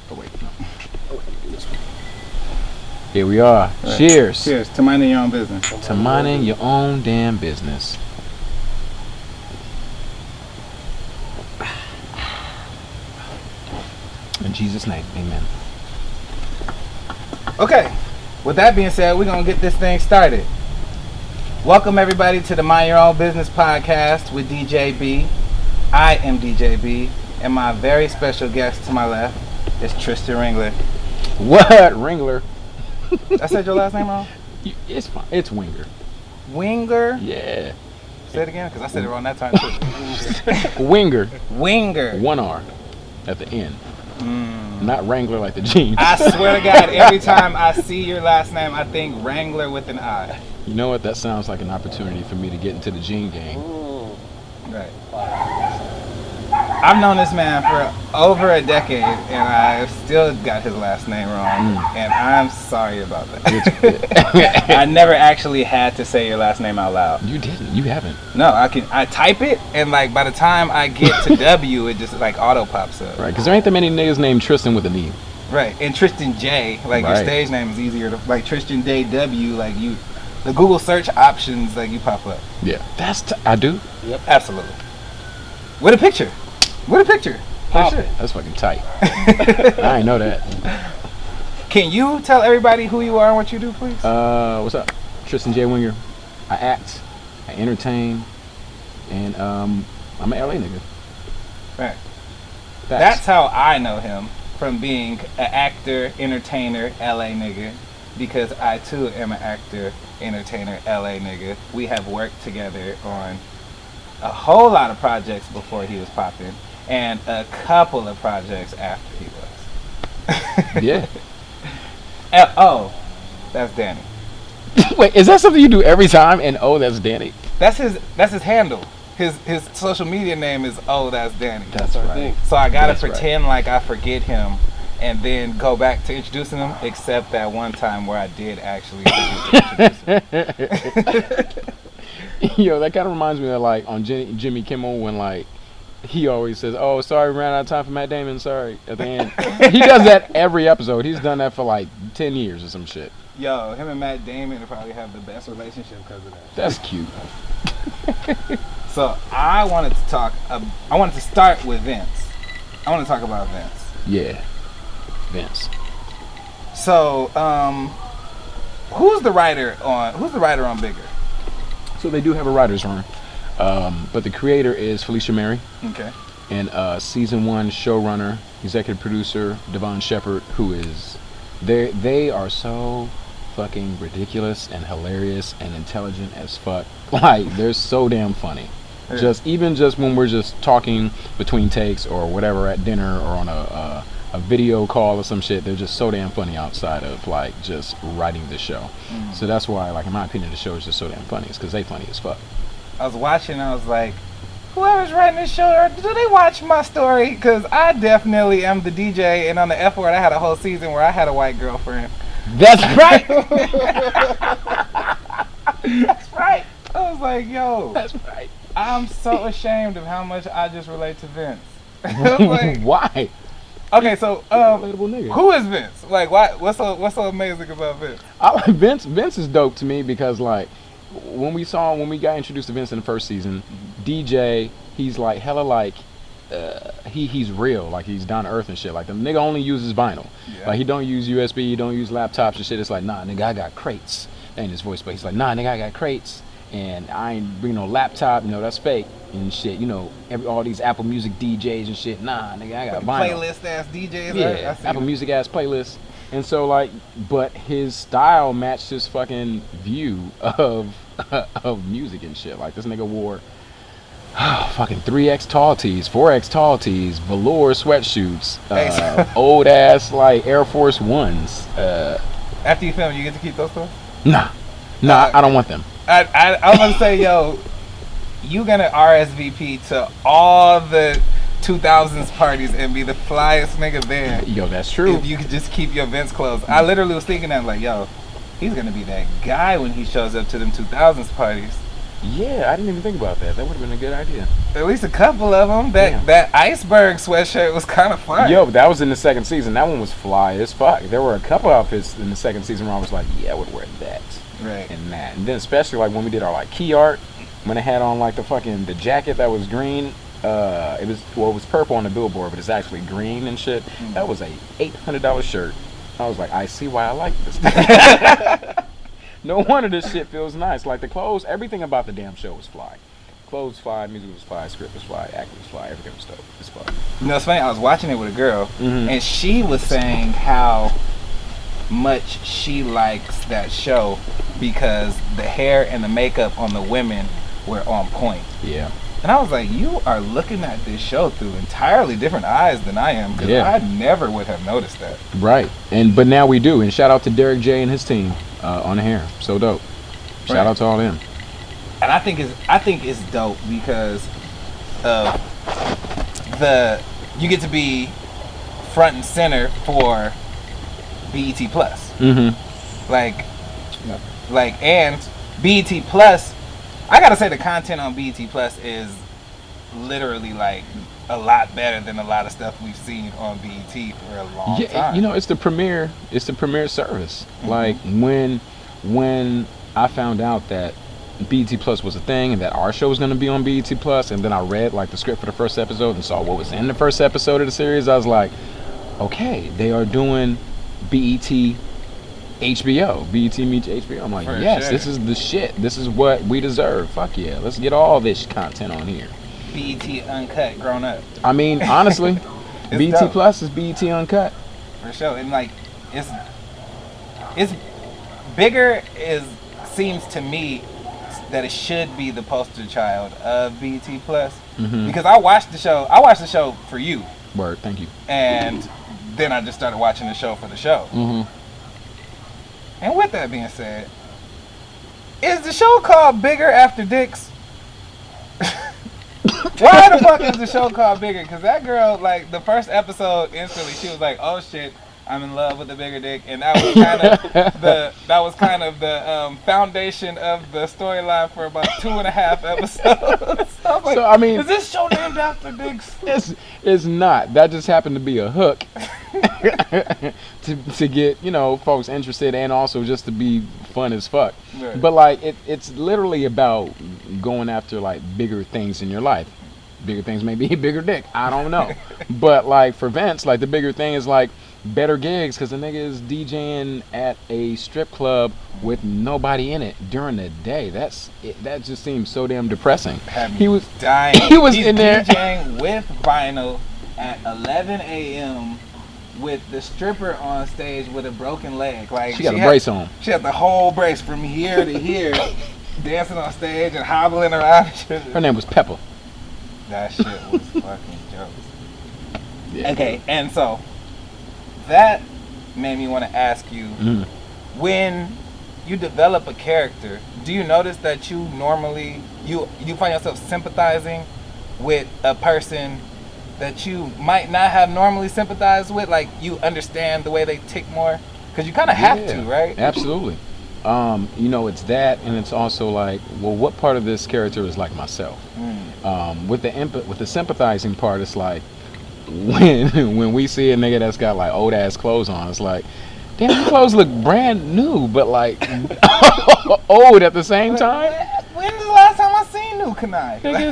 Oh wait, no. Oh, let me do this one. Here we are. Right. Cheers. Cheers to minding your own business. To minding your own damn business. In Jesus' name, amen. Okay, with that being said, we're going to get this thing started. Welcome everybody to the Mind Your Own Business podcast with DJB. I am DJB, and my very special guest to my left is Tristen Ringler. What? Ringler? I said your last name wrong? It's fine. It's Winger. Winger? Yeah. Say it again, because I said it wrong that time too. Winger. Winger. One R at the end. Not Wrangler like the jeans. I swear to God, every time I see your last name, I think Wrangler with an I. You know what? That sounds like an opportunity for me to get into the jean game. Right. I've known this man for over a decade, and I've still got his last name wrong, and I'm sorry about that. I never actually had to say your last name out loud. You didn't. You haven't. No, I type it, and like by the time I get to W, it just like auto pops up. Right, because there ain't that many niggas named Tristen with an E. Right, and Tristen J, like your stage name is easier to, like Tristen J W, like you, the Google search options, like you pop up. Yeah, I do. Yep, absolutely. With a picture. What a picture. Oh, that's fucking tight. I ain't know that. Can you tell everybody who you are and what you do, please? What's up? Tristen J. Winger. I act, I entertain, and I'm an LA nigga. Right. That's how I know him, from being an actor, entertainer, LA nigga, because I too am an actor, entertainer, LA nigga. We have worked together on a whole lot of projects before he was popping, and a couple of projects after he was. Yeah. Oh, that's Danny. Wait, is that something you do every time? And oh, that's Danny. That's his handle. His social media name is oh, that's Danny. That's right. So I gotta pretend like I forget him, and then go back to introducing him. Except that one time where I did actually introduce him. Yo, that kind of reminds me of like on Jimmy Kimmel when like he always says, "Oh, sorry, we ran out of time for Matt Damon. Sorry." At the end, he does that every episode. He's done that for like 10 years or some shit. Yo, him and Matt Damon probably have the best relationship because of that. That's cute. So I wanted to start with Vince. I want to talk about Vince. Yeah, Vince. So, who's the writer on Bigger? So they do have a writer's room, but the creator is Felicia Mary. Okay. And season 1 showrunner, executive producer Devon Shepard, who is they are so fucking ridiculous and hilarious and intelligent as fuck. Like they're so damn funny. Yeah. Just when we're just talking between takes or whatever at dinner or on a video call or some shit, they're just so damn funny outside of like just writing the show. So that's why, like in my opinion, the show is just so damn funny. It's because they funny as fuck. I was watching, I was like, whoever's writing this show, do they watch my story? Because I definitely am the DJ, and on the F Word, I had a whole season where I had a white girlfriend. That's right. That's right. I was like, yo, that's right. I'm so ashamed of how much I just relate to Vince. Like, why? Okay, so who is Vince? Like, why? What's so amazing about Vince? Vince is dope to me because like when we got introduced to Vince in the first season, DJ, he's like hella like he's real, like he's down to earth and shit. Like the nigga only uses vinyl. Yeah. Like he don't use USB, he don't use laptops and shit. It's like, nah, nigga, I got crates. That ain't his voice, but he's like, nah, nigga, I got crates. And I ain't bring no laptop, that's fake and shit. All these Apple Music DJs and shit. Nah, nigga, I got vinyl. Playlist ass DJs. Yeah, Apple Music ass playlists. And so like, but his style matched his fucking view of music and shit. Like this nigga wore fucking 3X tall tees, 4X tall tees, velour sweatshirts, old ass like Air Force Ones. After you film, you get to keep those stuff? Nah, I don't want them. I was gonna say, yo, you gonna RSVP to all the 2000s parties and be the flyest nigga there. Yo, that's true. If you could just keep your Vince clothes. I literally was thinking that, like, yo, he's gonna be that guy when he shows up to them 2000s parties. Yeah, I didn't even think about that. That would have been a good idea. At least a couple of them. That iceberg sweatshirt was kind of fun. Yo, that was in the second season. That one was fly as fuck. There were a couple outfits in the second season where I was like, yeah, I would wear that. Right. And that. And then especially like when we did our like key art, when it had on like the jacket that was green. It was purple on the billboard, but it's actually green and shit. Mm-hmm. That was a $800 shirt. I was like, I see why I like this. No wonder this shit feels nice. Like the clothes, everything about the damn show was fly. Clothes fly, music was fly, script was fly, acting was fly, everything was dope. It's fly. You know, it's funny. I was watching it with a girl, Mm-hmm. and she was saying how much she likes that show because the hair and the makeup on the women were on point. Yeah. And I was like, you are looking at this show through entirely different eyes than I am, because Yeah. I never would have noticed that. Right. But now we do. And shout out to Derek J and his team on the hair. So dope. Shout Right. out to all them. And I think it's dope because of you get to be front and center for BET Plus. Mm-hmm. And BET Plus, I gotta say the content on BET Plus is literally like a lot better than a lot of stuff we've seen on BET for a long time. You know, it's the premier service. Mm-hmm. Like when I found out that BET Plus was a thing and that our show was going to be on BET Plus, and then I read like the script for the first episode and saw what was in the first episode of the series, I was like, okay, they are doing BET HBO. BET meets HBO. I'm like, For yes, sure. this is the shit. This is what we deserve. Fuck yeah, let's get all this content on here. BET Uncut grown up. I mean, honestly, It's BET dope. Plus is BET Uncut. For sure. And like it's bigger seems to me that it should be the poster child of BET Plus. Mm-hmm. Because I watched the show for you. Word, thank you. And then I just started watching the show for the show. Mm-hmm. And with that being said, is the show called Bigger After Dicks? Why the fuck is the show called Bigger? Because that girl, like, the first episode, instantly, she was like, oh shit, I'm in love with the bigger dick. And that was kind of the foundation of the storyline for about 2.5 episodes. I was like, So, I mean, is this show named after dicks? It's not. That just happened to be a hook to get, you know, folks interested, and also just to be fun as fuck. Right. But like it's literally about going after like bigger things in your life. Bigger things may be a bigger dick. I don't know. But like for Vince, like the bigger thing is like better gigs, because the nigga is DJing at a strip club with nobody in it during the day. That just seems so damn depressing. He was dying. He's in there DJing with vinyl at 11 a.m. with the stripper on stage with a broken leg. Like She got a brace on. She had the whole brace from here to here, dancing on stage and hobbling around. Her name was Pepper. That shit was fucking jokes. Yeah. Okay, and so that made me want to ask you, when you develop a character, do you notice that you normally you find yourself sympathizing with a person that you might not have normally sympathized with? Like, you understand the way they tick more? Because you kind of have to, right? Absolutely. You know, it's that, and it's also like, well, what part of this character is like myself? With the sympathizing part, it's like when we see a nigga that's got like old ass clothes on, it's like, damn, your clothes look brand new, but like old at the same time. When's the last time I seen New Kanai? Nigga,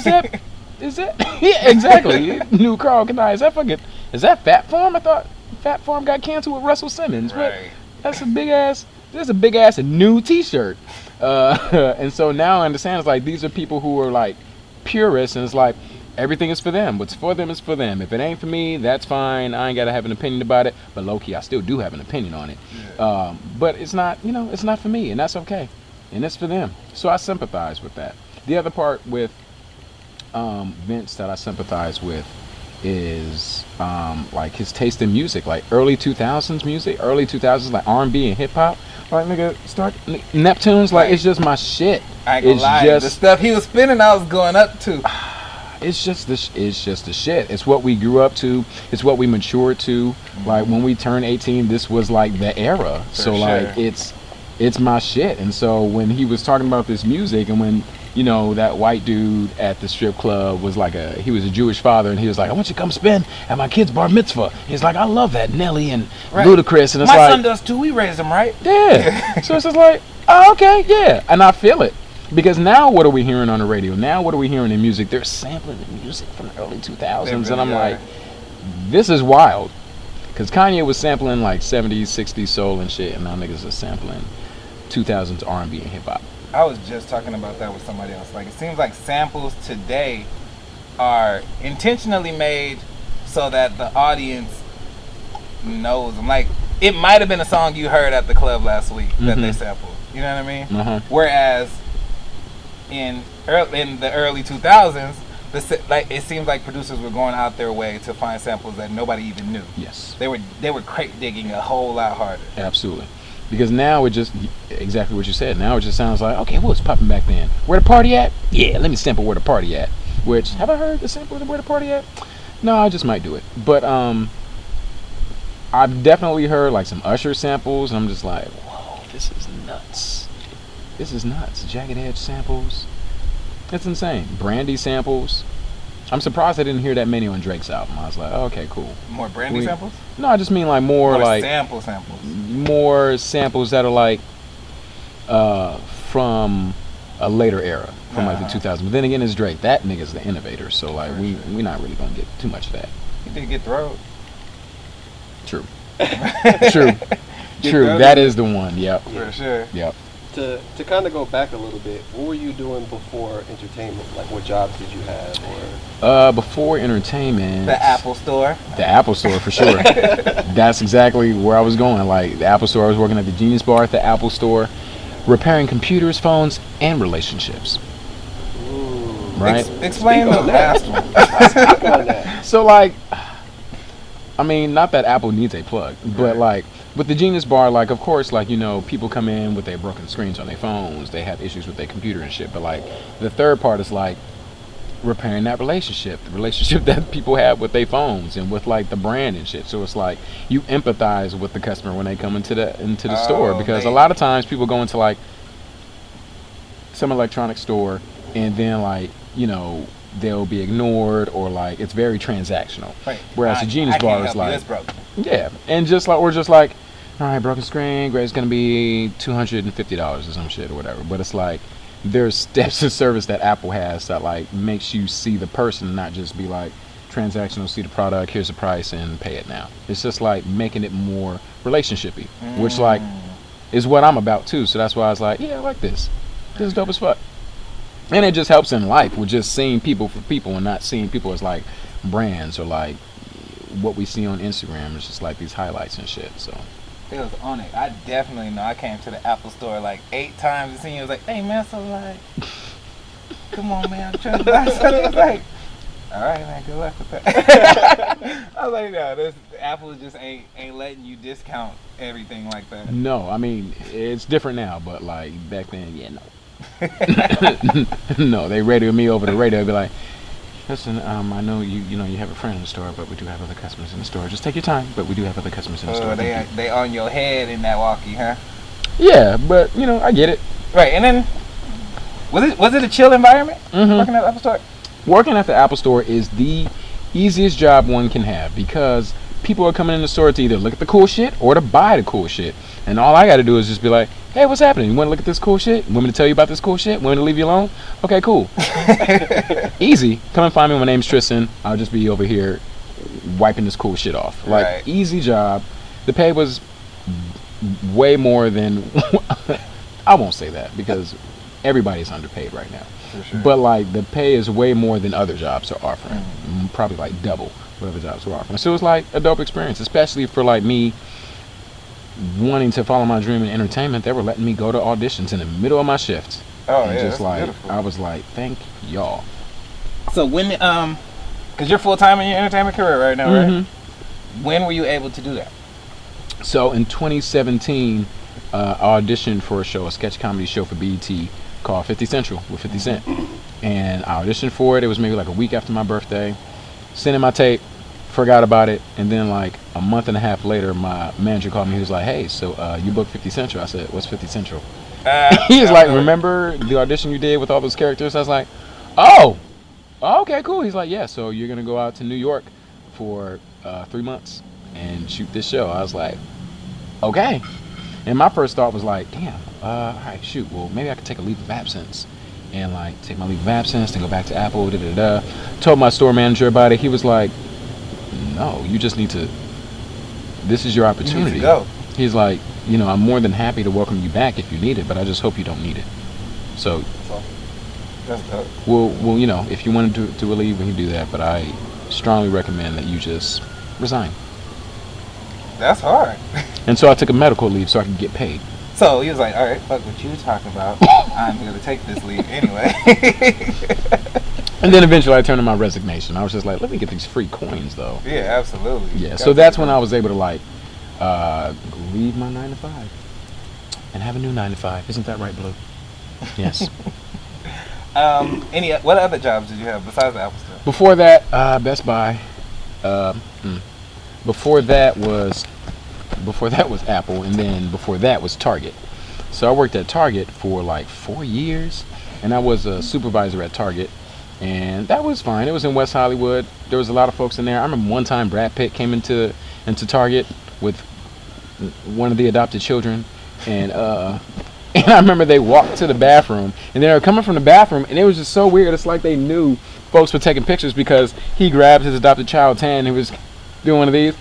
is that yeah, exactly. New Carl Kanai. Is that Fat Farm? I thought Fat Farm got canceled with Russell Simmons. Right. But that's a big ass new t-shirt. And so now I understand, it's like these are people who are like purists, and it's like everything is for them. What's for them is for them. If it ain't for me, that's fine. I ain't gotta have an opinion about it. But low-key, I still do have an opinion on it. Yeah. But it's not, you know, it's not for me, and that's okay. And it's for them. So I sympathize with that. The other part with Vince that I sympathize with is like his taste in music, like early 2000s music, like R&B and hip hop. Like, nigga, start Neptunes, like, it's just my shit. I ain't gonna lie, the stuff he was spinning, I was going up to. It's just the shit. It's what we grew up to. It's what we matured to. Like, when we turned 18, this was like the era. So like, it's my shit. And so when he was talking about this music, and when you know, that white dude at the strip club was like he was a Jewish father, and he was like, I want you to come spin at my kid's bar mitzvah. He's like, I love that, Nelly and Ludacris. And it's my son does too. We raised him right. Yeah. So it's just like, oh, okay, yeah. And I feel it. Because now what are we hearing on the radio? Now what are we hearing in music? They're sampling the music from the early 2000s. Really and I'm like, this is wild. Because Kanye was sampling like 70s, 60s soul and shit. And now niggas are sampling 2000s R&B and hip hop. I was just talking about that with somebody else. Like, it seems like samples today are intentionally made so that the audience knows them. Like, it might have been a song you heard at the club last week that they sampled. You know what I mean? Whereas in the early 2000s, it seems like producers were going out their way to find samples that nobody even knew. Yes. They were crate digging a whole lot harder. Absolutely. Because now it just, exactly what you said, now it just sounds like, okay, what was popping back then? Where the party at? Yeah, let me sample where the party at. Which, have I heard the sample of where the party at? No, I just might do it. But I've definitely heard like some Usher samples, and I'm just like, whoa, this is nuts. This is nuts. Jagged Edge samples. That's insane. Brandy samples. I'm surprised I didn't hear that many on Drake's album. I was like, oh, okay, cool. More Brandy samples? No, I just mean like more like samples. More samples that are like from a later era, from like the 2000s. But then again, it's Drake. That nigga's the innovator, so like we're not really gonna get too much of that. He did get throwed. True. True. That is the one. Yep. For sure. Yep. To kind of go back a little bit, what were you doing before entertainment? Like, what jobs did you have? Or before entertainment, the Apple Store. The Apple Store, for sure. That's exactly where I was going. Like the Apple Store, I was working at the Genius Bar at the Apple Store, repairing computers, phones, and relationships. Ooh. Right. Explain the last one. So like, I mean, not that Apple needs a plug, but like. With the Genius Bar, like, of course, like, you know, people come in with their broken screens on their phones. They have issues with their computer and shit. But, like, the third part is, like, repairing that relationship. The relationship that people have with their phones and with, like, the brand and shit. So it's like you empathize with the customer when they come into the store. Because a lot of times people go into, like, some electronic store and then, like, you know, they'll be ignored or, like, it's very transactional. Right. Whereas the Genius Bar is, like, yeah. And just, like, we're just, like, all right, broken screen, great, it's going to be $250 or some shit or whatever. But it's like, there's steps of service that Apple has that, like, makes you see the person, not just be like, transactional, see the product, here's the price, and pay it now. It's just, like, making it more relationship-y, which, like, is what I'm about, too. So that's why I was like, yeah, I like this. This is dope as fuck. And it just helps in life with just seeing people for people and not seeing people as, like, brands or, like, what we see on Instagram is just, like, these highlights and shit, so... It was on it. I definitely know. I came to the Apple Store like 8 times and seen you. I was like, hey man, so like, come on man, I'm trying to buy something. Like, all right man, good luck with that. I was like, no, this Apple just ain't letting you discount everything like that. No, I mean it's different now, but like back then, yeah, no. No, they radio me over the radio. They'd be like, listen, I know you know you have a friend in the store, but we do have other customers in the store. Just take your time, but we do have other customers in the store. They on your head in that walkie, huh? Yeah, but you know I get it. Right, and then was it a chill environment working at the Apple Store? Working at the Apple Store is the easiest job one can have because people are coming in the store to either look at the cool shit or to buy the cool shit, and all I got to do is just be like, hey, what's happening? You want to look at this cool shit? Want me to tell you about this cool shit? Want me to leave you alone? Okay, cool. Easy. Come and find me. My name's Tristen. I'll just be over here wiping this cool shit off. Like, right. Easy job. The pay was way more than... I won't say that because everybody's underpaid right now. For sure. But, like, the pay is way more than other jobs are offering. Probably, like, double what other jobs are offering. So it was, like, a dope experience, especially for, like, me wanting to follow my dream in entertainment. They were letting me go to auditions in the middle of my shift. Oh, and yeah, just that's like beautiful. I was like, thank y'all. So when because you're full time in your entertainment career right now, right? When were you able to do that? So in 2017, I auditioned for a sketch comedy show for BET called 50 Central with 50 Cent, and I auditioned for it. It was maybe like a week after my birthday. Sent in my tape, forgot about it, and then like a month and a half later, my manager called me. He was like, "Hey, so you booked 50 Central?" I said, "What's 50 Central?" He was like, "Remember the audition you did with all those characters?" I was like, "Oh, okay, cool." He's like, "Yeah, so you're gonna go out to New York for 3 months and shoot this show." I was like, "Okay." And my first thought was like, "Damn, all right, shoot. Well, maybe I could take a leave of absence and like take my leave of absence to go back to Apple." Da da da. Told my store manager about it. He was like, "No, you just need to. This is your opportunity." You need to go. He's like, "You know, I'm more than happy to welcome you back if you need it, but I just hope you don't need it." So, that's dope. well, you know, if you want to leave, we can do that. But I strongly recommend that you just resign. That's hard. And so I took a medical leave so I could get paid. So he was like, "All right, fuck what you talking about. I'm gonna take this leave anyway." And then eventually I turned in my resignation. I was just like, let me get these free coins though. Yeah, absolutely. Yeah, so that's when I was able to like leave my 9 to 5 and have a new 9 to 5. Isn't that right, Blue? Yes. What other jobs did you have besides the Apple Store? Before that, Best Buy. Before that was Apple, and then before that was Target. So I worked at Target for like 4 years, and I was a supervisor at Target, and that was fine. It was in West Hollywood. There was a lot of folks in there. I remember one time Brad Pitt came into Target with one of the adopted children, and and I remember they walked to the bathroom, and they were coming from the bathroom, and it was just so weird. It's like they knew folks were taking pictures because he grabbed his adopted child's hand and he was doing one of these.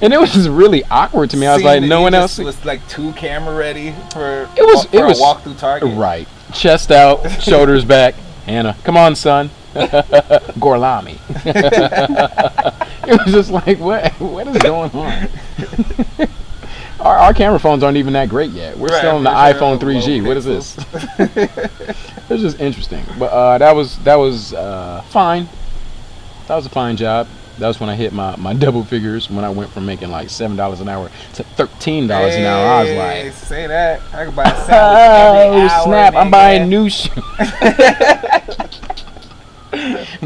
And it was just really awkward to me. I was like, no one else was like too camera ready for a walk through Target. Right, chest out, shoulders back. Anna, come on, son. Gorlami. It was just like, what is going on? Our camera phones aren't even that great yet. We're still on the iPhone 3G. What is this? It was just interesting, but that was fine. That was a fine job. That was when I hit my double figures, when I went from making like $7 an hour to $13 an hour. I was like, say that. I could buy a sandwich every hour. Snap, I'm buying new shoes.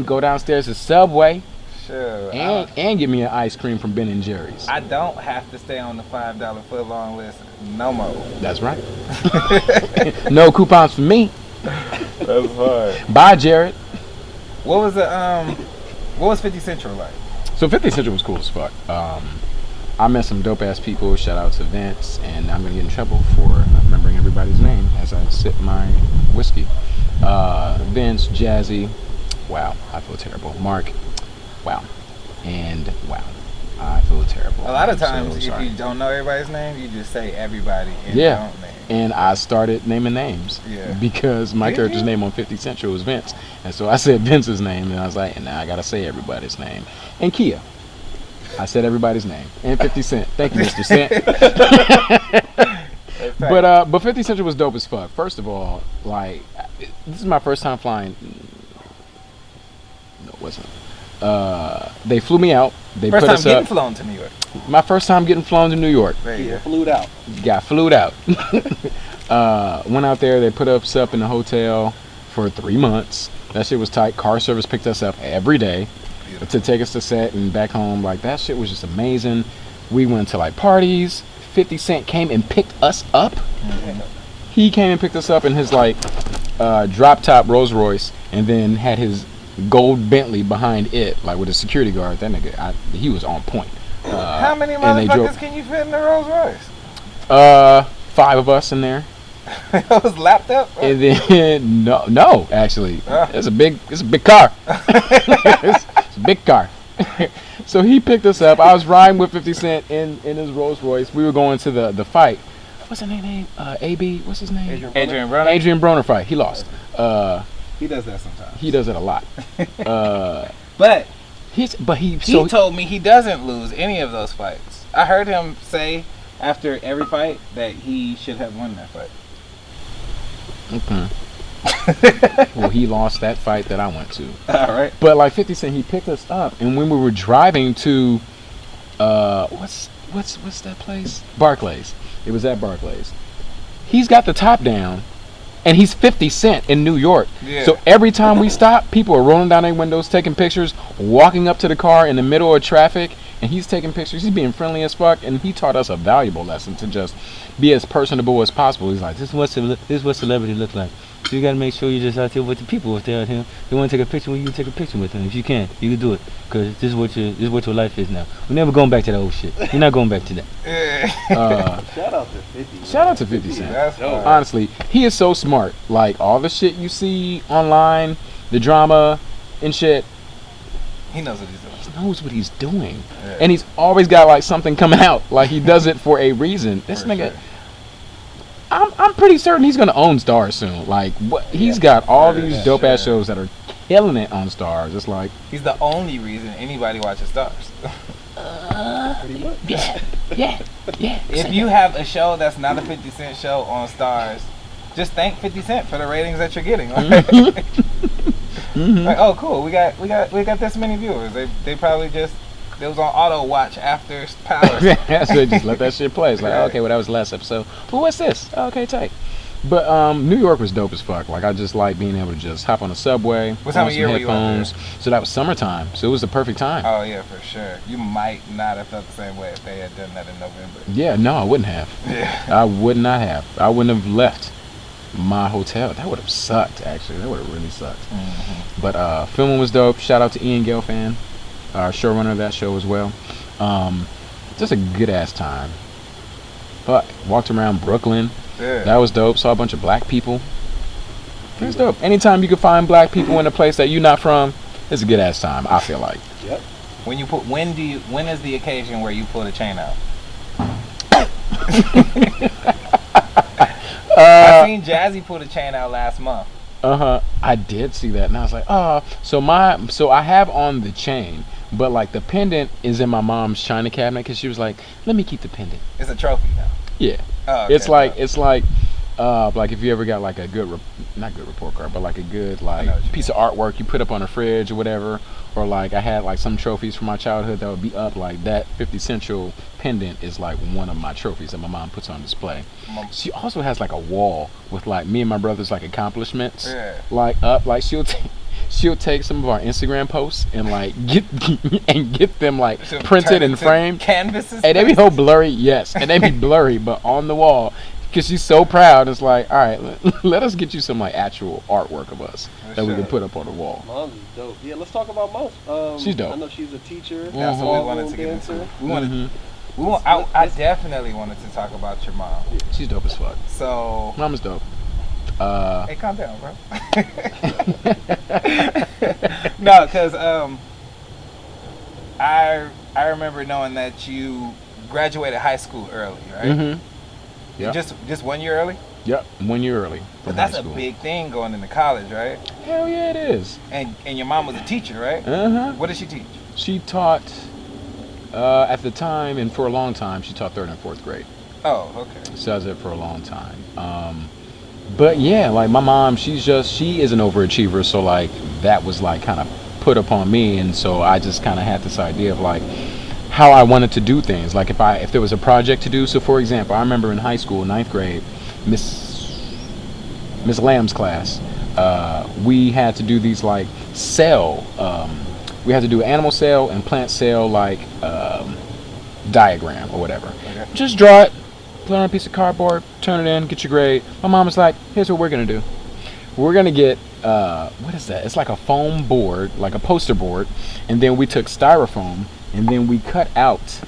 Go downstairs to Subway. Sure. And get me an ice cream from Ben & Jerry's. I don't have to stay on the $5 footlong list no more. That's right. No coupons for me. That's hard. Bye, Jared. What was 50 Central like? So 50 Central was cool as fuck. I met some dope ass people. Shout out to Vince, and I'm gonna get in trouble for remembering everybody's name as I sip my whiskey. Vince, Jazzy, wow, I feel terrible. Mark, wow, and wow, I feel terrible. A lot of times, so if sorry. you don't know everybody's name, you just say everybody and Yeah. don't name. And I started naming names because my character's name on 50 Central was Vince. And so I said Vince's name, and I was like, and now I got to say everybody's name. And Kia. I said everybody's name. And 50 Cent. Thank you, Mr. Cent. But 50 Central was dope as fuck. First of all, like, this is my first time flying. No, it wasn't. They flew me out. They first put time us getting up. flown to New York. My first time getting flown to New York. There you go. Flew out. Got flued out. Went out there. They put us up in the hotel for 3 months. That shit was tight. Car service picked us up every day to take us to set and back home. Like, that shit was just amazing. We went to like parties. 50 Cent came and picked us up. Mm-hmm. He came and picked us up in his like drop top Rolls Royce, and then had his gold Bentley behind it, like with a security guard. That nigga, he was on point. How many motherfuckers can you fit in the Rolls Royce? 5 of us in there. It was lapped up. And then no, actually, it's a big car. It's a big car. So he picked us up. I was riding with 50 Cent in his Rolls Royce. We were going to the fight. What's his name? AB. What's his name? Adrian Broner. Adrian Broner fight. He lost. He does that sometimes. He does it a lot. But he told me he doesn't lose any of those fights. I heard him say after every fight that he should have won that fight. Okay. Well, he lost that fight that I went to. All right. But like 50 Cent, he picked us up, and when we were driving to, what's that place? Barclays. It was at Barclays. He's got the top down, And he's 50 Cent in New York. Yeah. So every time we stop, people are rolling down their windows, taking pictures, walking up to the car in the middle of traffic, and he's taking pictures. He's being friendly as fuck, and he taught us a valuable lesson to just be as personable as possible. He's like, this is what celebrity look like. So you gotta make sure you're just out there with the people if they're out here. They want to take a picture with you, take a picture with them. If you can, you can do it. Because this is what your life is now. We're never going back to that old shit. You're not going back to that. Shout out to 50. Shout out to 50 Cent. That's hard. Honestly, he is so smart. Like, all the shit you see online, the drama and shit, He knows what he's doing. he knows what he's doing. Yeah. And he's always got, like, something coming out. Like, he does it for a reason. This For nigga... sure. I'm pretty certain he's gonna own Stars soon. Like, what he's got all these dope ass shows that are killing it on Stars. It's like He's the only reason anybody watches Stars. Pretty much. yeah. If you have a show that's not a 50 Cent show on Stars, just thank 50 Cent for the ratings that you're getting. Like, like, oh cool, we got this many viewers. They probably just it was on auto watch after Power. That's what, just let that shit play. It's like, okay, well, that was the last episode. Well, what's this? Okay, tight. But New York was dope as fuck. Like, I just like being able to just hop on the subway. What time on of year some were you out headphones. So that was summertime. So it was the perfect time. Oh yeah, for sure. You might not have felt the same way if they had done that in November. Yeah, no, I wouldn't have. Yeah. I would not have. I wouldn't have left my hotel. That would have sucked, actually. That would have really sucked. Mm-hmm. But filming was dope. Shout out to Ian Gelfand, our showrunner of that show as well. Just a good ass time. Fuck, walked around Brooklyn. Yeah. That was dope. Saw a bunch of black people. It was dope. Anytime you can find black people in a place that you're not from, it's a good ass time. I feel like. Yep. When is the occasion where you pull the chain out? I seen Jazzy pull the chain out last month. I did see that, and I was like, oh. So I have on the chain, but like the pendant is in my mom's china cabinet because she was like, let me keep the pendant. It's a trophy now. Yeah. Oh, okay. It's like if you ever got like a good not good report card, but like a good like piece of artwork you put up on a fridge or whatever, or like I had like some trophies from my childhood that would be up, like that 50 Central pendant is like one of my trophies that my mom puts on display. She also has like a wall with like me and my brother's like accomplishments, like up, like she'll take some of our Instagram posts and like get them like printed and framed. Canvases. And they be whole blurry, yes, and they be blurry, but on the wall. Because she's so proud, it's like, all right, let us get you some like actual artworart of us that we can put up on the wall. Mom's is dope. Yeah, let's talk about Mom. She's dope. I know she's a teacher. That's what we wanted to get into. I definitely wanted to talk about your mom. Yeah. She's dope as fuck. So Mom is dope. Hey, calm down, bro. No, because I remember knowing that you graduated high school early, right? Mm-hmm. Yeah. Just 1 year early? Yep, 1 year early. But that's a big thing going into college, right? Hell yeah, it is. And your mom was a teacher, right? Uh-huh. What did she teach? She taught, at the time and for a long time, she taught 3rd and 4th grade. Oh, okay. She does it for a long time. But yeah, like my mom, she is an overachiever, so like that was like kind of put upon me, and so I just kind of had this idea of like how I wanted to do things. Like if there was a project to do. So for example, I remember in high school, 9th grade, Miss Lamb's class, we had to do these like cell. We had to do animal cell and plant cell like diagram or whatever. Okay. Just draw it, put it on a piece of cardboard, turn it in, get your grade. My mom was like, here's what we're gonna do. We're gonna get what is that? It's like a foam board, like a poster board, and then we took styrofoam and then we cut out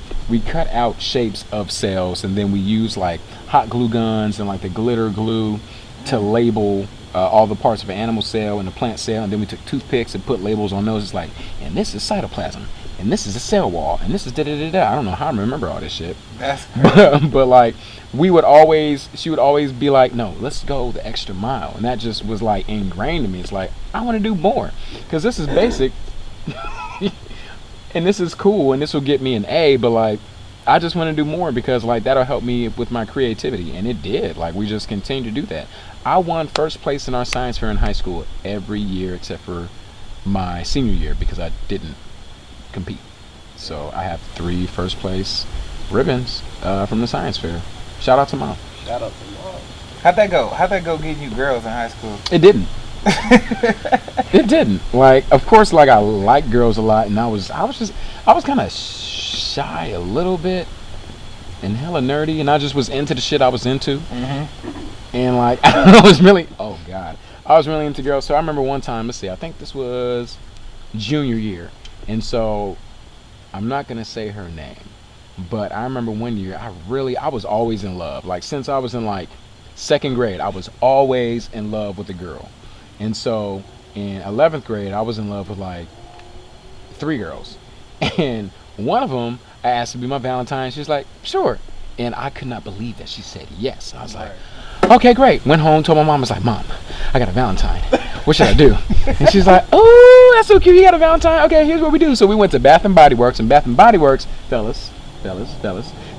shapes of cells, and then we used like hot glue guns and like the glitter glue to label all the parts of an animal cell and a plant cell, and then we took toothpicks and put labels on those. It's like, and this is cytoplasm, and this is a cell wall, and this is da-da-da-da. I don't know how I remember all this shit. That's crazy. But like she would always be like, no, let's go the extra mile, and that just was like ingrained in me. It's like, I want to do more, because this is basic and this is cool, and this will get me an A, but like I just want to do more, because like that'll help me with my creativity, and it did. Like we just continued to do that. I won first place in our science fair in high school every year except for my senior year, because I didn't compete. So I have 3 first place ribbons from the science fair. Shout out to Mom. Shout out to Mom. How'd that go? How'd that go getting you girls in high school? It didn't. It didn't. Like, of course, like I liked girls a lot, and I was kind of shy a little bit, and hella nerdy, and I just was into the shit I was into, and like I was really, oh god, I was really into girls. So I remember one time, let's see, I think this was junior year, and so I'm not gonna say her name, but I remember one year I was always in love. Like since I was in like second grade, I was always in love with a girl. And so in 11th grade, I was in love with like 3 girls. And one of them, I asked to be my Valentine. She was like, sure. And I could not believe that she said yes. I was like, okay, great. Went home, told my mom, I was like, Mom, I got a Valentine. What should I do? And she's like, oh, that's so cute. You got a Valentine? Okay, here's what we do. So we went to Bath & Body Works. And Bath & Body Works, fellas,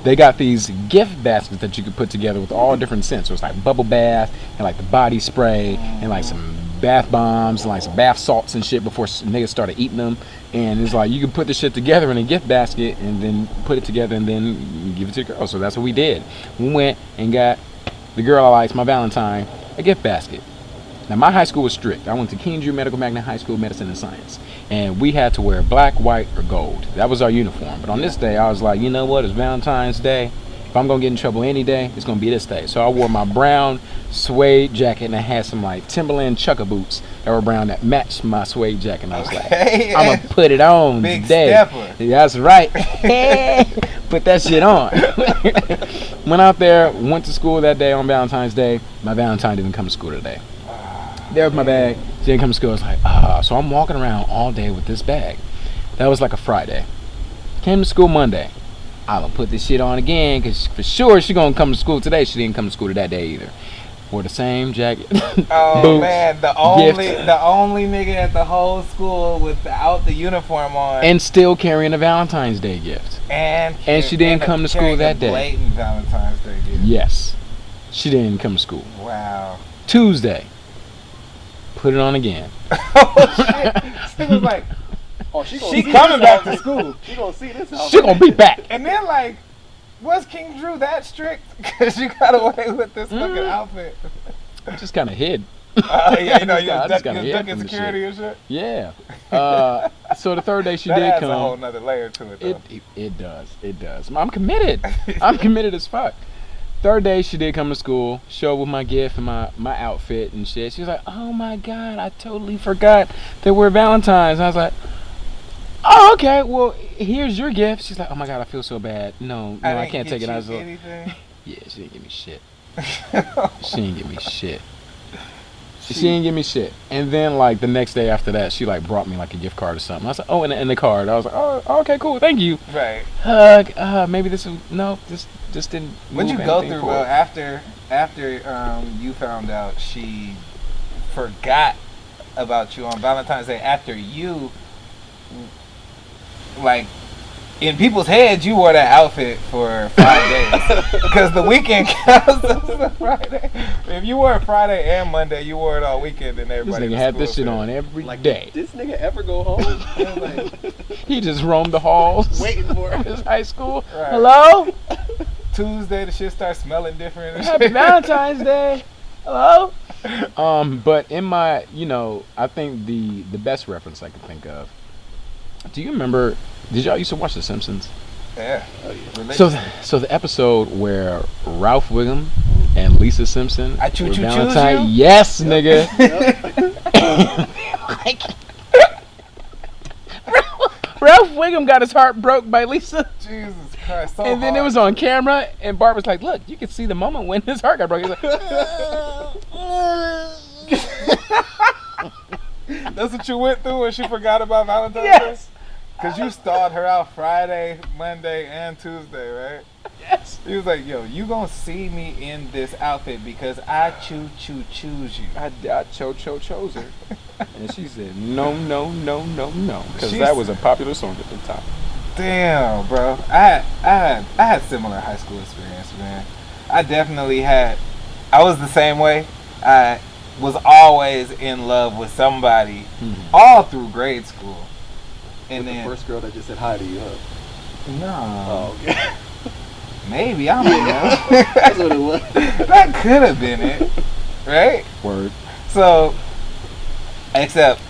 they got these gift baskets that you could put together with all different scents. So it's like bubble bath and like the body spray and like some bath bombs and like some bath salts and shit before niggas started eating them. And it's like you could put this shit together in a gift basket and then put it together and then give it to the girl. So that's what we did. We went and got the girl I liked, my Valentine, a gift basket. Now my high school was strict. I went to King Drew Medical Magnet High School, Medicine and Science. And we had to wear black, white, or gold. That was our uniform. But on this day, I was like, you know what? It's Valentine's Day. If I'm going to get in trouble any day, it's going to be this day. So I wore my brown suede jacket, and I had some like Timberland chukka boots that were brown that matched my suede jacket. And I was like, I'm going to put it on Big today. Stepper. That's right. Put that shit on. Went out there, went to school that day on Valentine's Day. My Valentine didn't come to school today. There was my bag. She didn't come to school. I was like, so I'm walking around all day with this bag. That was like a Friday. Came to school Monday. I'm going to put this shit on again because for sure she going to come to school today. She didn't come to school that day either. Wore the same jacket. Oh, boots, man. The only nigga at the whole school without the uniform on. And still carrying a Valentine's Day gift. And she didn't come to school that day. Blatant Valentine's Day gift. Yes. She didn't come to school. Wow. Tuesday. Put it on again. Oh, shit. She was like, she coming back to school. She gonna see this outfit. She gonna be back. And then like, was King Drew that strict? Because you got away with this fucking outfit. I just kind of hid. Yeah, you know, you was kinda hid ducking from the security shit. and shit. Yeah. So the third day she that did adds come. a whole nother layer to it, though. It does. I'm committed. I'm committed as fuck. Third day she did come to school, show with my gift and my outfit and shit. She was like, oh my God, I totally forgot that we're Valentines. I was like, oh, okay, well, here's your gift. She's like, oh my God, I feel so bad. No, I can't take it. I was like, yeah, she didn't give me shit. She didn't give me shit. She didn't give me shit. And then like the next day after that, she like brought me like a gift card or something. I was like, oh, and the card. I was like, oh, okay, cool, thank you. Right. Hug. Maybe this was just didn't. What'd you go through, bro? After you found out she forgot about you on Valentine's Day. After you, like, in people's heads, you wore that outfit for 5 days because the weekend counts as a Friday. If you wore it Friday and Monday, you wore it all weekend, and everybody. This nigga had this shit on every day. Did this nigga ever go home? Like, he just roamed the halls, waiting for his high school. Right. Hello. Tuesday, the shit starts smelling different. Happy Valentine's Day. Hello. But in my, I think the best reference I can think of. Do you remember? Did y'all used to watch The Simpsons? Yeah. So the episode where Ralph Wiggum and Lisa Simpson I choose you. Yes, nigga. Like, Ralph Wiggum got his heart broke by Lisa. Jesus Christ. So and then hard. it was on camera, and Bart was like, "Look, you can see the moment when his heart got broke." He's like, that's what you went through when she forgot about Valentine's yes. Day? Because you stalled her out Friday, Monday, and Tuesday, right? Yes. He was like, yo, you gonna see me in this outfit because I choose you. I chose her. And she said, no. Because that was a popular song at the time. Damn, bro. I had similar high school experience, man. I definitely had. I was the same way. I was always in love with somebody all through grade school. And with then the first girl that just said hi to you, huh? no. Oh, okay. Maybe, I don't know. That's what it was. That could have been it, right? Word. So, except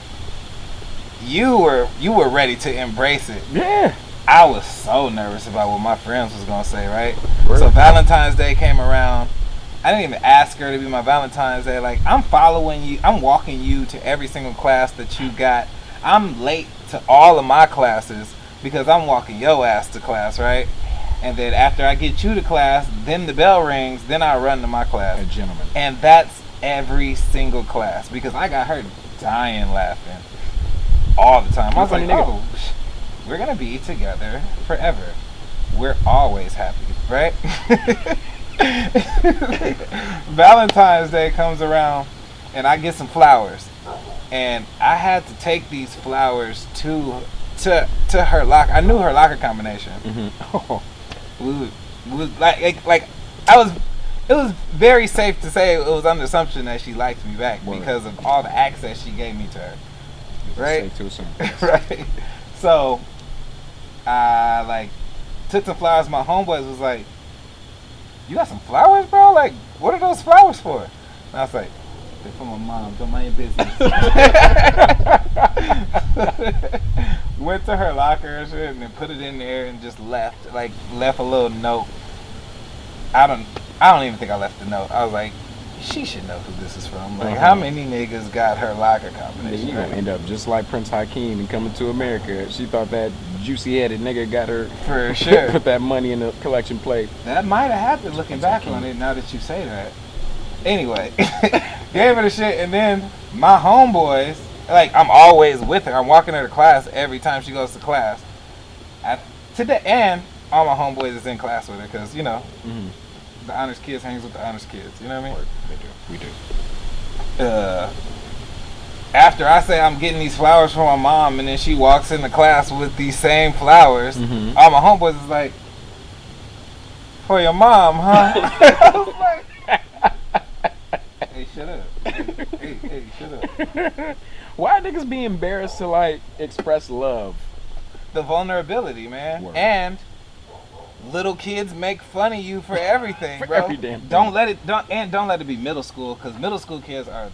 you were ready to embrace it. Yeah. I was so nervous about what my friends was gonna say, right? Word. So Valentine's Day came around. I didn't even ask her to be my Valentine's Day. Like, I'm following you. I'm walking you to every single class that you got. I'm late to all of my classes because I'm walking your ass to class, right? And then after I get you to class, then the bell rings, then I run to my class. A gentleman. And that's every single class because I got her dying laughing all the time. I was like, oh, we're going to be together forever. We're always happy, right? Valentine's Day comes around and I get some flowers. And I had to take these flowers to her locker. I knew her locker combination. Mm-hmm. It was very safe to say it was under assumption that she liked me back because of all the access she gave me to her. Right? Safe to assume. Right. So I took some flowers. My homeboys was like, "You got some flowers, bro? Like, what are those flowers for?" And I was like, "They're for my mom. Don't mind your business." Went to her locker and shit, and then put it in there and just left. Like, left a little note. I don't even think I left the note. I was like, she should know who this is from. Like, how many niggas got her locker combination? You gonna end up just like Prince Hakeem and Coming to America. She thought that juicy-headed nigga got her for sure. Put that money in the collection plate. That might have happened looking back on it now that you say that. Anyway, gave her the shit, and then my homeboys, like, I'm always with her. I'm walking her to class every time she goes to class. To the end, all my homeboys is in class with her because, you know, the honors kids hangs with the honors kids. You know what I mean? We do. After I say I'm getting these flowers for my mom, and then she walks into class with these same flowers, all my homeboys is like, "For your mom, huh?" I was like, "Hey, shut up. Hey, shut up." Why niggas be embarrassed to, like, express love? The vulnerability, man. Word. And little kids make fun of you for everything, For bro. every damn thing. Don't let it be middle school, because middle school kids are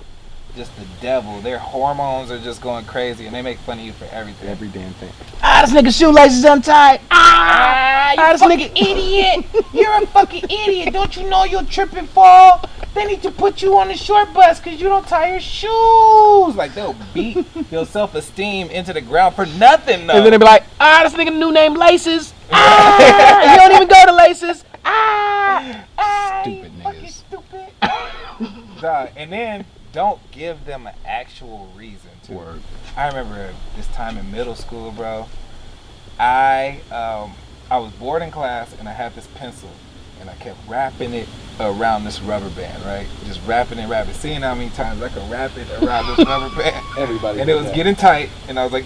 just the devil. Their hormones are just going crazy, and they make fun of you for everything. Every damn thing. This nigga's shoelaces untied. You fucking idiot. You're a fucking idiot. Don't you know you'll trip and fall? They need to put you on the short bus because you don't tie your shoes. Like, they'll beat your self-esteem into the ground for nothing, though. And then they be like, this nigga new name Laces. You don't even go to Laces. Stupid niggas. Stupid. Dog, and then don't give them an actual reason to. Word. I remember this time in middle school, bro. I was bored in class and I had this pencil and I kept wrapping it around this rubber band, right? Just wrapping it, seeing how many times I could wrap it around this rubber band. Everybody. And it was getting tight, and I was like,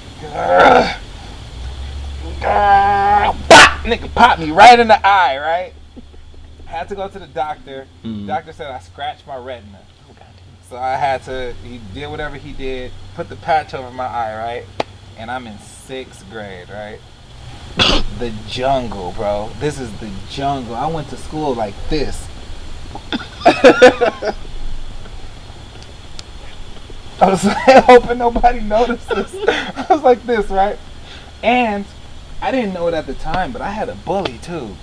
nigga popped me right in the eye, right? Had to go to the doctor. Doctor said I scratched my retina. So he did whatever he did, put the patch over my eye, right? And I'm in 6th grade, right? The jungle, bro. This is the jungle. I went to school like this. I was hoping nobody notices. I was like this, right? And I didn't know it at the time, but I had a bully too.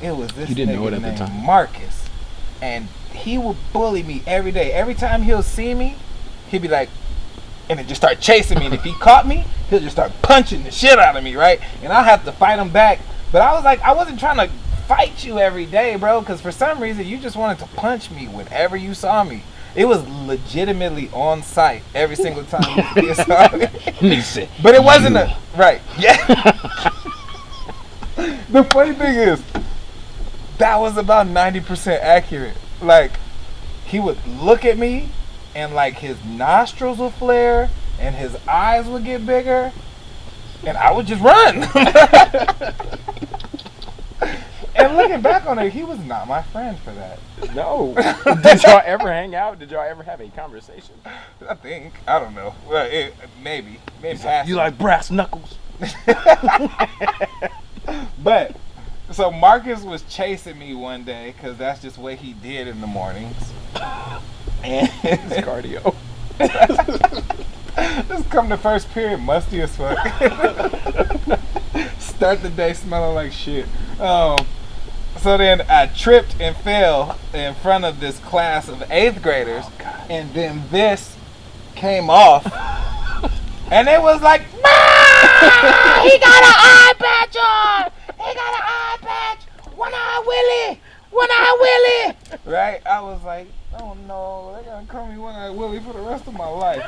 It was this nigga named Marcus. And he would bully me every day. Every time he'll see me, he'd be like, and then just start chasing me. And if he caught me, he'll just start punching the shit out of me, right? And I'll have to fight him back. But I was like, I wasn't trying to fight you every day, bro, because for some reason you just wanted to punch me whenever you saw me. It was legitimately on site every single time you saw me. But it wasn't right. Yeah. The funny thing is, that was about 90% accurate. Like, he would look at me and like his nostrils would flare and his eyes would get bigger and I would just run. And looking back on it, he was not my friend for that. No. Did y'all ever hang out? Did y'all ever have a conversation? I think. I don't know. Well, maybe. You like brass knuckles? But So Marcus was chasing me one day because that's just what he did in the mornings. And It's cardio. Just come to first period, musty as fuck. Start the day smelling like shit. So then I tripped and fell in front of this class of 8th graders, and then this came off, and it was like, "Ah, he got an eye patch on! He got an eye patch! One eye Willie! One eye Willie!" Right? I was like, oh no, they're gonna call me One Eye Willie for the rest of my life.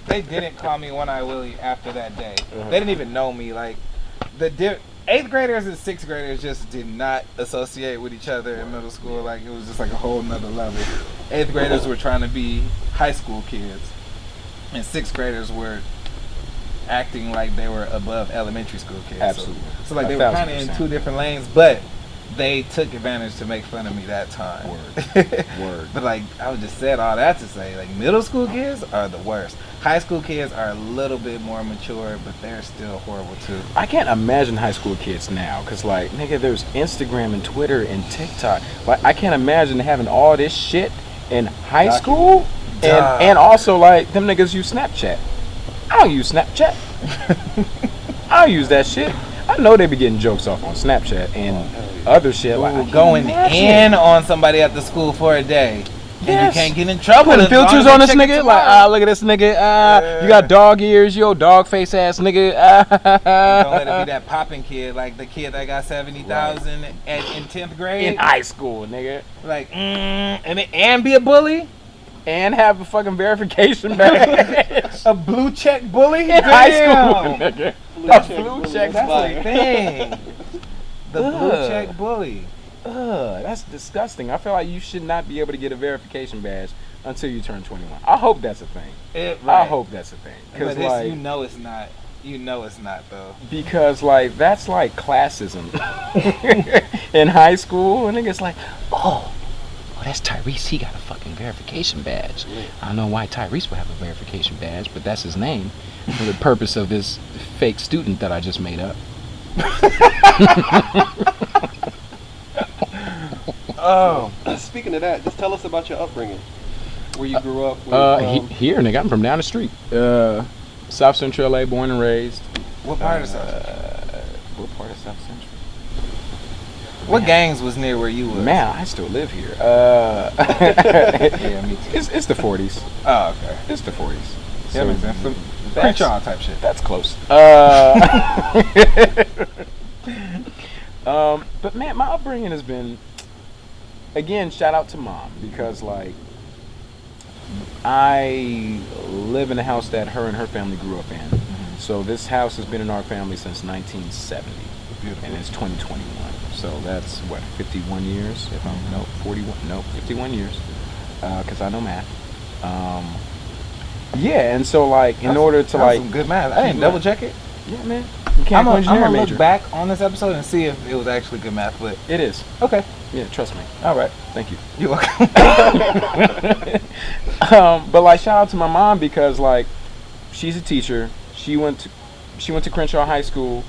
They didn't call me One Eye Willie after that day. They didn't even know me. Like, the 8th graders and 6th graders just did not associate with each other in middle school. Like, it was just like a whole nother level. 8th graders were trying to be high school kids, and 6th graders were acting like they were above elementary school kids. Absolutely. So like, they were kind of in 2 different lanes, but they took advantage to make fun of me that time. Word. But like, I just said all that to say, like, middle school kids are the worst. High school kids are a little bit more mature, but they're still horrible too. I can't imagine high school kids now, cause like, nigga, there's Instagram and Twitter and TikTok. Like, I can't imagine having all this shit in high school, and also like them niggas use Snapchat. I don't use Snapchat. I don't use that shit. I know they be getting jokes off on Snapchat and other shit. Like, going in on somebody at the school for a day. And you can't get in trouble. Putting filters on this nigga. Like, look at this nigga. You got dog ears. Yo, dog face ass nigga. Don't let it be that popping kid, like the kid that got 70,000 in 10th grade. In high school, nigga. Like, and be a bully. And have a fucking verification badge. A blue check bully? In high school, nigga. Blue check That's bully. the thing. The blue check bully. That's disgusting. I feel like you should not be able to get a verification badge until you turn 21. I hope that's a thing. I hope that's a thing. But like, you know it's not. You know it's not, though. Because like, that's like classism in high school. And niggas like, oh, that's Tyrese. He got a fucking verification badge. I don't know why Tyrese would have a verification badge, but that's his name for the purpose of this fake student that I just made up. Speaking of that, just tell us about your upbringing. Where you grew up. Here, nigga. I'm from down the street. South Central LA, born and raised. What part of South Central? What part of South Central? What gangs was near where you was? Man, I still live here. Yeah, me too. It's the 40s. Oh, okay. It's the 40s. Yeah, makes sense. Some Crenshaw type shit. That's close. But man, my upbringing has been, again, shout out to mom, because like, I live in a house that her and her family grew up in. Mm-hmm. So this house has been in our family since 1970. Beautiful. And it's 2021. So that's what, 51 years? If I'm 51 years. Because I know math. Yeah, and so like, in order to like, some good math. I didn't double check it. Yeah, man. I'm gonna look back on this episode and see if it was actually good math, but it is. Okay. Yeah, trust me. All right. Thank you. You're welcome. But like, shout out to my mom, because like, she's a teacher. She went to Crenshaw High School.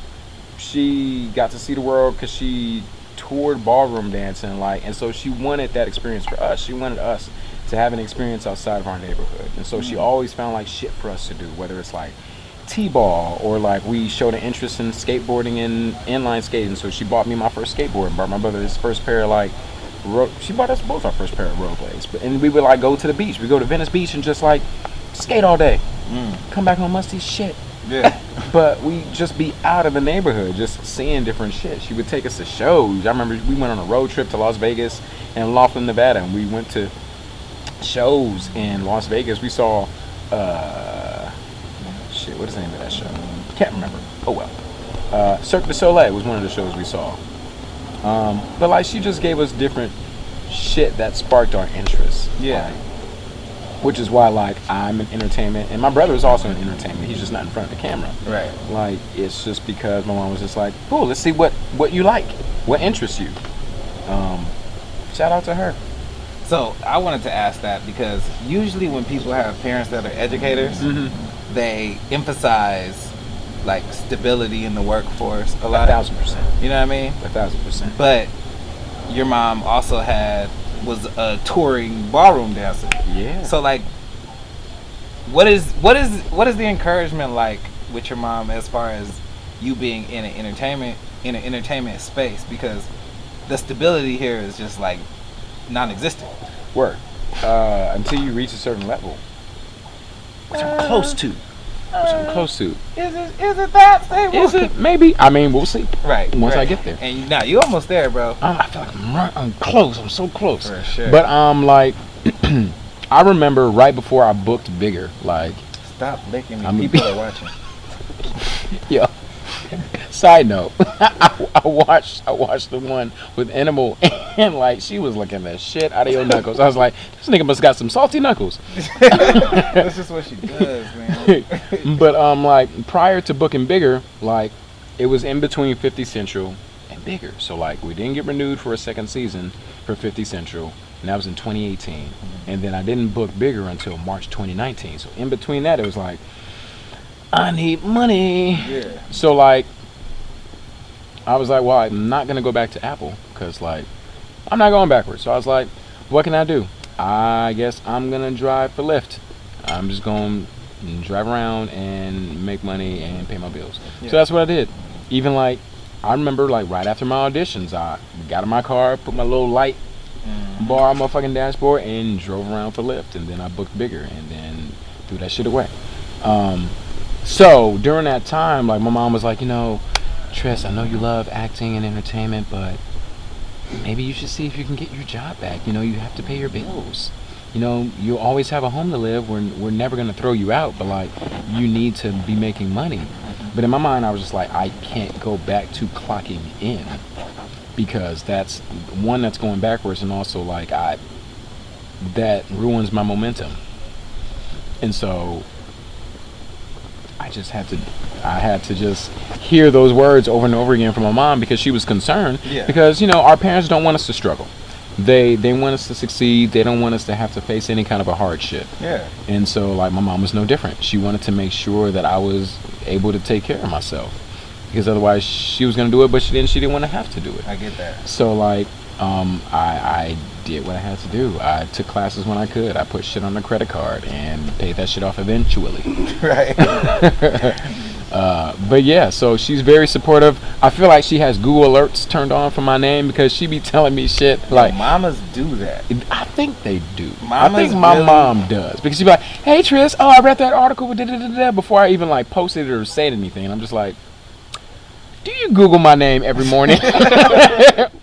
She got to see the world because she toured ballroom dancing, like, and so she wanted that experience for us. She wanted us to have an experience outside of our neighborhood, and so she always found like shit for us to do, whether it's like t-ball or like we showed an interest in skateboarding and inline skating. So she bought me my first skateboard and bought my brother his first pair of like she bought us both our first pair of rollerblades. And we would like go to the beach. We go to Venice Beach and just like skate all day. Come back home musty as shit. Yeah. But we just be out of the neighborhood, just seeing different shit. She would take us to shows. I remember we went on a road trip to Las Vegas and Laughlin, Nevada, and we went to shows in Las Vegas. We saw what is the name of that show? Can't remember. Oh well. Cirque du Soleil was one of the shows we saw. But like, she just gave us different shit that sparked our interest. Yeah. Like, which is why like I'm in entertainment, and my brother is also in entertainment. He's just not in front of the camera. Right. Like, it's just because my mom was just like, cool, let's see what you like, what interests you. Shout out to her. So I wanted to ask that because usually when people have parents that are educators, they emphasize like stability in the workforce. A lot. 1,000%. You know what I mean? 1,000%. But your mom also was a touring ballroom dancer. Yeah. So like, what is the encouragement like with your mom as far as you being in an entertainment space? Because the stability here is just like non-existent. Work. Until you reach a certain level, which I'm close to. Is it that? Is it? Maybe. I mean, we'll see. Right. Once I get there. And now you almost there, bro. I feel like I'm close. I'm so close. For sure. But like, I remember right before I booked Bigger, like. Stop licking me. People are watching. Yeah. Side note, I watched the one with Animal, and like she was looking the shit out of your knuckles. I was like, this nigga must got some salty knuckles. That's just what she does, man. But like prior to booking Bigger, like it was in between 50 Central and Bigger. So like we didn't get renewed for a second season for 50 Central, and that was in 2018. And then I didn't book Bigger until March 2019. So in between that, it was like, I need money. Yeah. So like, I was like, well, I'm not gonna go back to Apple because like, I'm not going backwards. So I was like, what can I do? I guess I'm gonna drive for Lyft. I'm just gonna drive around and make money and pay my bills. Yeah. So that's what I did. Even like, I remember like right after my auditions, I got in my car, put my little light bar on my fucking dashboard and drove around for Lyft. And then I booked Bigger and then threw that shit away. So during that time, like my mom was like, you know, Trist, I know you love acting and entertainment, but maybe you should see if you can get your job back. You know, you have to pay your bills. You know, you always have a home to live. We're never going to throw you out, but like you need to be making money. But in my mind, I was just like, I can't go back to clocking in because that's one that's going backwards, and also like that ruins my momentum. And so I had to just hear those words over and over again from my mom because she was concerned. Yeah. Because, you know, our parents don't want us to struggle. They want us to succeed. They don't want us to have to face any kind of a hardship. Yeah. And so, like, my mom was no different. She wanted to make sure that I was able to take care of myself. Because otherwise she was going to do it, but she didn't want to have to do it. I get that. So, like, I did what I had to do. I took classes when I could. I put shit on the credit card and paid that shit off eventually. Right. But yeah, so she's very supportive. I feel like she has Google alerts turned on for my name because she be telling me shit like. Mamas do that. I think they do. Mamas I think my mom does because she be like, "Hey Tris, I read that article before I even like posted it or said anything." And I'm just like, do you Google my name every morning?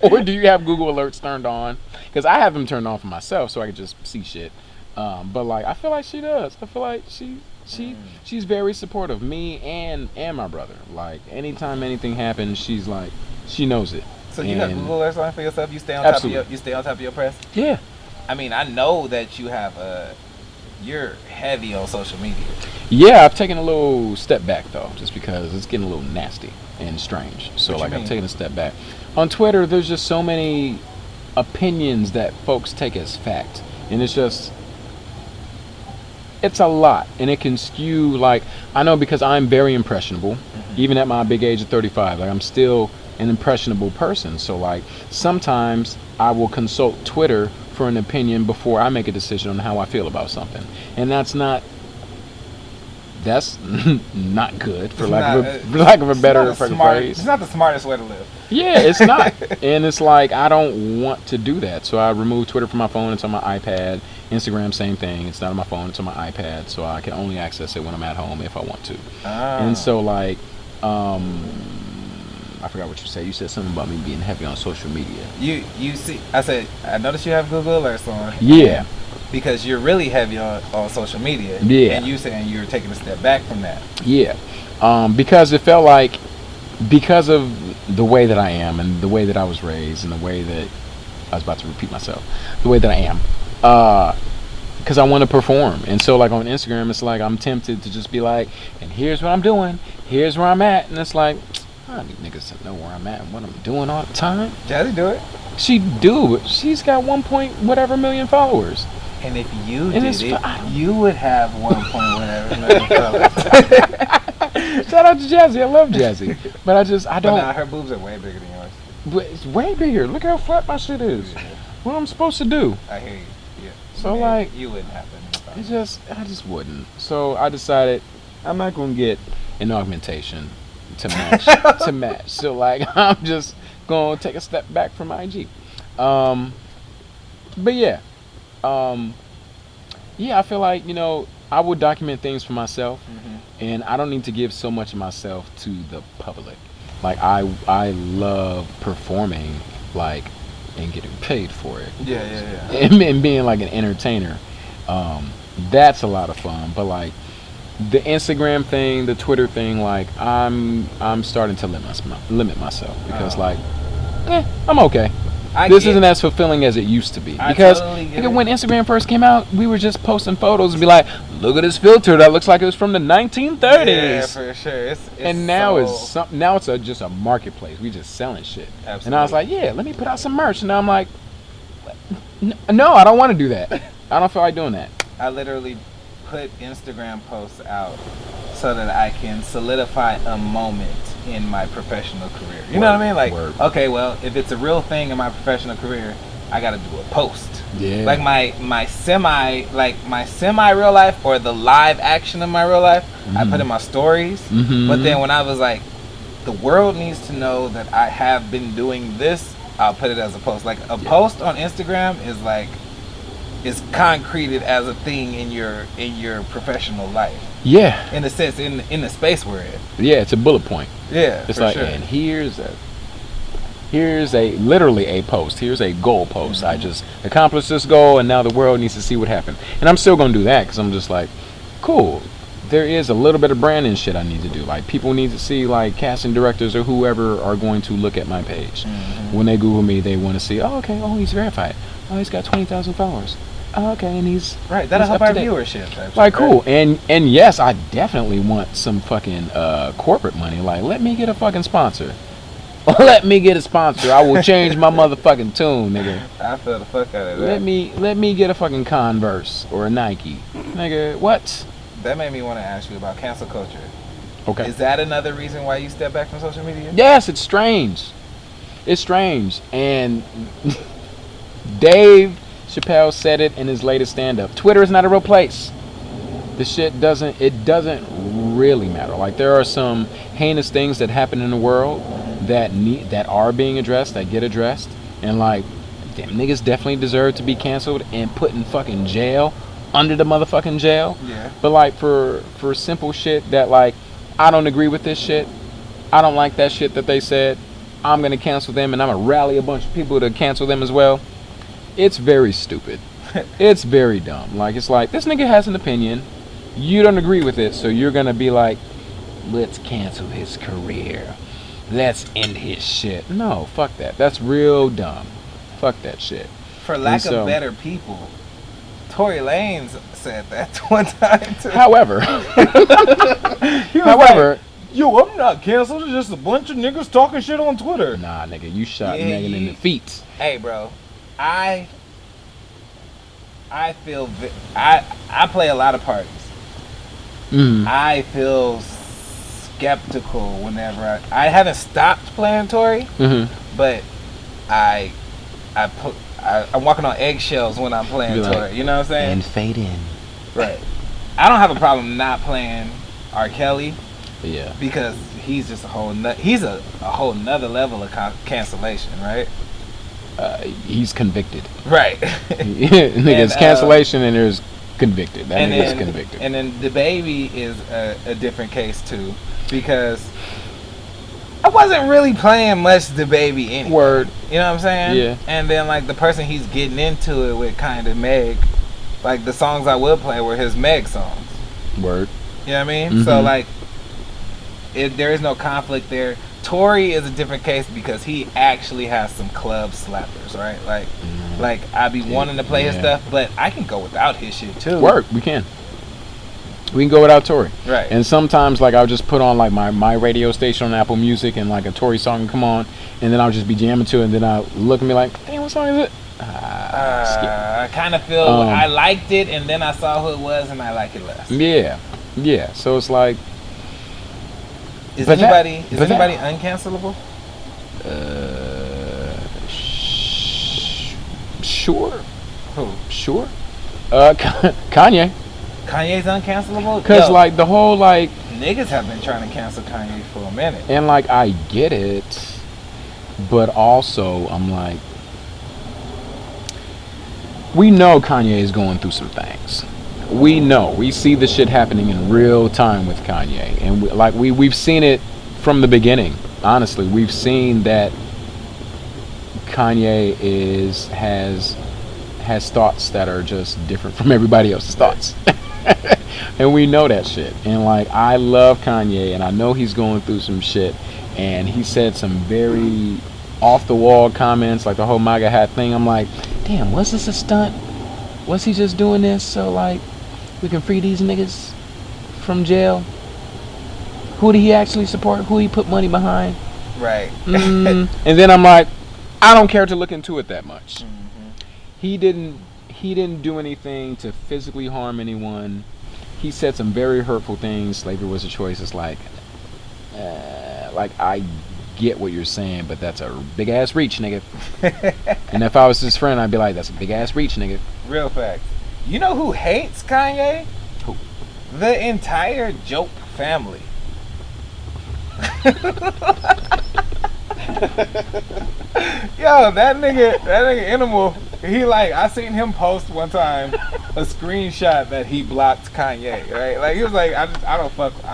Or do you have Google alerts turned on? Because I have them turned on for myself so I can just see shit. But like, I feel like she does. I feel like she's very supportive. Me and my brother. Like, anytime anything happens, she's like, she knows it. So you got Google alerts on for yourself? You stay on top of your press? Yeah. I mean, I know that you have you're heavy on social media. Yeah, I've taken a little step back though, just because it's getting a little nasty and strange. So like, I've taken a step back. On Twitter, there's just so many opinions that folks take as fact, and it's a lot, and it can skew. Like, I know because I'm very impressionable, even at my big age of 35. Like, I'm still an impressionable person. So like, sometimes I will consult Twitter for an opinion before I make a decision on how I feel about something, and that's not good, for lack of a better phrase. It's not the smartest way to live. Yeah, it's not. And it's like, I don't want to do that. So I removed Twitter from my phone. It's on my iPad. Instagram, same thing. It's not on my phone. It's on my iPad. So I can only access it when I'm at home if I want to. And so like, I forgot what you said. You said something about me being heavy on social media. You see, I noticed you have Google alerts on. Yeah. Because you're really heavy on social media. Yeah. And you saying you're taking a step back from that. Yeah. Because it felt like, because of the way that I am and the way that I was raised and the way that, I was about to repeat myself, the way that I am, because I want to perform. And so like on Instagram, it's like I'm tempted to just be like, and here's what I'm doing, here's where I'm at. And it's like, I don't need niggas to know where I'm at and what I'm doing all the time. Jazzy do it. She do it. She's got 1 point whatever million followers. And if you did it, you would have 1 point whatever million followers. Shout out to Jazzy. I love Jazzy. But I But don't. nah, her boobs are way bigger than yours. But it's way bigger. Look how flat my shit is. Yeah. What am I supposed to do? I hear you. Yeah. So, Man, like, you wouldn't have to. I just wouldn't. So I decided I'm not gonna get an augmentation to match to match. So like I'm just gonna take a step back from IG. But yeah. Yeah, I feel like, I would document things for myself, and I don't need to give so much of myself to the public. Like I love performing, like, and getting paid for it. Yeah. And being like an entertainer. That's a lot of fun. But like the Instagram thing, the Twitter thing, like I'm starting to limit myself because I'm okay. This isn't as fulfilling as it used to be. Because when Instagram first came out, we were just posting photos and be like, look at this filter that looks like it was from the 1930s. Yeah, for sure. It's and now it's just a marketplace. We just selling shit. Absolutely. And I was like, yeah, let me put out some merch. And now I'm like, no, I don't want to do that. I don't feel like doing that. I literally put Instagram posts out so that I can solidify a moment in my professional career. You know what I mean? Like, okay, well, if it's a real thing in my professional career, I got to do a post. Yeah. Like my semi real life or the live action of my real life, I put in my stories. But then when I was like, the world needs to know that I have been doing this, I'll put it as a post. Like a post on Instagram is concreted as a thing in your professional life. Yeah. In a sense, in the space we're in. Yeah, it's a bullet point. Yeah. It's for like, sure. and here's literally a post. Here's a goal post. I just accomplished this goal, and now the world needs to see what happened. And I'm still gonna do that because I'm just like, cool. There is a little bit of branding shit I need to do. Like, people need to see, like, casting directors or whoever are going to look at my page. When they Google me, they want to see, oh, okay, oh, he's verified. Oh, he's got 20,000 followers. Oh, okay, and he's right. That'll help our viewership. Like, cool. And yes, I definitely want some fucking corporate money. Like, let me get a fucking sponsor. Let me get a sponsor. I will change my motherfucking tune, nigga. I feel the fuck out of that. Let me get a fucking Converse or a Nike, nigga. What? That made me want to ask you about cancel culture. Okay. Is that another reason why you step back from social media? Yes, it's strange. It's strange. And Dave Chappelle said it in his latest stand-up. Twitter is not a real place. The shit doesn't really matter. Like, there are some heinous things that happen in the world that are being addressed, that get addressed, and like, damn, niggas definitely deserve to be canceled and put in fucking jail, under the motherfucking jail. Yeah. But like, for simple shit that, like, I don't agree with this shit, I don't like that shit that they said, I'm gonna cancel them, and I'm gonna rally a bunch of people to cancel them as well. It's very stupid. It's very dumb. Like, it's like, this nigga has an opinion, you don't agree with it, so you're gonna be like, let's cancel his career, let's end his shit. No, fuck that. That's real dumb. Fuck that shit. For lack of better people, Tory Lanez said that one time too. However, yo, I'm not canceled. It's just a bunch of niggas talking shit on Twitter. Nah, nigga, you shot Megan in the feet. Hey, bro, I feel I play a lot of parties. I feel skeptical whenever I haven't stopped playing Tory, but I'm walking on eggshells when I'm playing Tory. Like, you know what I'm saying? And fade in. Right. I don't have a problem not playing R. Kelly. Yeah. Because he's just a whole nother level of cancellation, right? He's convicted. Right. Nigga's cancellation and there's convicted. That nigga's convicted. And then DJB is a different case too, because I wasn't really playing much DJB anyway. Word. You know what I'm saying? Yeah. And then like the person he's getting into it with, kind of Meg, like the songs I would play were his Meg songs. Word. You know what I mean? So like, there is no conflict there. Tory is a different case because he actually has some club slappers, right? Like I be wanting to play his stuff, but I can go without his shit too. Work, we can go without Tory. Right. And sometimes, like, I'll just put on like my radio station on Apple Music, and like a Tory song come on, and then I'll just be jamming to it, and then I'll look at me like, damn, what song is it? I kind of feel I liked it, and then I saw who it was, and I like it less. Yeah. So it's like, Is But anybody but uncancelable? Sure. Who? Sure. Kanye. Kanye's uncancelable? Because, Yo, like, the whole, like... niggas have been trying to cancel Kanye for a minute. And, like, I get it. But also, I'm like... We know Kanye is going through some things. We know. We see the shit happening in real time with Kanye. And, we've seen it from the beginning. Honestly, we've seen that Kanye has thoughts that are just different from everybody else's thoughts. And we know that shit. And like, I love Kanye, and I know he's going through some shit, and he said some very off the wall comments, like the whole MAGA hat thing. I'm like, damn, was this a stunt? Was he just doing this so like we can free these niggas from jail? Who did he actually support? Who he put money behind? Right. And then I'm like, I don't care to look into it that much. He didn't do anything to physically harm anyone. He said some very hurtful things. Slavery was a choice. It's like I get what you're saying, but that's a big ass reach, nigga. And if I was his friend, I'd be like, that's a big ass reach, nigga. Real fact. You know who hates Kanye? Who? The entire Joke family. Yo, that nigga Animal, he like, I seen him post one time a screenshot that he blocked Kanye, right? Like, he was like, I don't fuck with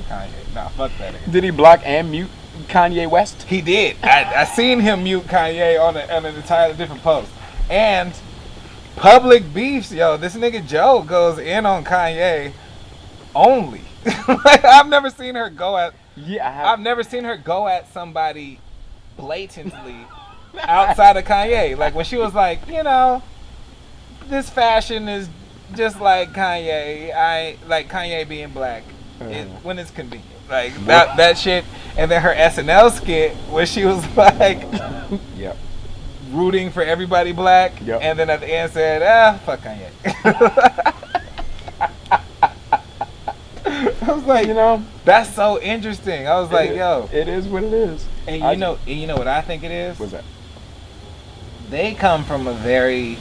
Kanye. Nah, fuck that nigga. Did he block and mute Kanye West? He did. I seen him mute Kanye on an entirely different post. And public beefs, yo, this nigga Joe goes in on Kanye only. Like, I've never seen her go at I've never seen her go at somebody blatantly outside of Kanye. Like, when she was like, you know, this fashion is just like Kanye. I like Kanye being black when it's convenient. Like, that shit. And then her SNL skit where she was like, yep, rooting for everybody black. Yep. And then at the end said, fuck Kanye. I was like, you know, that's so interesting. I was like, yo, it is what it is. And you know what I think it is? What's that? They come from a very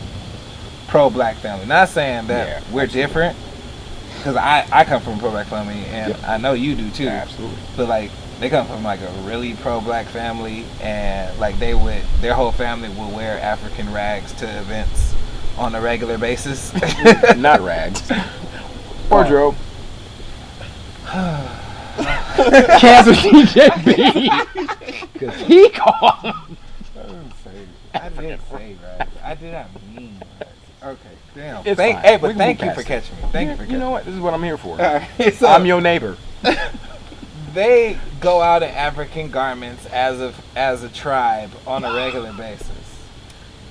pro-black family. Not saying that we're different, because I come from a pro-black family, and I know you do too. Yeah, absolutely. But like, they come from like a really pro-black family, and like their whole family will wear African rags to events on a regular basis. Not rags. Wardrobe. Cancel DJB. Because he called. I didn't say right. I did not mean that. Okay, damn. It's fine. But Thank you for catching me. Thank you for catching me. You know what? This is what I'm here for. Right, so I'm your neighbor. They go out in African garments as a tribe on a regular basis.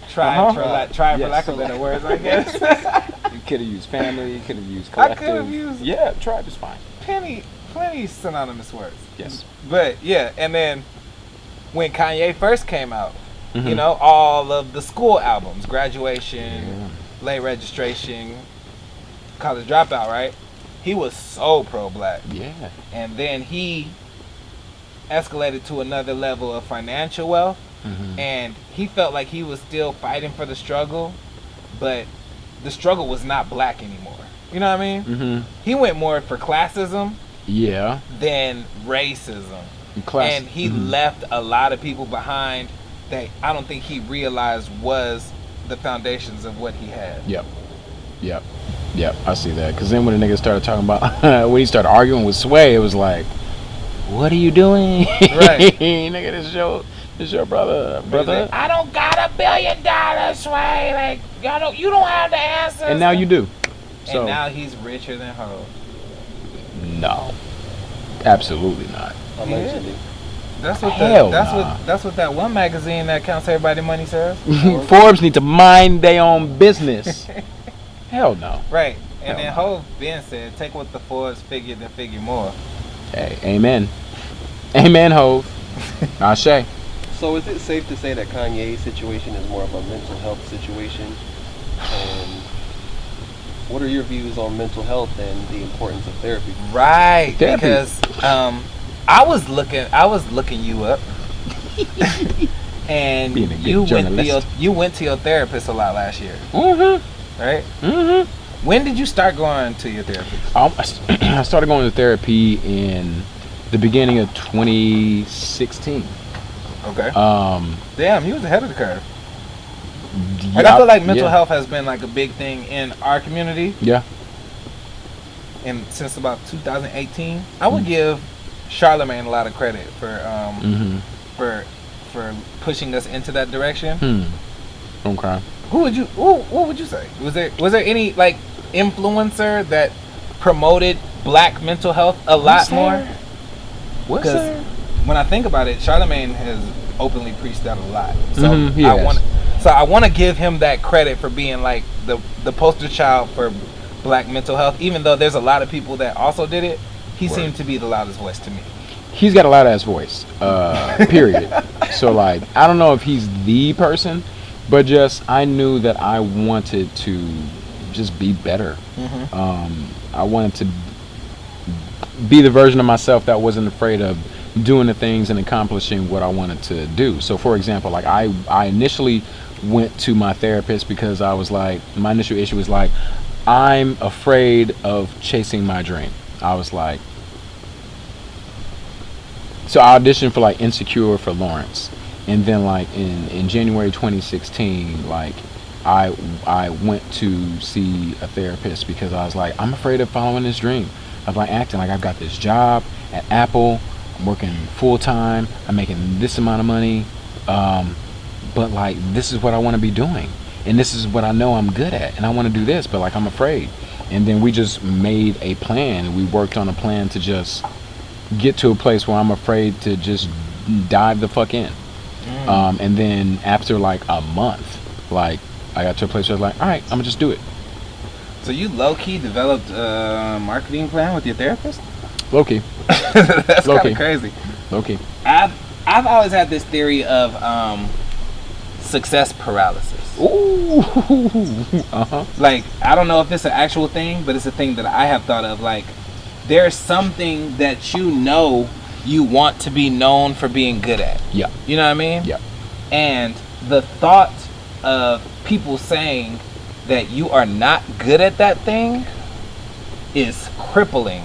Tribe for lack of better words, I guess. You could have used family. You could have used collective. I could have used tribe is fine. Plenty synonymous words. Yes. But yeah, and then when Kanye first came out, you know, all of the school albums, Graduation, Late Registration, College Dropout, right? He was so pro-black. Yeah. And then he escalated to another level of financial wealth, and he felt like he was still fighting for the struggle, but the struggle was not black anymore. You know what I mean? He went more for classism than racism. And he left a lot of people behind that I don't think he realized was the foundations of what he had. Yep, I see that. Because then when the niggas started talking about, when he started arguing with Sway, it was like, what are you doing? Right. Nigga, this your brother. Like, I don't got $1 billion, Sway. Like, you don't have the answers. And now you do. So, and now he's richer than her. No. Absolutely not. Allegedly. That's what that's what that one magazine that counts everybody money says. Forbes need to mind their own business. Hell no. Right. And then Hov Ben said, take what the Forbes figure, then figure more. Hey, amen. Amen, Hov. Ashe. So is it safe to say that Kanye's situation is more of a mental health situation? And what are your views on mental health and the importance of therapy? Right. Therapy. Because I was looking you up, and Being a good you journalist. went to your therapist a lot last year, Mm-hmm. right? Mm-hmm. When did you start going to your therapist? I started going to therapy in the beginning of 2016. Okay. Um, Damn, you was ahead of the curve. yeah, Like, I feel like mental yeah. health has been like a big thing in our community, Yeah. and since about 2018, I would give Charlemagne a lot of credit for Mm-hmm. for pushing us into that direction. Okay. What would you say? Was there any like influencer that promoted black mental health a lot more? What's Because there? when I think about it, Charlemagne has openly preached that a lot. So Mhm, he has. I want to give him that credit for being like the poster child for black mental health. Even though there's a lot of people that also did it, he Word. seemed to be the loudest voice to me. He's got a loud ass voice. Period. So like, I don't know if he's the person, but just I knew that I wanted to just be better. I wanted to be the version of myself that wasn't afraid of doing the things and accomplishing what I wanted to do. So for example, like I initially went to my therapist because I was like, my initial issue was like, I'm afraid of chasing my dream. I was like, so I auditioned for like Insecure for Lawrence, and then like in January 2016, like I went to see a therapist because I was like, I'm afraid of following this dream of like acting. Like I've got this job at Apple, I'm working full time, I'm making this amount of money, but like this is what I want to be doing, and this is what I know I'm good at, and I want to do this, but like I'm afraid. And then we just made a plan. We worked on a plan to just get to a place where I'm afraid to just dive the fuck in. And then after like a month, like I got to a place where I was like, all right, I'm gonna just do it. So you low-key developed a marketing plan with your therapist? Low-key. That's kind Low-key. of crazy. Low-key. I've always had this theory of success paralysis. Ooh. Uh-huh. Like, I don't know if it's an actual thing, but it's a thing that I have thought of. Like, there's something that you know you want to be known for being good at. Yeah. You know what I mean? Yeah. And the thought of people saying that you are not good at that thing is crippling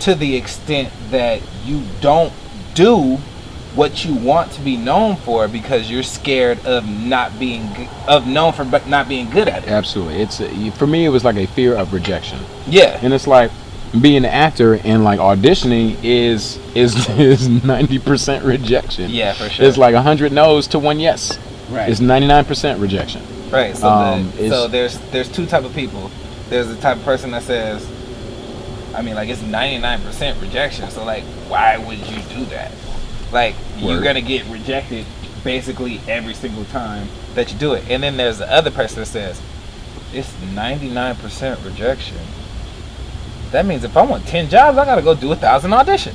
to the extent that you don't do what you want to be known for because you're scared of not being known for not being good at it. Absolutely. It's for me it was like a fear of rejection. Yeah. And it's like being an actor and like auditioning is 90% rejection. Yeah, for sure. It's like 100 no's to 1 yes. Right. It's 99% rejection. Right. So so there's two type of people. There's the type of person that says, I mean, like, it's 99% rejection. So like, why would you do that? Like, you're gonna get rejected basically every single time that you do it. And then there's the other person that says, it's 99% rejection. That means if I want 10 jobs, I gotta go do 1,000 auditions.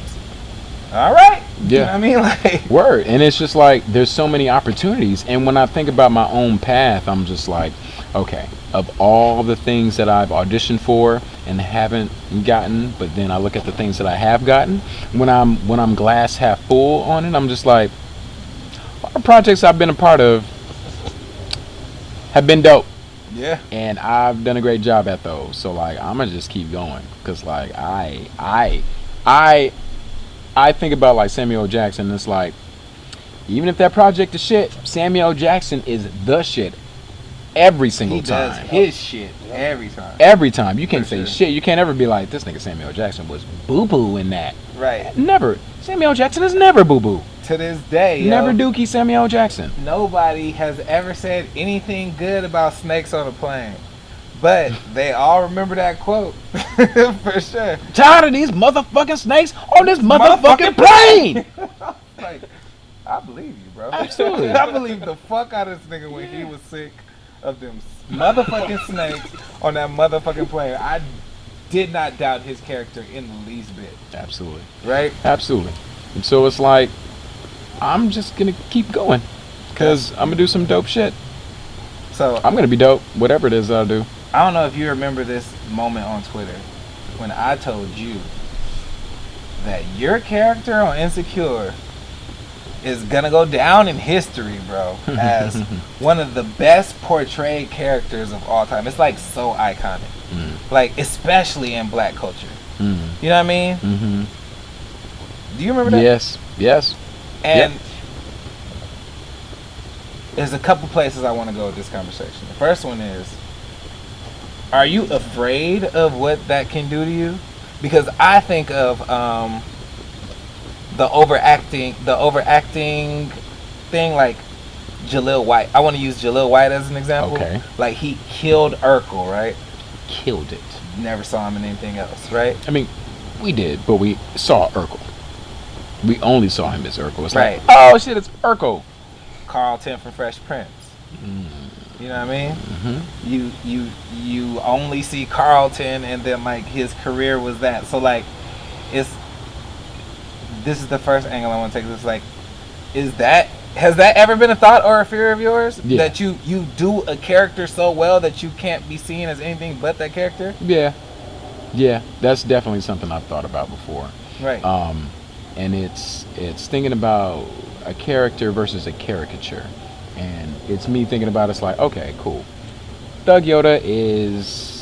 All right. Yeah. You know what I mean? Like, Word. And it's just like there's so many opportunities. And when I think about my own path, I'm just like, okay, of all the things that I've auditioned for and haven't gotten, but then I look at the things that I have gotten, when I'm glass half full on it, I'm just like, all the projects I've been a part of have been dope. yeah. And I've done a great job at those. So like I'm gonna just keep going. Cause like I think about like Samuel Jackson, and it's like, even if that project is shit, Samuel Jackson is the shit every single He does time. his shit every time. Every time. You can't For say sure. shit. You can't ever be like, this nigga Samuel Jackson was boo-boo in that. Right. Never. Samuel Jackson is never boo-boo. To this day, Never yo, Dookie Samuel Jackson. nobody has ever said anything good about snakes on a plane. But they all remember that quote. For sure. Tired of these motherfucking snakes on this motherfucking plane. Like, I believe you, bro. Absolutely. I believe the fuck out of this nigga when he was sick of them motherfucking snakes on that motherfucking plane. I did not doubt his character in the least bit. Absolutely. Right? Absolutely. And so it's like, I'm just gonna keep going. Cause I'm gonna do some dope shit. So I'm gonna be dope, whatever it is that I do. I don't know if you remember this moment on Twitter when I told you that your character on Insecure is gonna go down in history, bro, as one of the best portrayed characters of all time. It's like so iconic, like especially in black culture. You know what I mean? Do you remember that? Yes. And there's a couple places I want to go with this conversation. The first one is, are you afraid of what that can do to you? Because I think of the overacting thing, like Jaleel White. I want to use Jaleel White as an example. Okay. Like he killed Urkel, right? Killed it. Never saw him in anything else, right? I mean, we did, but we saw Urkel. We only saw him as Urkel. It's Right. like, oh shit, it's Urkel. Carlton from Fresh Prince. You know what I mean? You only see Carlton, and then like his career was that. So like, this is the first angle I want to take. This like, has that ever been a thought or a fear of yours? Yeah. That you do a character so well that you can't be seen as anything but that character? Yeah, that's definitely something I've thought about before. Right. And it's thinking about a character versus a caricature, and it's me thinking about it's like, okay, cool. Thug Yoda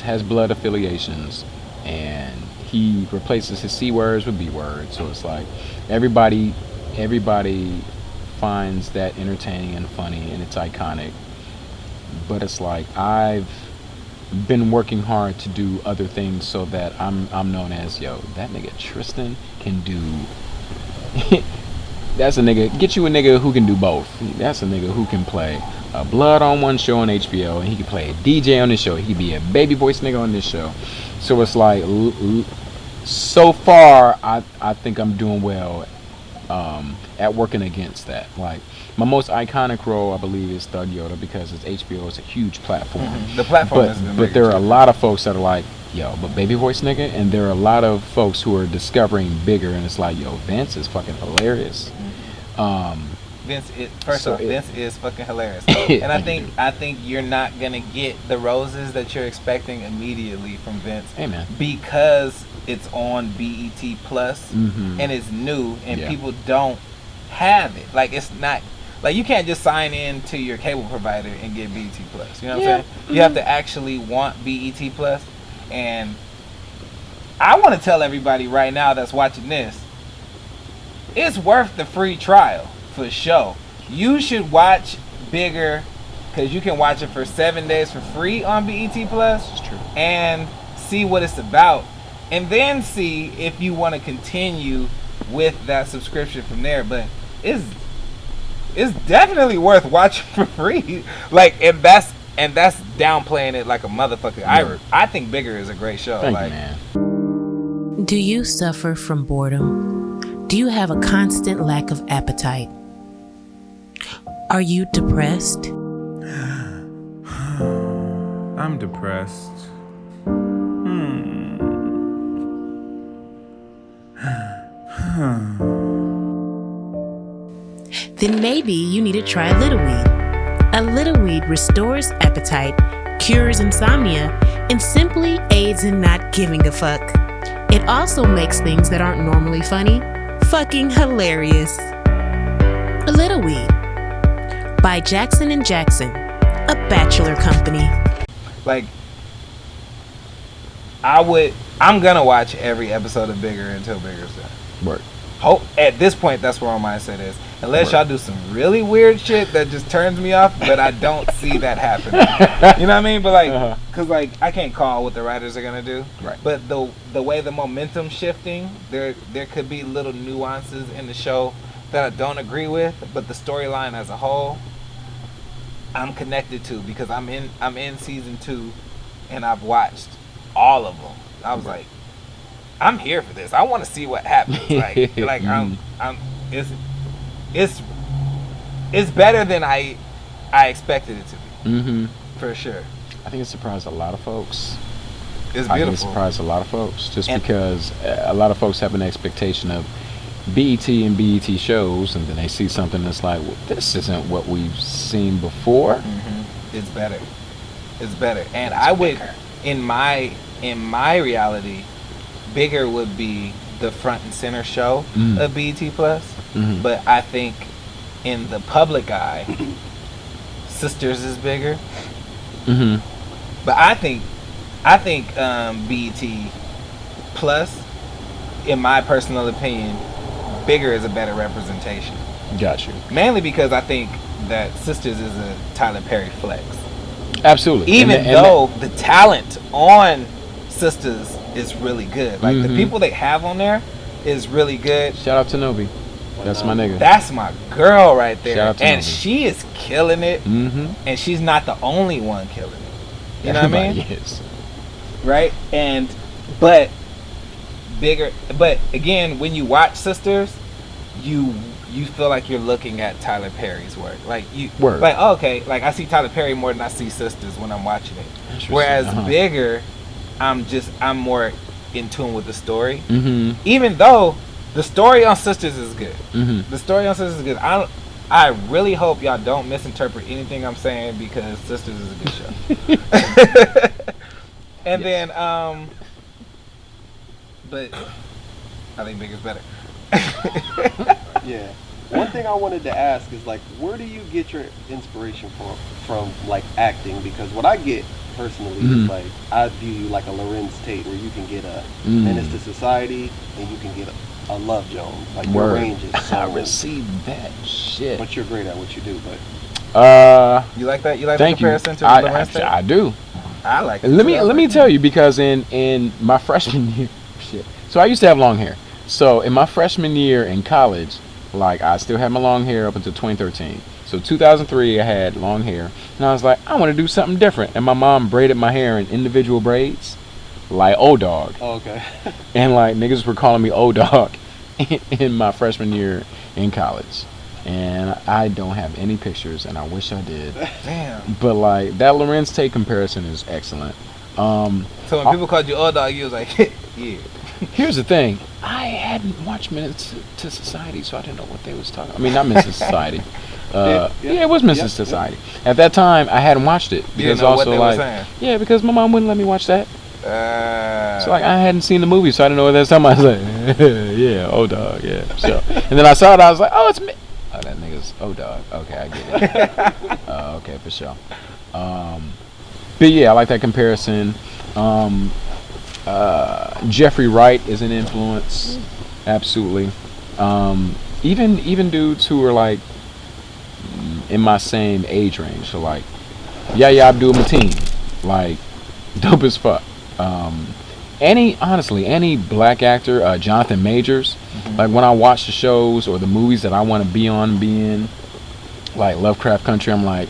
has blood affiliations, and he replaces his C words with B words, so it's like everybody finds that entertaining and funny, and it's iconic. But it's like I've been working hard to do other things so that I'm known as, yo, that nigga Tristen can do. That's a nigga. Get you a nigga who can do both. That's a nigga who can play a blood on one show on HBO, and he can play a DJ on this show. He can be a baby voice nigga on this show. So it's like, so far, I think I'm doing well at working against that. Like, my most iconic role, I believe, is Thug Yoda, because it's HBO. It's a huge platform. The platform is but there are a lot of folks that are like, yo, but baby voice nigga, and there are a lot of folks who are discovering Bigger, and it's like, yo, Vince is fucking hilarious. Vince is fucking hilarious, and I think you're not gonna get the roses that you're expecting immediately from Vince. Amen. Because it's on BET Plus, and it's new, and people don't have it. Like, it's not like you can't just sign in to your cable provider and get BET Plus. You know what I'm saying? You have to actually want BET Plus. And I want to tell everybody right now that's watching this, it's worth the free trial for sure. You should watch Bigger, because you can watch it for 7 days for free on BET Plus. That's true. And see what it's about, and then see if you want to continue with that subscription from there. But it's definitely worth watching for free. Like, and that's downplaying it like a motherfucker. I think Bigger is a great show. Thank like, you, man. Do you suffer from boredom? Do you have a constant lack of appetite? Are you depressed? I'm depressed. Then maybe you need to try Little Weed. A Little Weed restores appetite, cures insomnia, and simply aids in not giving a fuck. It also makes things that aren't normally funny fucking hilarious. A Little Weed by Jackson and Jackson, a bachelor company. Like, I'm gonna watch every episode of Bigger until Bigger's done. Work. Hope at this point that's where my mindset is. Unless y'all do some really weird shit that just turns me off, but I don't see that happening. You know what I mean? But like, cause like I can't call what the writers are gonna do. Right. But the way the momentum's shifting, there could be little nuances in the show that I don't agree with, but the storyline as a whole, I'm connected to, because I'm in season 2, and I've watched all of them. I was like, I'm here for this. I want to see what happens. Like it's better than I expected it to be. For sure. I think it surprised a lot of folks. It's I think it beautiful. surprised a lot of folks, just because a lot of folks have an expectation of BET and BET shows, and then they see something that's like, well, this isn't what we've seen before. It's better. It's better. And I would, in my reality, Bigger would be the front and center show Mm. of BET Plus, Mhm. but I think in the public eye, Sisters is bigger. Mhm. But I think BET Plus, in my personal opinion, bigger is a better representation. Got you. Mainly because I think that Sisters is a Tyler Perry flex. Absolutely. Even though the talent on Sisters is really good. Like, the Mhm. people they have on there is really good. Shout out to Novi. That's my nigga. That's my girl right there. Shout out to And Novi. she is killing it. Mm-hmm. And she's not the only one killing it. You know what I mean? Yes. Right? But again, when you watch Sisters, you feel like you're looking at Tyler Perry's work. Like Word. like, oh, okay, like I see Tyler Perry more than I see Sisters when I'm watching it. Interesting. Whereas Uh-huh. Bigger, I'm more in tune with the story. Mm-hmm. Even though the story on Sisters is good. Mm-hmm. The story on Sisters is good. I really hope y'all don't misinterpret anything I'm saying, because Sisters is a good show. And then but I think Bigger's better. Yeah. One thing I wanted to ask is, like, where do you get your inspiration from like acting? Because what I get personally Mhm. is, like, I view you like a Lorenz Tate, where you can get a Mm. Menace to Society and you can get a Love Jones. Like, your Word. range is I so. received that shit. But you're great at what you do. But You like that? You like Thank the you. comparison to the I Lorenz Tate? do. I like it. Let me tell you, because in my freshman year, shit. So I used to have long hair. So in my freshman year in college, like, I still had my long hair up until 2013. So 2003, I had long hair, and I was like, I want to do something different. And my mom braided my hair in individual braids, like O-Dog. oh, okay. And like, niggas were calling me O-Dog in my freshman year in college. And I don't have any pictures, and I wish I did. Damn. But like, that Lorenz Tate comparison is excellent. So when people called you old dog, you was like, yeah. Here's the thing. I hadn't watched Menace to Society, so I didn't know what they was talking. I mean, not Menace to Society. Yeah, it was Menace to Society. At that time, I hadn't watched it, You because didn't know what also they were like, saying. yeah, because my mom wouldn't let me watch that. So like, I hadn't seen the movie, so I didn't know what they was talking about. I was like, yeah, O-Dog, yeah. So, and then I saw it, I was like, oh, it's me. Oh, that nigga's O-Dog. Okay, I get it. Okay, for sure. But yeah, I like that comparison. Jeffrey Wright is an influence, absolutely. Even dudes who are like in my same age range, so like Yahya Abdul-Mateen, like, dope as fuck. Any black actor, Jonathan Majors, like, when I watch the shows or the movies that I want to be in, like Lovecraft Country, I'm like,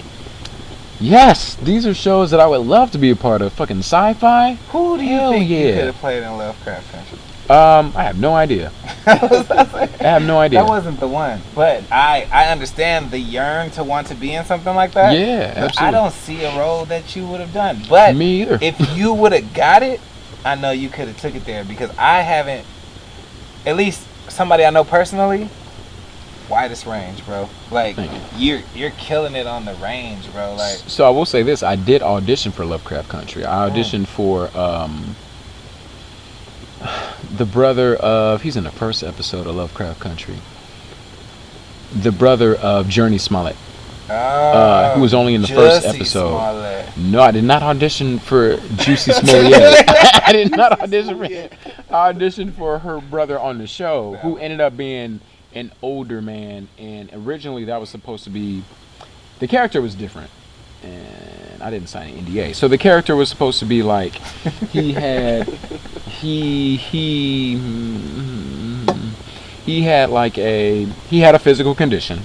yes, these are shows that I would love to be a part of. Fucking sci-fi. Who do you Hell think you yeah. could have played in Lovecraft Country? I have no idea. I have no idea. That wasn't the one. But I understand the yearn to want to be in something like that. Yeah, But absolutely. I don't see a role that you would have done. But Me either. if you would have got it, I know you could have took it there, because I haven't, at least somebody I know personally, widest range, bro. Like, Thank you're killing it on the range, bro. Like, So I will say this: I did audition for Lovecraft Country. I auditioned for the brother of, he's in the first episode of Lovecraft Country. The brother of Journey Smollett, who was only in the first Jussie episode. Smollett. No, I did not audition for Juicy Smollett. I did not audition for him. I auditioned for her brother on the show, who ended up being an older man, and originally that was supposed to be, the character was different, and I didn't sign an NDA, so the character was supposed to be like, he had a physical condition,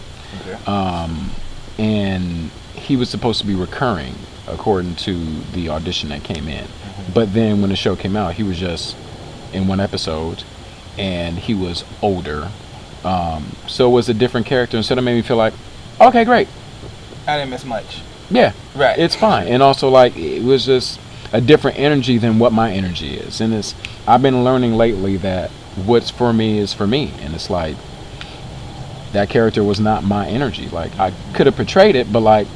and he was supposed to be recurring according to the audition that came in. But then when the show came out, he was just in one episode, and he was older. So it was a different character, and so that made me feel like, okay, great. I didn't miss much. Yeah, Right. it's fine. And also, like, it was just a different energy than what my energy is. And I've been learning lately that what's for me is for me. And it's like, that character was not my energy. Like, I could have portrayed it, but like,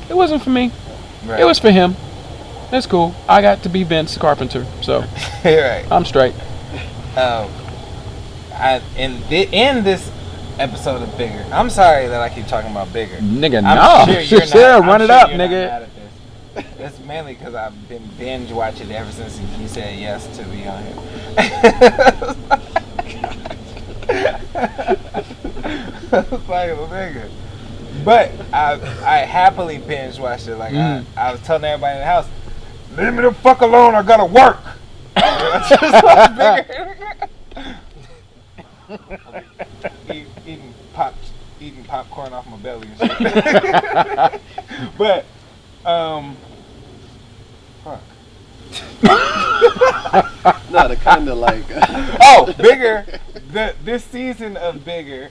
it wasn't for me. Right. It was for him. It's cool. I got to be Vince Carpenter, so right. I'm straight. in this episode of Bigger. I'm sorry that I keep talking about Bigger. Nigga, I'm no. sure you're not, Run I'm it sure up, you're not nigga. mad at this. It's mainly because I've been binge watching it ever since you said yes to be on here. Like a nigga. But I happily binge watched it. Like I was telling everybody in the house, leave me the fuck alone. I gotta work. I just watched Bigger. Eating popcorn off my belly and shit. But fuck. No, the kind of like. Oh, Bigger. This season of Bigger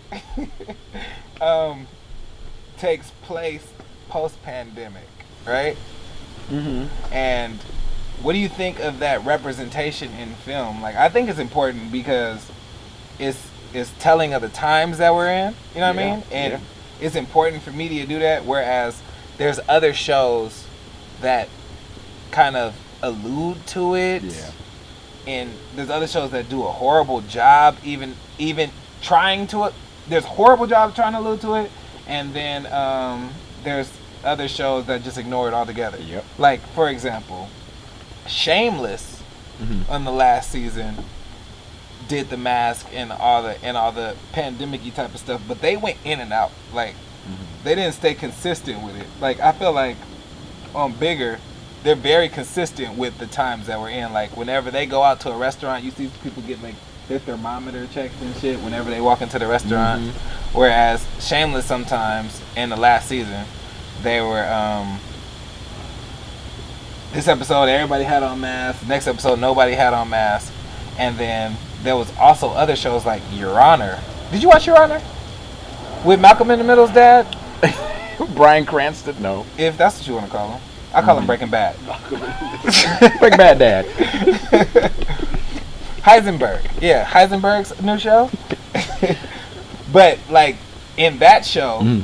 takes place post-pandemic, right? Mm-hmm. And what do you think of that representation in film? Like, I think it's important because it's telling of the times that we're in. You know what I mean? And it's important for media to do that. Whereas there's other shows that kind of allude to it. Yeah. And there's other shows that do a horrible job, even trying to it. There's horrible jobs trying to allude to it, and then there's other shows that just ignore it altogether. Yep. Like, for example, Shameless on the last season did the mask and all the pandemic-y type of stuff, but they went in and out. Like, they didn't stay consistent with it. Like, I feel like on Bigger, they're very consistent with the times that we're in. Like, whenever they go out to a restaurant, you see people get like their thermometer checked and shit whenever they walk into the restaurant. Whereas Shameless, sometimes in the last season, they were this episode everybody had on masks, next episode nobody had on masks, and then there was also other shows like Your Honor. Did you watch Your Honor with Malcolm in the Middle's dad? Bryan Cranston? No. If that's what you want to call him. I call him Breaking Bad. Breaking Bad dad. Heisenberg. Yeah, Heisenberg's new show. But, like, in that show,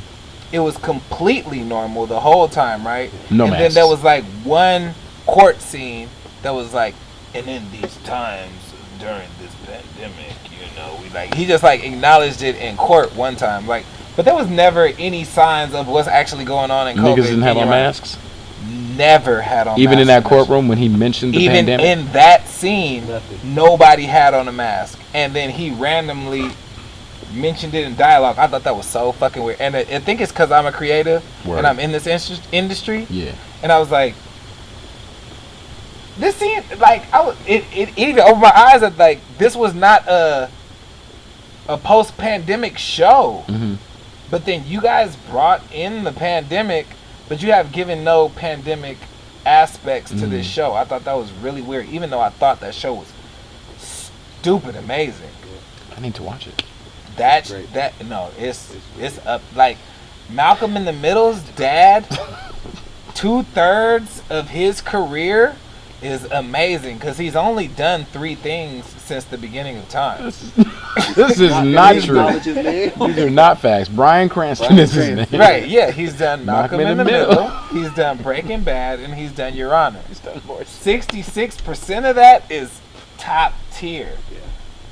it was completely normal the whole time, right? No and masks. then there was, like, one court scene that was like, and in these times during this pandemic, you know, he just, like, acknowledged it in court one time. Like, but there was never any signs of what's actually going on in COVID. Niggas didn't have on masks? Never had on masks. Even in that courtroom when he mentioned the pandemic? Even in that scene, nobody had on a mask. And then he randomly mentioned it in dialogue. I thought that was so fucking weird. And I think it's because I'm a creative and I'm in this industry. Yeah. And I was like, this scene, like, it even opened my eyes that, like, this was not a post-pandemic show. But then you guys brought in the pandemic, but you have given no pandemic aspects to this show. I thought that was really weird, even though I thought that show was stupid amazing. I need to watch it. It's up. Like, Malcolm in the Middle's dad, 2/3 of his career is amazing because he's only done 3 things since the beginning of time. This is not true. These are not facts. Bryan Cranston is his name. Right, yeah. He's done Malcolm in the Middle. He's done Breaking Bad, and he's done Your Honor. He's done more. 66% of that is top tier. Yeah.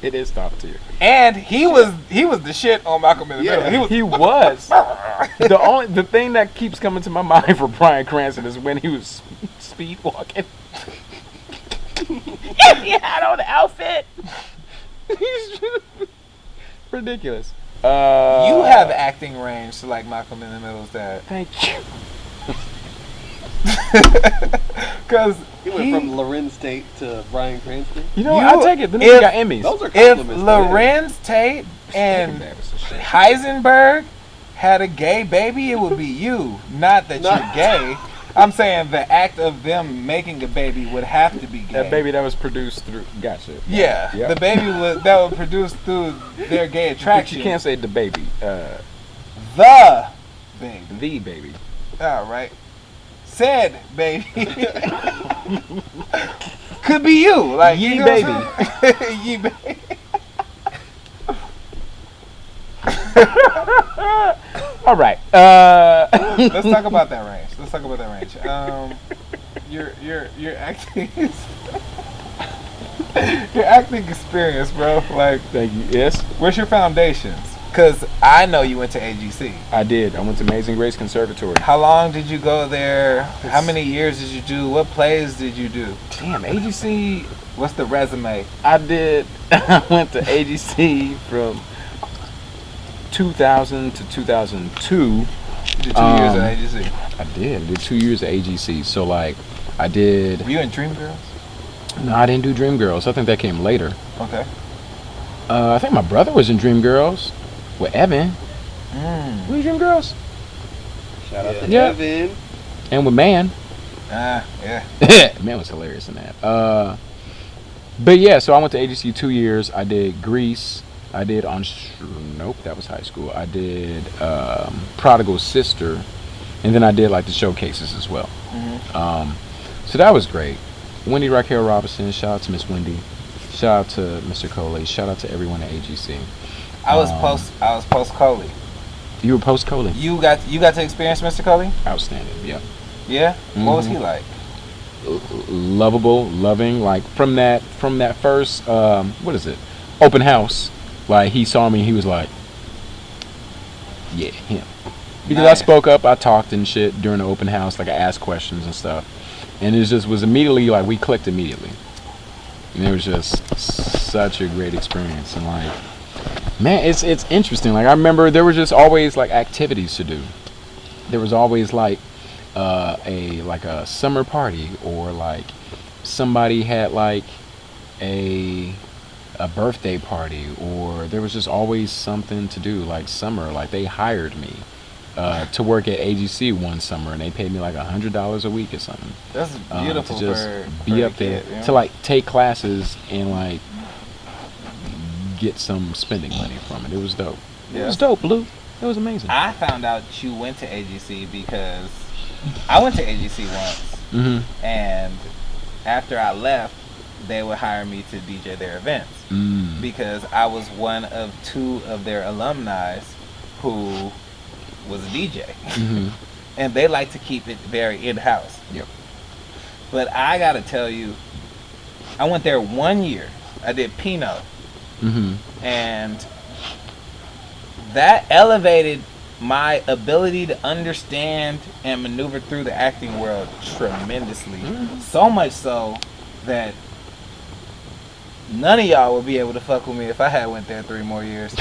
It is top tier. And he was the shit on Malcolm in the Middle. He was. The thing that keeps coming to my mind for Bryan Cranston is when he was speed walking. He had on the outfit. Ridiculous. You have acting range to like Malcolm in the Middle's dad. Thank you. Because he went from Lorenz Tate to Bryan Cranston. You know what? I take it. The nigga got Emmys. Those are if compliments. Lorenz Tate and Heisenberg had a gay baby, it would be you. Not that you're gay. I'm saying the act of them making a baby would have to be gay. That baby that was produced through. Gotcha. Yeah, yep. The baby that was produced through their gay attraction. But you can't say the baby. The baby. The baby. All right. Said baby. Could be you. Like, Ye you know baby. Ye baby. All right. Let's talk about that range. Your acting is Your acting experience, bro. Like, Thank you. Yes, where's your foundations? Because I know you went to AGC. I did. I went to Amazing Grace Conservatory. How long did you go there? How many years did you do? What plays did you do? Damn, AGC. What's the resume? I did. I went to AGC from 2000 to 2002. You did 2 years at AGC. I did 2 years at AGC. So like, I did. Were you in Dreamgirls? No, I didn't do Dreamgirls. I think that came later. Okay. I think my brother was in Dreamgirls with Evan. Were you Dreamgirls? Shout out to Yeah. Evan. And with Man. Yeah. Man was hilarious in that. But yeah, so I went to AGC 2 years. I did Grease. I did nope, that was high school. I did Prodigal Sister, and then I did like the showcases as well. So that was great. Wendy Raquel Robinson, shout out to Miss Wendy. Shout out to Mr. Coley. Shout out to everyone at AGC. I was post Coley. You were post Coley. You got to experience Mr. Coley? Outstanding. Yeah. Yeah. What was he like? Lovable, loving. Like from that first what is it? Open house. Like he saw me, he was like, yeah, him. Because I spoke up, I talked and shit during the open house. Like I asked questions and stuff, and it just was immediately like we clicked immediately. And it was just such a great experience. And like, man, it's interesting. Like I remember there were just always like activities to do. There was always like a summer party, or like somebody had like a birthday party, or there was just always something to do. Like summer, like they hired me to work at AGC one summer, and they paid me like $100 a week or something. That's beautiful to just for be a up there kid, you know? to like take classes and like get some spending money from it. It was dope. It was dope, Blue. It was amazing. I found out you went to AGC because I went to AGC once, and after I left, they would hire me to DJ their events because I was one of 2 of their alumni who was a DJ, and they like to keep it very in-house. Yep. But I gotta tell you, I went there 1 year. I did Pinot, and that elevated my ability to understand and maneuver through the acting world tremendously. So much so that none of y'all would be able to fuck with me if I had went there 3 more years.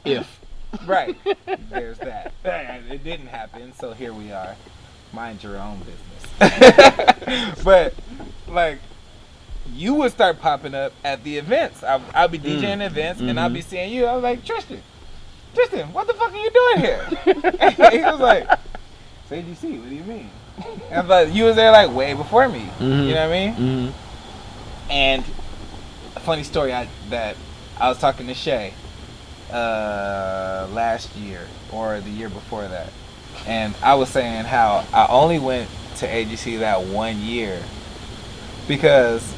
If. Right. There's that. It didn't happen, so here we are. Mind your own business. But, like, you would start popping up at the events. I'll be DJing events, and I'll be seeing you. I was like, Tristen, what the fuck are you doing here? And he was like, it's AGC, what do you mean? And but you was there like way before me. You know what I mean? And a funny story that I was talking to Shay last year or the year before that, and I was saying how I only went to AGC that 1 year because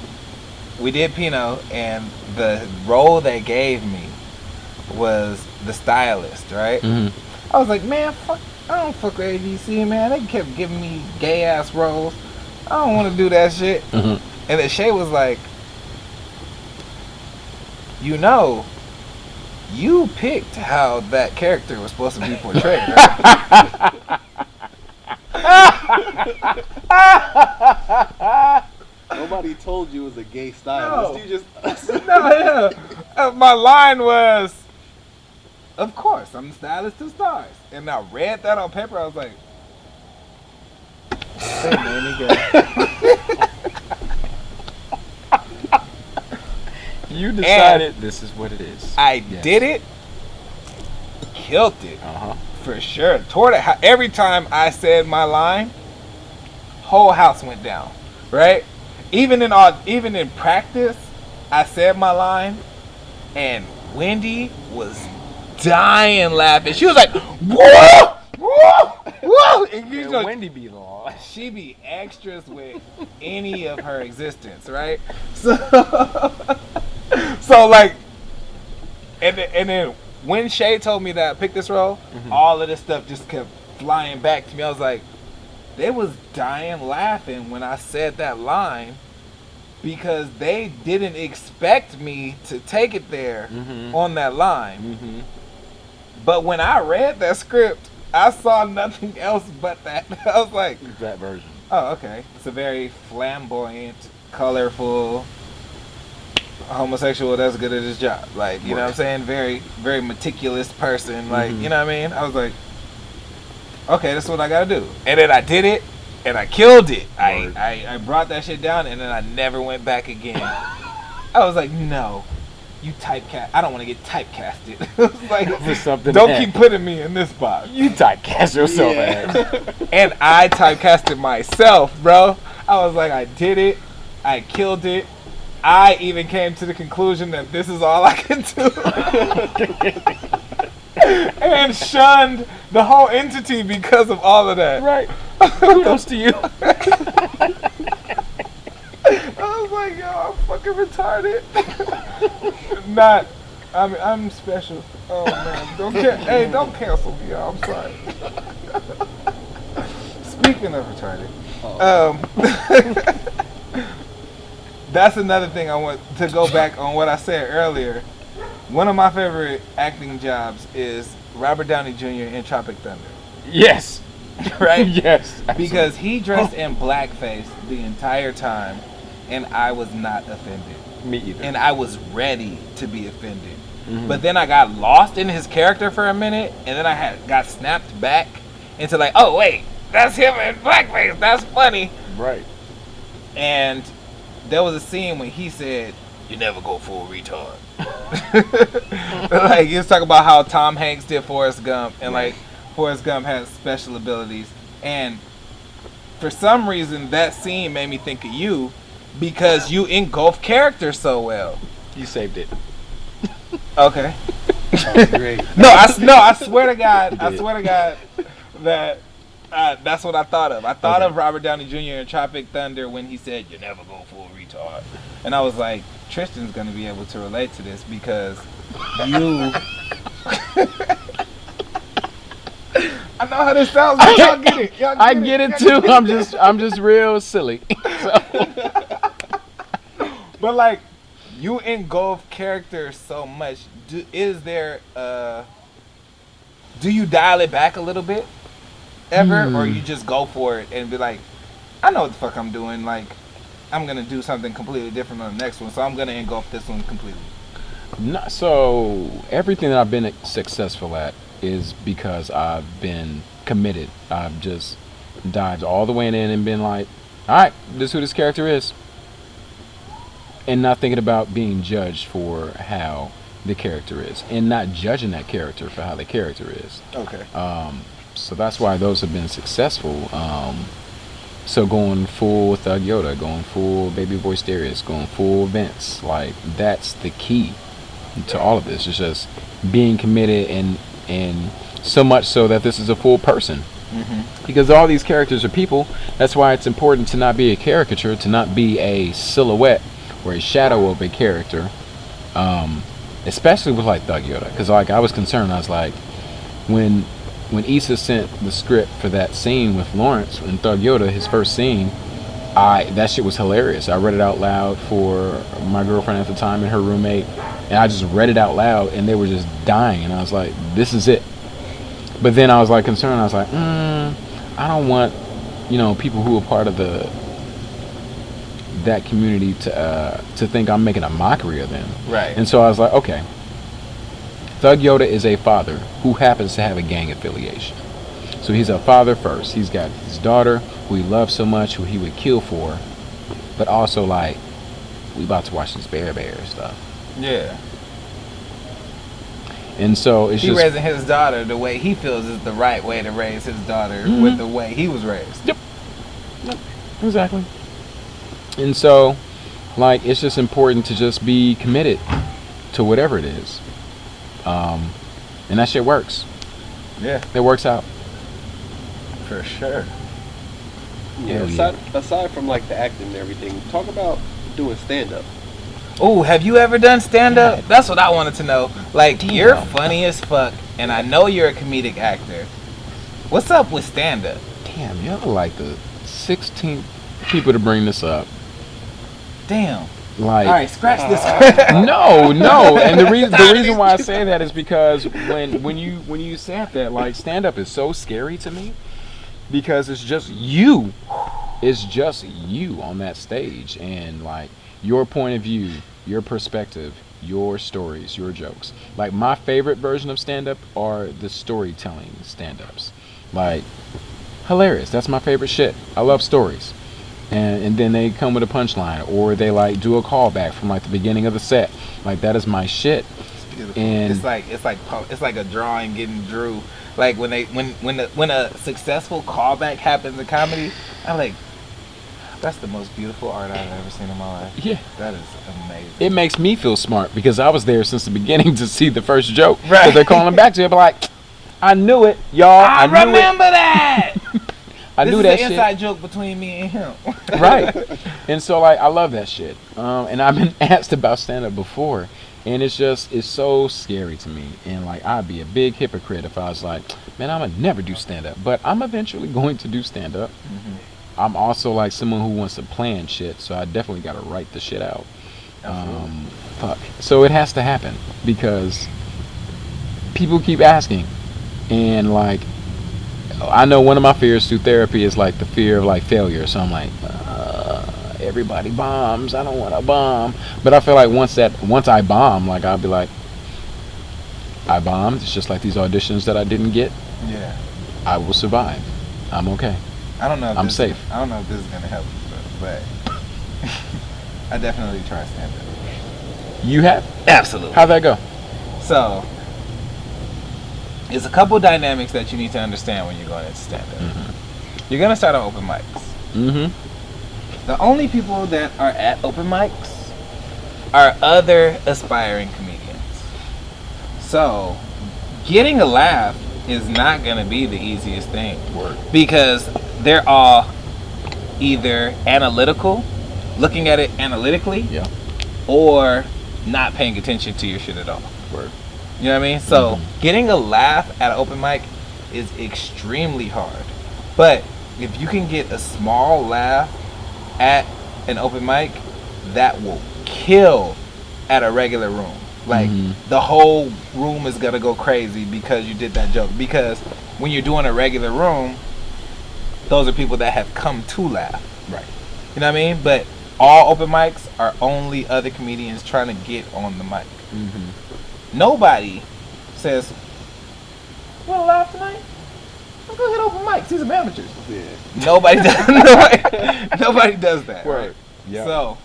we did Pinot, and the role they gave me was the stylist, right? I was like, man, fuck, I don't fuck with AGC, man. They kept giving me gay ass roles. I don't want to do that shit. And then Shay was like, you know, you picked how that character was supposed to be portrayed, right? Nobody told you it was a gay stylist. No. You just My line was, of course, I'm the stylist of stars. And I read that on paper. I was like, hey, man, nigga. You decided this is what it is. I did it. Killed it. For sure. Every time I said my line, whole house went down. Right? Even in practice, I said my line, and Wendy was dying laughing. She was like, whoa, whoa, whoa. And you know, Wendy be lost. She be extras with any of her existence, right? So like, and then when Shay told me that I picked this role, all of this stuff just kept flying back to me. I was like, they was dying laughing when I said that line, because they didn't expect me to take it there on that line. But when I read that script, I saw nothing else but that. I was like, that version. Oh, okay. It's a very flamboyant, colorful homosexual that's good at his job. Like, you know what I'm saying? Very, very meticulous person. Like, you know what I mean? I was like, okay, that's what I gotta do. And then I did it, and I killed it. I brought that shit down, and then I never went back again. I was like, no. You typecast. I don't want to get typecasted. It's like, for something don't keep putting me in this box. You typecast yourself, man. And I typecasted myself, bro. I was like, I did it. I killed it. I even came to the conclusion that this is all I can do. And shunned the whole entity because of all of that. Right. Kudos to you. I was like, yo, I'm fucking retarded. I'm special. Oh man, don't cancel me, y'all. I'm sorry. Speaking of retarded, that's another thing I want to go back on what I said earlier. One of my favorite acting jobs is Robert Downey Jr. in Tropic Thunder. Yes. Right? Yes. Absolutely. Because he dressed in blackface the entire time, and I was not offended. Me either. And I was ready to be offended. But then I got lost in his character for a minute, and then I got snapped back into like, oh wait, that's him in blackface. That's funny. Right. And there was a scene when he said, "You never go full retard." Like he was talking about how Tom Hanks did Forrest Gump, and like Forrest Gump has special abilities, and for some reason that scene made me think of you because you engulf characters so well. You saved it. Okay. That's great. No, I swear to God, that that's what I thought of. I thought of Robert Downey Jr. in Tropic Thunder when he said, "You never go full retard," and I was like, Tristan's gonna be able to relate to this because you. I know how this sounds, but y'all get it. I get it too. I'm just real silly. But like, you engulf characters so much. Do you dial it back a little bit ever, or you just go for it and be like, I know what the fuck I'm doing. Like, I'm gonna do something completely different on the next one, so I'm gonna engulf this one completely. No, so everything that I've been successful at is because I've been committed. I've just dived all the way in and been like, all right, this is who this character is. And not thinking about being judged for how the character is. And not judging that character for how the character is. Okay. So that's why those have been successful. So going full Thug Yoda, going full Baby Voice Darius, going full Vince. Like, that's the key to all of this. It's just being committed and so much so that this is a full person. Because all these characters are people. That's why it's important to not be a caricature, to not be a silhouette or a shadow of a character, especially with like Thug Yoda. Because like I was concerned, I was like, when Issa sent the script for that scene with Lawrence and Thug Yoda, his first scene, that shit was hilarious. I read it out loud for my girlfriend at the time and her roommate, and I just read it out loud, and they were just dying. And I was like, this is it. But then I was like concerned. I was like, I don't want, people who are part of that community to think I'm making a mockery of them. Right. And so I was like, okay, Thug Yoda is a father who happens to have a gang affiliation. So he's a father first. He's got his daughter who he loves so much, who he would kill for, but also like, we about to watch this bear stuff. Yeah. And so it's just raising his daughter the way he feels is the right way to raise his daughter with the way he was raised. Yep. Exactly. And so, like, it's just important to just be committed to whatever it is. And that shit works. Yeah. It works out. For sure. Yeah, aside from like the acting and everything, talk about doing stand-up. Oh, have you ever done stand-up? That's what I wanted to know. Like, you're funny as fuck, and I know you're a comedic actor. What's up with stand-up? Damn, y'all like the 16th people to bring this up. Damn. Like, all right, scratch this. no, and the reason why I say that is because when you said that, like, stand up is so scary to me because it's just you on that stage, and like your point of view, your perspective, your stories, your jokes. Like, my favorite version of stand up are the storytelling stand ups. Like, hilarious. That's my favorite shit. I love stories. And then they come with a punchline, or they like do a callback from like the beginning of the set. Like, that is my shit. And it's like a drawing getting drew. Like when a successful callback happens in comedy, I'm like, that's the most beautiful art I've ever seen in my life. Yeah, that is amazing. It makes me feel smart because I was there since the beginning to see the first joke. Right. So they're calling back to it, but like, I knew it, y'all. I remember that. I knew that shit. This is an inside joke between me and him. Right. And so, like, I love that shit. And I've been asked about stand-up before, and it's so scary to me. And, like, I'd be a big hypocrite if I was like, man, I'm going to never do stand-up. But I'm eventually going to do stand-up. Mm-hmm. I'm also, like, someone who wants to plan shit, so I definitely got to write the shit out. Fuck. So it has to happen because people keep asking. And, like, I know one of my fears through therapy is like the fear of like failure. So I'm like, everybody bombs. I don't want to bomb. But I feel like once I bomb, like, I'll be like, I bombed. It's just like these auditions that I didn't get. Yeah. I will survive. I'm okay. I don't know. If I'm safe. I don't know if this is gonna help you, but I definitely try stand up. You have? Absolutely. How'd that go? So, there's a couple dynamics that you need to understand when you're going into stand-up. Mm-hmm. You're going to start on open mics. Mm-hmm. The only people that are at open mics are other aspiring comedians. So, getting a laugh is not going to be the easiest thing. Word. Because they're all either analytical, looking at it analytically, yeah, or not paying attention to your shit at all. Word. You know what I mean? So getting a laugh at an open mic is extremely hard. But if you can get a small laugh at an open mic, that will kill at a regular room. Like, the whole room is gonna go crazy because you did that joke. Because when you're doing a regular room, those are people that have come to laugh. Right. You know what I mean? But all open mics are only other comedians trying to get on the mic. Mm-hmm. Nobody says, "You want to laugh tonight? Let's go hit open mics. These are amateurs." Yeah. Nobody does. Nobody does that. Right. Yeah. So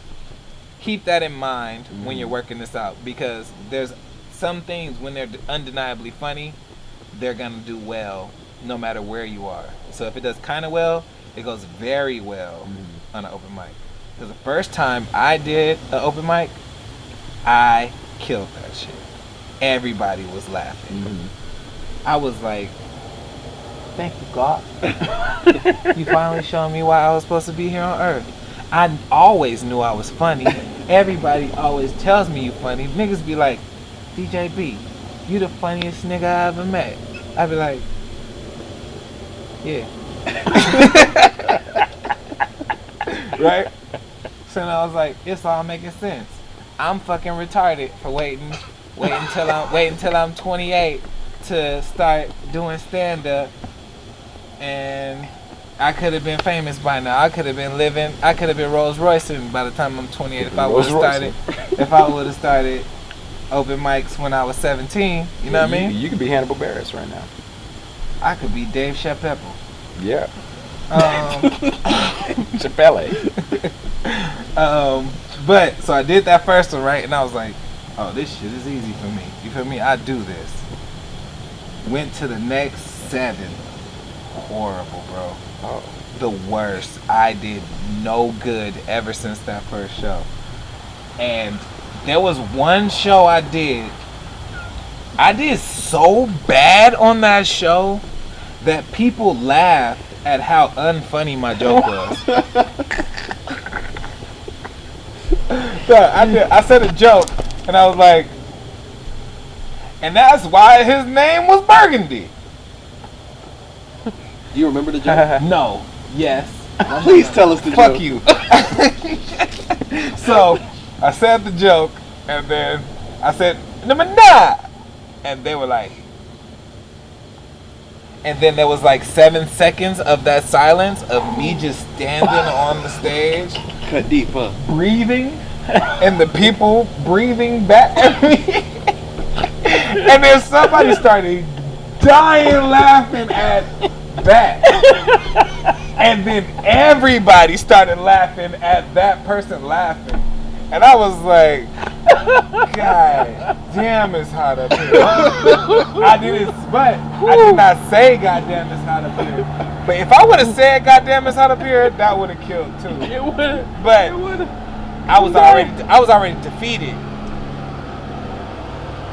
keep that in mind when you're working this out, because there's some things when they're undeniably funny, they're gonna do well no matter where you are. So if it does kind of well, it goes very well on an open mic. Because the first time I did an open mic, I killed that shit. Everybody was laughing. I was like, thank you, God. You finally showed me why I was supposed to be here on earth. I always knew I was funny. Everybody always tells me you funny. Niggas be like, DJB, you the funniest nigga I ever met. I be like, yeah. Right? So then I was like, it's all making sense. I'm fucking retarded for waiting until I'm 28 to start doing stand-up, and I could have been famous by now. I could have been Rolls Roycing by the time I'm 28 if I would have started open mics when I was 17. You know what I mean? You could be Hannibal Buress right now. I could be Dave Chappelle. Yeah. Chappelle. But so I did that first one, right? And I was like, oh, this shit is easy for me. You feel me? I do this. Went to the next 7. Horrible, bro. Oh, the worst. I did no good ever since that first show. And there was one show I did so bad on that show that people laughed at how unfunny my joke was. So I said a joke, and I was like, and that's why his name was Burgundy. Do you remember the joke? No. Yes. Please tell us the joke. Fuck you. So I said the joke, and then I said, number 9. And they were like, and then there was like 7 seconds of that silence of me just standing on the stage. Cut deep, huh? Breathing, and the people breathing back at me. And then somebody started dying laughing at that. And then everybody started laughing at that person laughing. And I was like, God damn, it's hot up here. I did not say goddamn it's hot up here. But if I would have said goddamn it's hot up here, that would have killed too. It would have. But I was already defeated.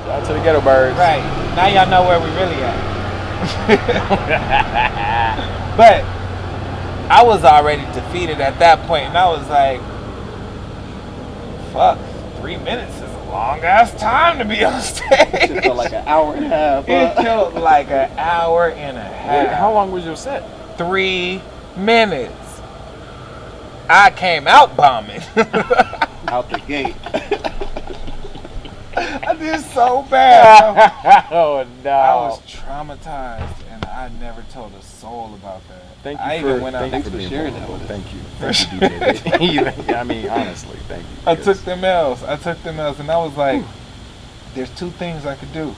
Shout out to the Ghetto Birds. Right. Now y'all know where we really at. But I was already defeated at that point, and I was like, fuck, 3 minutes is a long ass time to be on stage. It felt like an hour and a half. It felt like an hour and a half. Wait, how long was your set? 3 minutes. I came out bombing. Out the gate. I did so bad. Oh no! I was traumatized, and I never told a soul about that. Thank you I for, even went out. Thanks for sharing that with us. Thank you. Thank you, DJ. I mean, honestly, thank you. I took them L's, and I was like, there's 2 things I could do.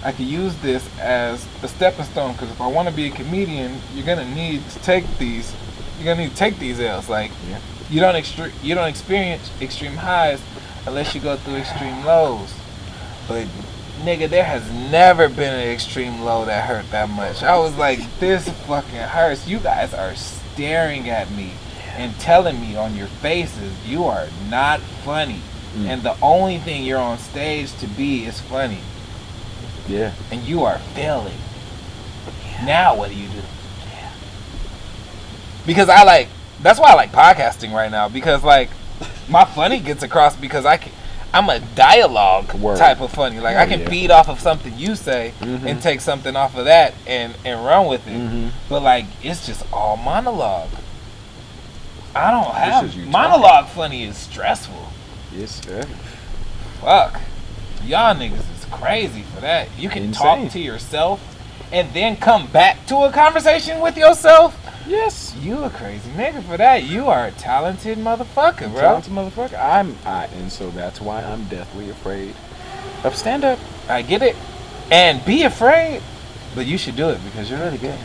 I could use this as a stepping stone, because if I want to be a comedian, you're gonna need to take these. You're gonna need to take these L's. Like, Yeah. you don't experience extreme highs unless you go through extreme lows. But nigga, there has never been an extreme low that hurt that much. I was like, this fucking hurts. You guys are staring at me and telling me on your faces you are not funny. And the only thing you're on stage to be is funny. Yeah. And you are failing. Now what do you do? Because that's why I like podcasting right now, because like my funny gets across because I'm a dialogue type of funny. Like I can feed off of something you say and take something off of that and run with it. But like it's just all monologue. I don't have monologue funny is stressful. Yes, sir. Fuck. Y'all niggas is crazy for that. You can talk to yourself and then come back to a conversation with yourself. Yes. You a crazy nigga for that. You are a talented motherfucker, bro. Talented motherfucker. And so that's why I'm deathly afraid of stand up. I get it. And be afraid, but you should do it because you're really good.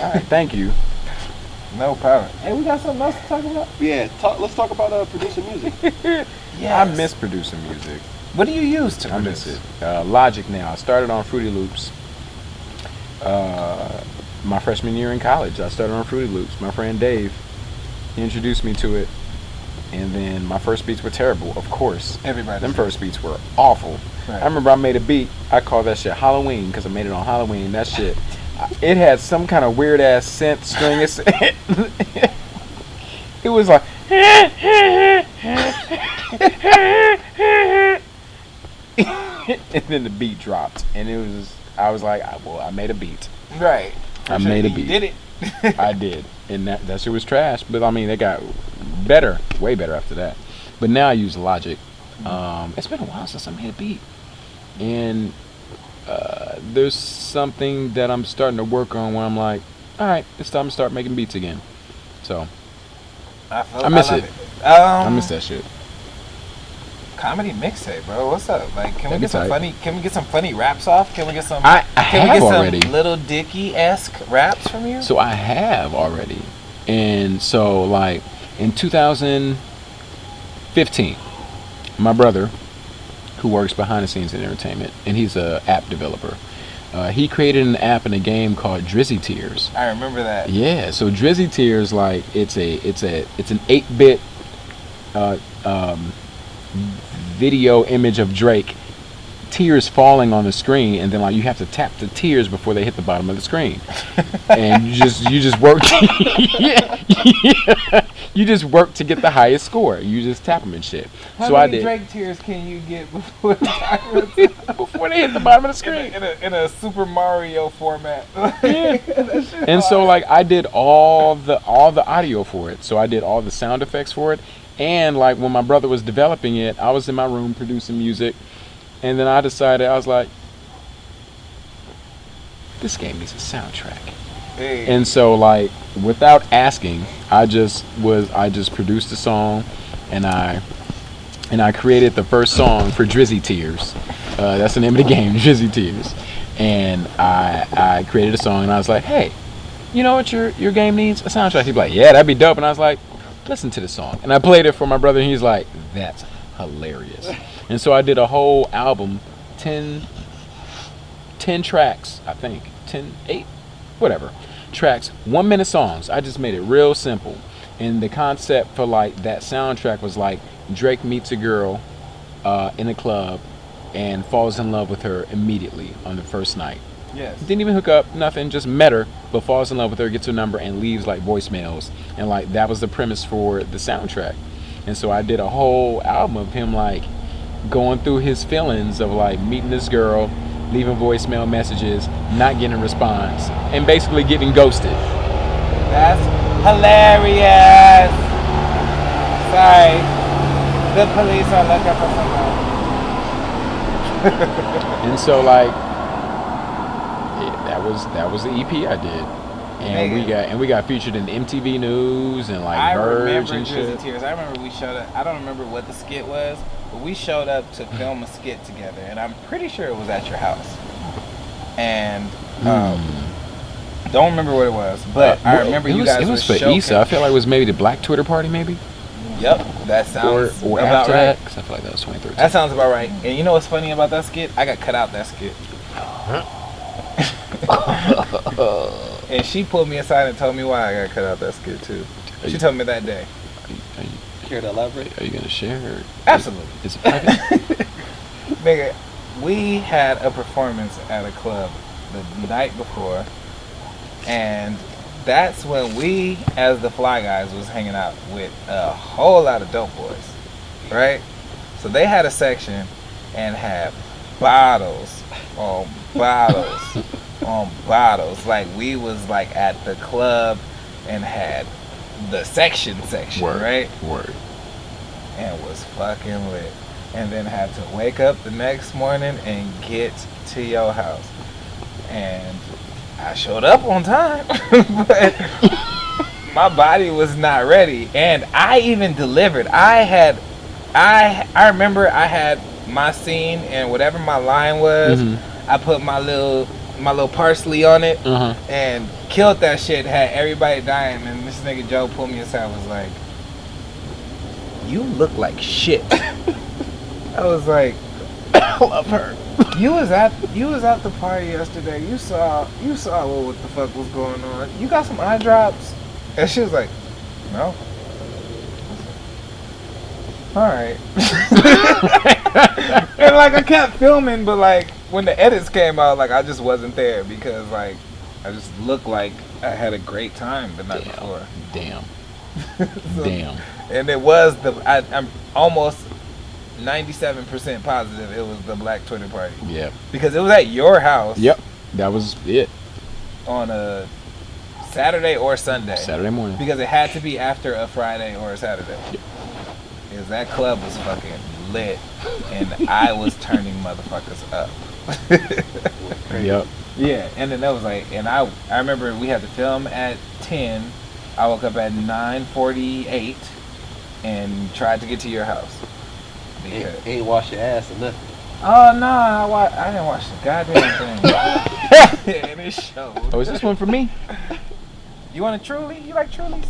All right, thank you. No problem. Hey, we got something else to talk about? Yeah, let's talk about producing music. Yes. I miss producing music. What do you use to I produce? miss it. Logic now. I started on Fruity Loops. My freshman year in college, I started on Fruity Loops. My friend Dave, he introduced me to it, and then my first beats were terrible, of course. Them first beats were awful. Right. I remember I made a beat, I called that shit Halloween, because I made it on Halloween. That shit, it had some kind of weird ass synth string. It was like, and then the beat dropped, and I was like, well, I made a beat. Right. I made a beat. You did it. I did, and that shit was trash. But I mean, they got better, way better after that. But now I use Logic. It's been a while since I made a beat, and there's something that I'm starting to work on where I'm like, all right, it's time to start making beats again. So I miss it. I miss that shit. Comedy mixtape, bro. What's up? Like, can we get some tight. funny? Can we get some funny raps off? Can we get some? I can we have get already. some Little Dicky-esque raps from you? So I have already, and so like in 2015, my brother, who works behind the scenes in entertainment, and he's a app developer. He created an app and a game called Drizzy Tears. I remember that. Yeah, so Drizzy Tears, like it's an 8-bit video image of Drake tears falling on the screen, and then like you have to tap the tears before they hit the bottom of the screen, and you just work. You just work to get the highest score. You just tap them and shit. How so many I did. Drake tears can you get before Before they hit the bottom of the screen in a Super Mario format? Yeah. And so like I did all the audio for it. So I did all the sound effects for it, and like when my brother was developing it, I was in my room producing music, and then I decided, I was like, this game needs a soundtrack. Hey. And so like without asking, I just produced the song, and I created the first song for Drizzy Tears. That's the name of the game, Drizzy Tears. And I created a song, and I was like, hey, you know what your game needs? A soundtrack. He'd be like, yeah, that'd be dope. And I was like, listen to the song. And I played it for my brother, and he's like, that's hilarious. And so I did a whole album, 10 tracks, I think, 8, whatever, tracks, 1 minute songs. I just made it real simple. And the concept for like that soundtrack was like Drake meets a girl in a club and falls in love with her immediately on the first night. Yes. Didn't even hook up, nothing, just met her, but falls in love with her, gets her number, and leaves like voicemails. And like that was the premise for the soundtrack. And so I did a whole album of him like going through his feelings of like meeting this girl, leaving voicemail messages, not getting a response, and basically getting ghosted. That's hilarious. Sorry. The police are looking for somebody. And so like that was the EP I did. And we got featured in MTV News and like Verge and shit. Drizzy Tears. I remember we showed up. I don't remember what the skit was, but we showed up to film a skit together, and I'm pretty sure it was at your house. And don't remember what it was, but I remember you guys. It was for Issa. I feel like it was maybe the Black Twitter party, maybe. Yep, that sounds or about after right. that, because I feel like that was 2013. That sounds about right. And you know what's funny about that skit? I got cut out that skit. And she pulled me aside and told me why I got cut out that skit too. She told me that day. Care to elaborate? Are you gonna share? Or Absolutely. Is it private? Nigga, we had a performance at a club the night before, and that's when we, as the Fly Guys, was hanging out with a whole lot of dope boys, right? So they had a section and had bottles on bottles on bottles. Like we was like at the club and had the section, Word, right? Word. And was fucking lit. And then had to wake up the next morning and get to your house. And I showed up on time, but my body was not ready. And I even delivered. I remember I had my scene, and whatever my line was, I put my little parsley on it and killed that shit. Had everybody dying, and this nigga Joe pulled me aside and was like, "You look like shit." I was like, I love her. You was at the party yesterday. You saw what the fuck was going on. You got some eye drops? And she was like, no. All right. And like I kept filming, but like when the edits came out, like I just wasn't there because like I just looked like I had a great time the night before. Damn. So, Damn. And it was I'm almost 97% positive it was the Black Twitter party. Yeah. Because it was at your house. Yep. That was it. On a Saturday or Sunday. Saturday morning. Because it had to be after a Friday or a Saturday. Yep. Because that club was fucking lit, and I was turning motherfuckers up. Yep. Yeah, and then that was like, and I remember we had to film at 10. I woke up at 9:48 and tried to get to your house. Ain't wash your ass or nothing. Oh no, I didn't watch the goddamn thing. And it showed. Oh, is this one for me? You want a Truly? You like Trulies?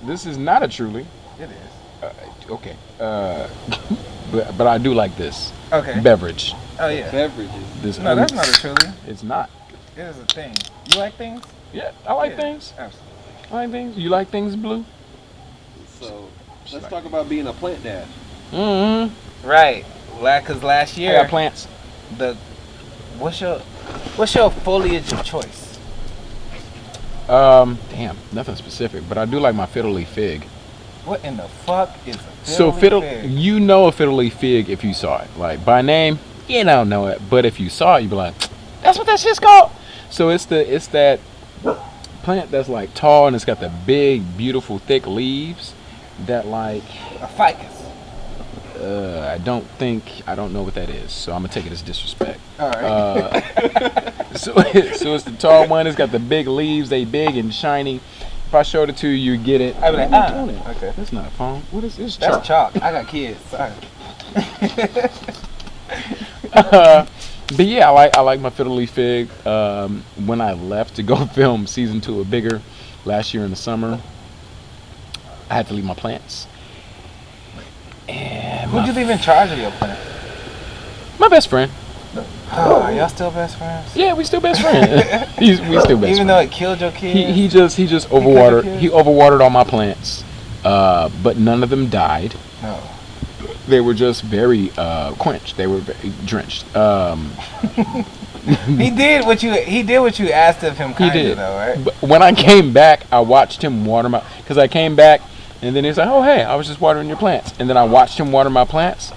This is not a Truly. It is. Okay. But I do like this. Okay. Beverage. Oh yeah. Beverages. This No, that's not a Truly. It's not. It is a thing. You like things? Yeah, I like things. Absolutely. I like things. You like things, Blue? So let's talk about being a plant dad. Mm-hmm. Right. Cause last I year, got plants. what's your foliage of choice? Damn, nothing specific, but I do like my fiddle leaf fig. What in the fuck is a So fiddle leaf fig? you know a fiddle leaf fig if you saw it. Like by name, you don't know it, but if you saw it, you'd be like, that's what that shit's called. So it's that plant that's like tall and it's got the big, beautiful, thick leaves that like A ficus. I don't know what that is, so I'm gonna take it as disrespect. All right. So it's the tall one. It's got the big leaves. They big and shiny. If I showed it to you, you get it. I'd be like, What am I doing it? okay. That's not a phone. What is this? That's chalk. I got kids. Sorry. But yeah, I like my fiddle leaf fig. When I left to go film season 2 of Bigger last year in the summer, I had to leave my plants. And Who'd you leave in charge of your plant? my best friend. Oh, are y'all still best friends? Yeah, we still best friends. We still best friends. Even though it killed your kids? He just overwatered. He overwatered all my plants, but none of them died. No. They were just very quenched. They were very drenched. He did what you asked of him. He Kinda, did. though, right? But when I came back, I watched him water my. Because I came back, and then he was like, "Oh hey, I was just watering your plants." And then I watched him water my plants.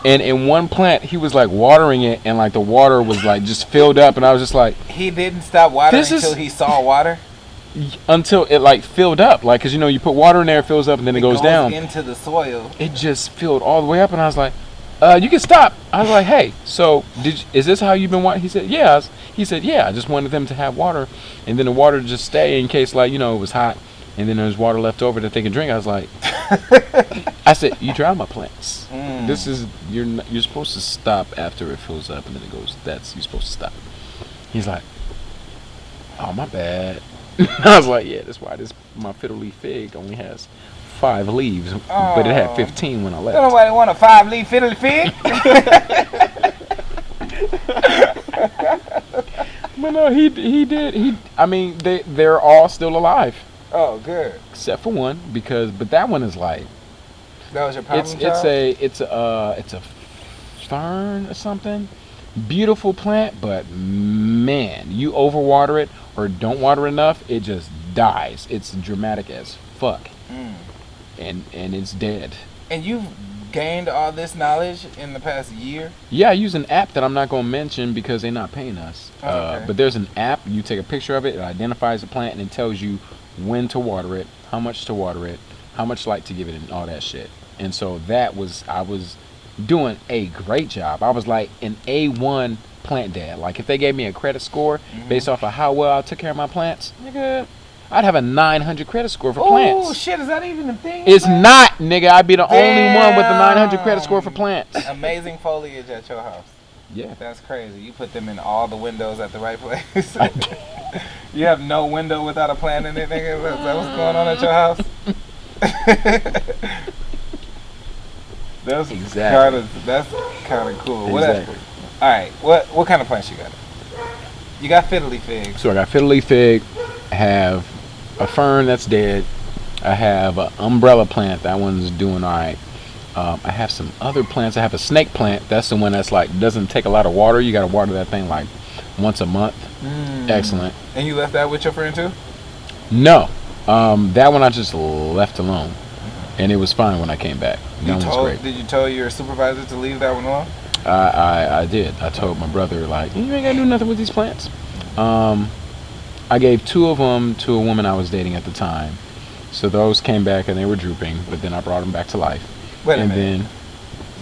And in one plant, he was like watering it, and like the water was like just filled up, and I was just like, He didn't stop watering This is- until he saw water. until it like filled up, like, cause you put water in there, it fills up, and then it goes down. into the soil. It just filled all the way up, and I was like, you can stop. I was like, hey, so is this how you've been watering? He said, yeah. He said, yeah, I just wanted them to have water, and then the water just stay in case, like, it was hot, and then there's water left over that they can drink. I was like, I said, you dry my plants. This is, you're supposed to stop after it fills up, and then it goes, you're supposed to stop. He's like, oh, my bad. I was like, yeah, that's why my fiddle leaf fig only has 5 leaves, but it had 15 when I left. Don't nobody want a 5-leaf fiddle fig. But no, he did. I mean, they're all still alive Oh, good. except for one, but that one is like That was your problem it's a fern or something. Beautiful plant, but man, you overwater it or don't water enough, it just dies. It's dramatic as fuck, and it's dead. And you've gained all this knowledge in the past year? Yeah, I use an app that I'm not going to mention because they're not paying us. Okay. But there's an app. You take a picture of it. It identifies the plant and it tells you when to water it, how much to water it, how much light to give it, and all that shit. And so I was doing a great job. I was like an A1 plant dad. Like if they gave me a credit score based off of how well I took care of my plants, nigga, I'd have a 900 credit score for plants. Oh shit, is that even a thing? It's not, nigga. I'd be the only one with a 900 credit score for plants. Amazing foliage at your house. Yeah. That's crazy. You put them in all the windows at the right place. You have no window without a plant in it, nigga? Is that what's going on at your house? That's kind of cool. Exactly. All right. What kind of plants you got? You got fiddle leaf figs. So I got fiddle leaf fig. I have a fern that's dead. I have an umbrella plant. That one's doing all right. I have some other plants. I have a snake plant. That's the one that's like doesn't take a lot of water. You got to water that thing like once a month. Excellent. And you left that with your friend too? No, that one I just left alone, and it was fine when I came back. That one's great. Did you tell your supervisor to leave that one alone? I did. I told my brother, like, you ain't got to do nothing with these plants. I gave 2 of them to a woman I was dating at the time. So those came back and they were drooping, but then I brought them back to life. Wait a minute.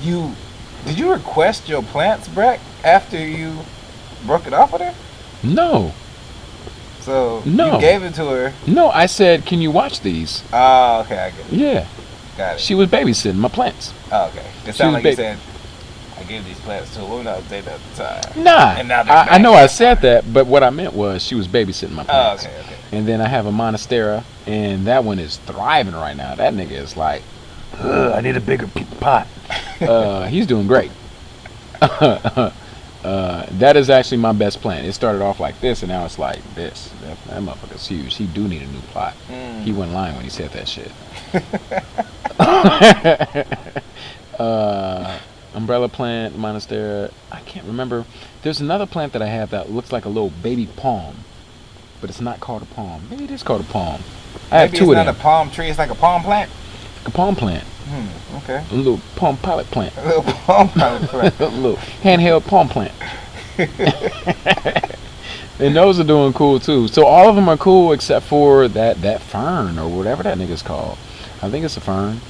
Did you request your plants back after you broke it off with her? No. So No. you gave it to her. No, I said, can you watch these? Oh, okay, I get it. Yeah. Got it. She was babysitting my plants. Oh, okay. It She sounded was like you said, I gave these plants to a woman I was dating at the time. Nah. And now they're I know back. I said that, but what I meant was she was babysitting my Oh, plants. okay. And then I have a monstera, and that one is thriving right now. That nigga is like, I need a bigger pot. He's doing great. That is actually my best plant. It started off like this, and now it's like this. That motherfucker's huge. He do need a new plot. He wasn't lying when he said that shit. Umbrella plant, monstera. I can't remember. There's another plant that I have that looks like a little baby palm, but it's not called a palm. Maybe it is called a palm. I have Maybe two of it's them. not a palm tree. It's like a palm plant. A palm plant. Okay. A little palm pilot plant. A little palm plant. A little handheld palm plant. And those are doing cool too. So all of them are cool except for that fern or whatever that nigga's called. I think it's a fern.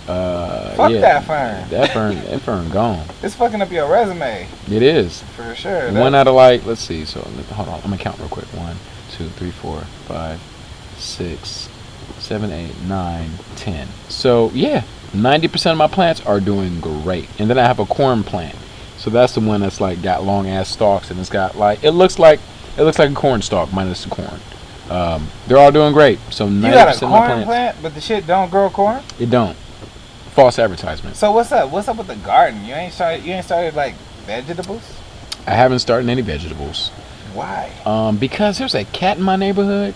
Fuck that fern. That fern gone. It's fucking up your resume. It is. For sure. One out of like, let's see. So hold on. I'm gonna count real quick. 1, 2, 3, 4, 5, 6, 7, 8, 9, 10. So yeah, 90% of my plants are doing great. And then I have a corn plant. So that's the one that's like got long ass stalks and it's got like it looks like a corn stalk minus the corn. They're all doing great. So 90% you got a of my corn plant, but the shit don't grow corn? It don't. False advertisement. So what's up? What's up with the garden? You ain't started like vegetables? I haven't started any vegetables. Why? Because there's a cat in my neighborhood,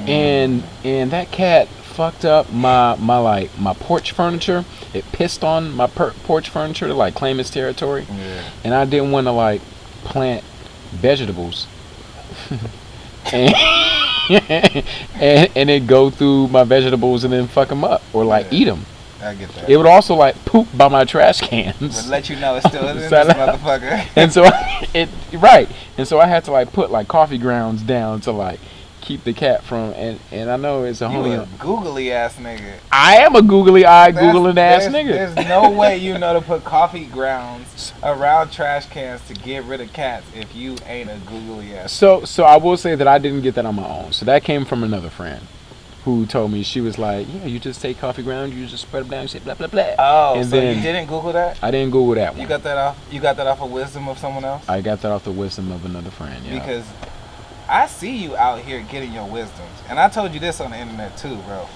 and that cat fucked up my porch furniture. It pissed on my porch furniture to like claim its territory, and I didn't want to like plant vegetables, and it go through my vegetables and then fuck them up or like eat them. I get that. It would also like poop by my trash cans. But let you know it's still in this motherfucker. And so and so I had to like put like coffee grounds down to like keep the cat from and I know it's a You homie. a googly ass nigga. I am a googly-eyed googling ass nigga. There's no way you know to put coffee grounds around trash cans to get rid of cats if you ain't a googly ass. So I will say that I didn't get that on my own. So that came from another friend who told me, she was like, yeah, you just take coffee grounds, you just spread them down, you say blah blah blah. Oh, and so then you didn't Google that? I didn't Google that one. You got that off of wisdom of someone else? I got that off the wisdom of another friend, yeah. Because I see you out here getting your wisdoms. And I told you this on the internet too, bro.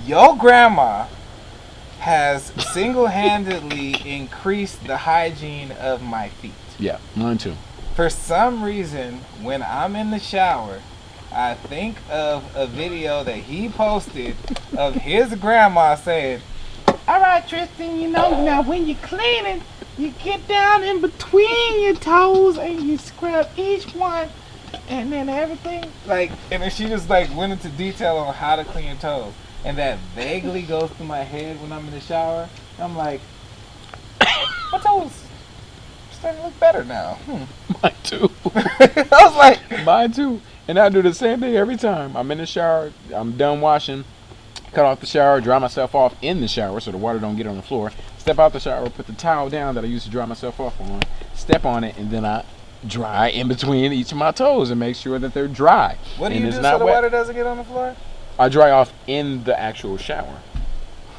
Your grandma has single-handedly increased the hygiene of my feet. Yeah, mine too. For some reason, when I'm in the shower, I think of a video that he posted of his grandma saying, All right, Tristen, you know, now when you're cleaning, you get down in between your toes and you scrub each one, and then everything. like, and then she just like went into detail on how to clean your toes. And that vaguely goes through my head when I'm in the shower. I'm like, my toes starting to look better now. Mine too. I was like, Mine too. And I do the same thing every time. I'm in the shower, I'm done washing, cut off the shower, dry myself off in the shower so the water don't get on the floor. Step out the shower, put the towel down that I used to dry myself off on, step on it, and then I dry in between each of my toes and make sure that they're dry. what do and you it's do not so the wet. water doesn't get on the floor? I dry off in the actual shower.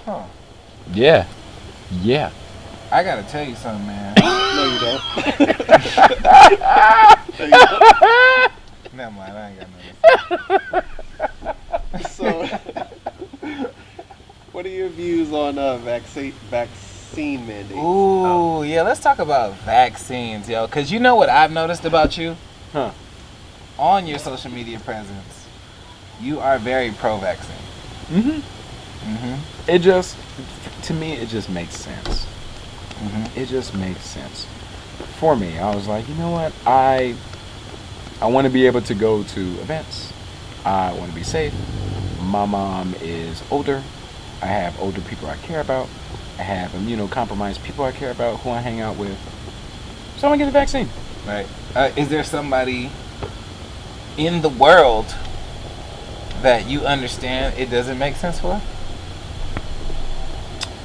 Huh. Yeah. Yeah. I gotta tell you something, man. No, you don't. Never mind, I ain't got nothing. So, what are your views on vaccine mandates? Ooh, yeah, let's talk about vaccines, yo. Because you know what I've noticed about you? Huh. On your social media presence, you are very pro-vaccine. It just, to me, it just makes sense. Mm-hmm. It just makes sense. For me, I was like, you know what? I want to be able to go to events. I want to be safe. My mom is older. I have older people I care about. I have immunocompromised people I care about who I hang out with. So I'm going to get the vaccine. Right. Is there somebody in the world that you understand it doesn't make sense for?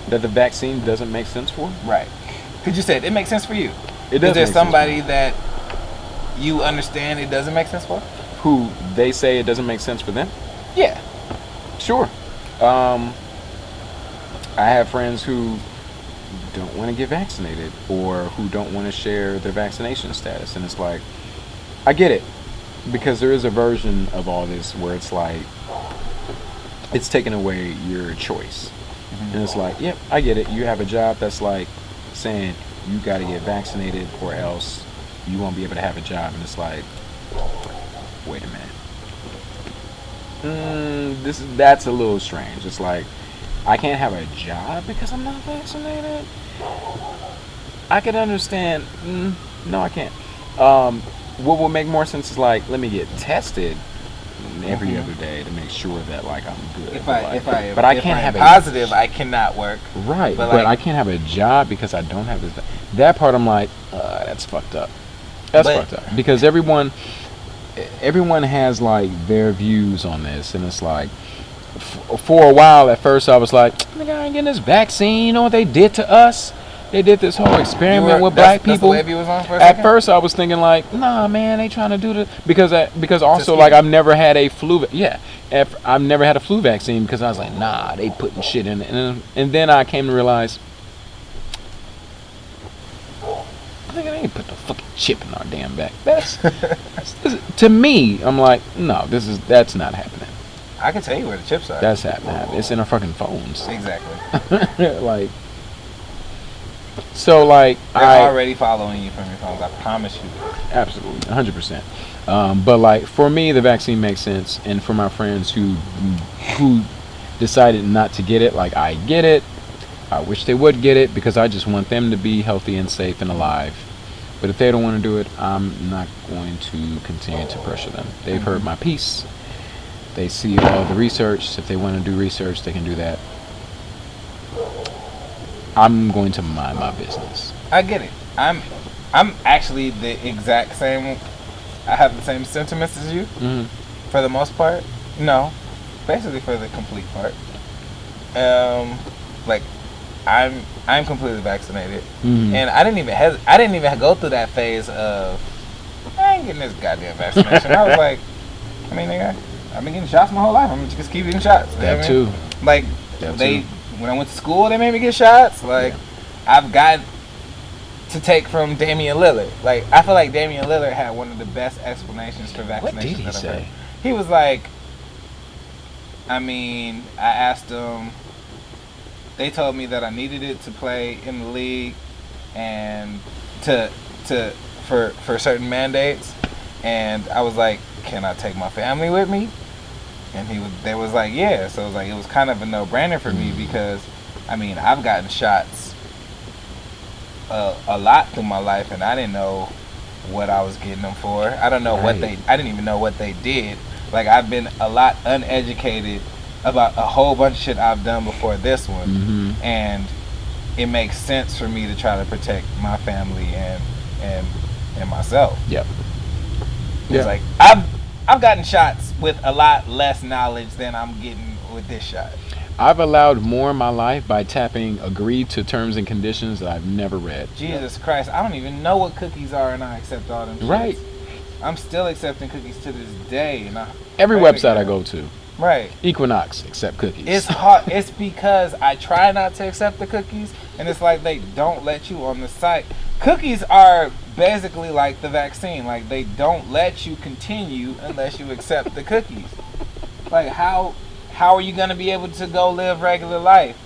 That the vaccine doesn't make sense for? Right. Because you said it makes sense for you. It does. Is there make somebody sense that you understand it doesn't make sense for? who they say it doesn't make sense for them? Yeah. Sure. I have friends who don't want to get vaccinated or who don't want to share their vaccination status, and it's like, I get it, because there is a version of all this where it's like it's taking away your choice. And it's like, yep, I get it. You have a job that's like saying you got to get vaccinated or else you won't be able to have a job, and it's like, wait a minute, that's a little strange. It's like, I can't have a job because I'm not vaccinated. I can understand. No, I can't. What would make more sense is like, let me get tested every other day to make sure that like I'm good. If I can't have positive, I cannot work. Right, but I can't have a job because I don't have this. That part I'm like, that's fucked up. That's fucked up because everyone has like their views on this, and it's like for a while at first I was like, nigga, I ain't getting this vaccine. You know what they did to us? They did this whole experiment with black people. That's the wave you was on for a At second? first, I was thinking like, nah, man, they trying to do this because also like I've never had a flu. I've never had a flu vaccine because I was like, nah, they putting shit in it, and then I came to realize, I think they ain't put the fucking chip in our damn back. That's to me, I'm like, no, that's not happening. I can tell you where the chips are. That's happening. It's in our fucking phones. Exactly. Like. So like they're already following you from your phones. I promise you. Absolutely, 100%. But like for me, the vaccine makes sense, and for my friends who decided not to get it, like I get it. I wish they would get it because I just want them to be healthy and safe and alive. But if they don't want to do it, I'm not going to continue to pressure them. They've heard my piece. They see all the research. If they want to do research, they can do that. I'm going to mind my business. I get it. I'm actually the exact same. I have the same sentiments as you, for the most part. No, basically for the complete part. Like I'm completely vaccinated, and I didn't even go through that phase of I ain't getting this goddamn vaccination. I was like, I mean, nigga, I've been getting shots my whole life. I'm just keep getting shots. That too. Like when I went to school, they made me get shots. Like, I've got to take from Damian Lillard. Like, I feel like Damian Lillard had one of the best explanations for vaccinations. What did he say? He was like, I asked him, they told me that I needed it to play in the league and for certain mandates. And I was like, can I take my family with me? And they was like, yeah. So it was kind of a no-brainer for me because, I've gotten shots a lot through my life, and I didn't know what I was getting them for. I don't know I didn't even know what they did. Like, I've been a lot uneducated about a whole bunch of shit I've done before this one, and it makes sense for me to try to protect my family and myself. Yep. It's like I've gotten shots with a lot less knowledge than I'm getting with this shot. I've allowed more in my life by tapping agree to terms and conditions that I've never read. Jesus Christ, I don't even know what cookies are, and I accept all them shits. Right. I'm still accepting cookies to this day. And every website I go to. Right. Equinox, accept cookies. It's hard. It's because I try not to accept the cookies, and it's like they don't let you on the site. Cookies are basically like the vaccine. Like, they don't let you continue unless you accept the cookies. Like, how are you going to be able to go live regular life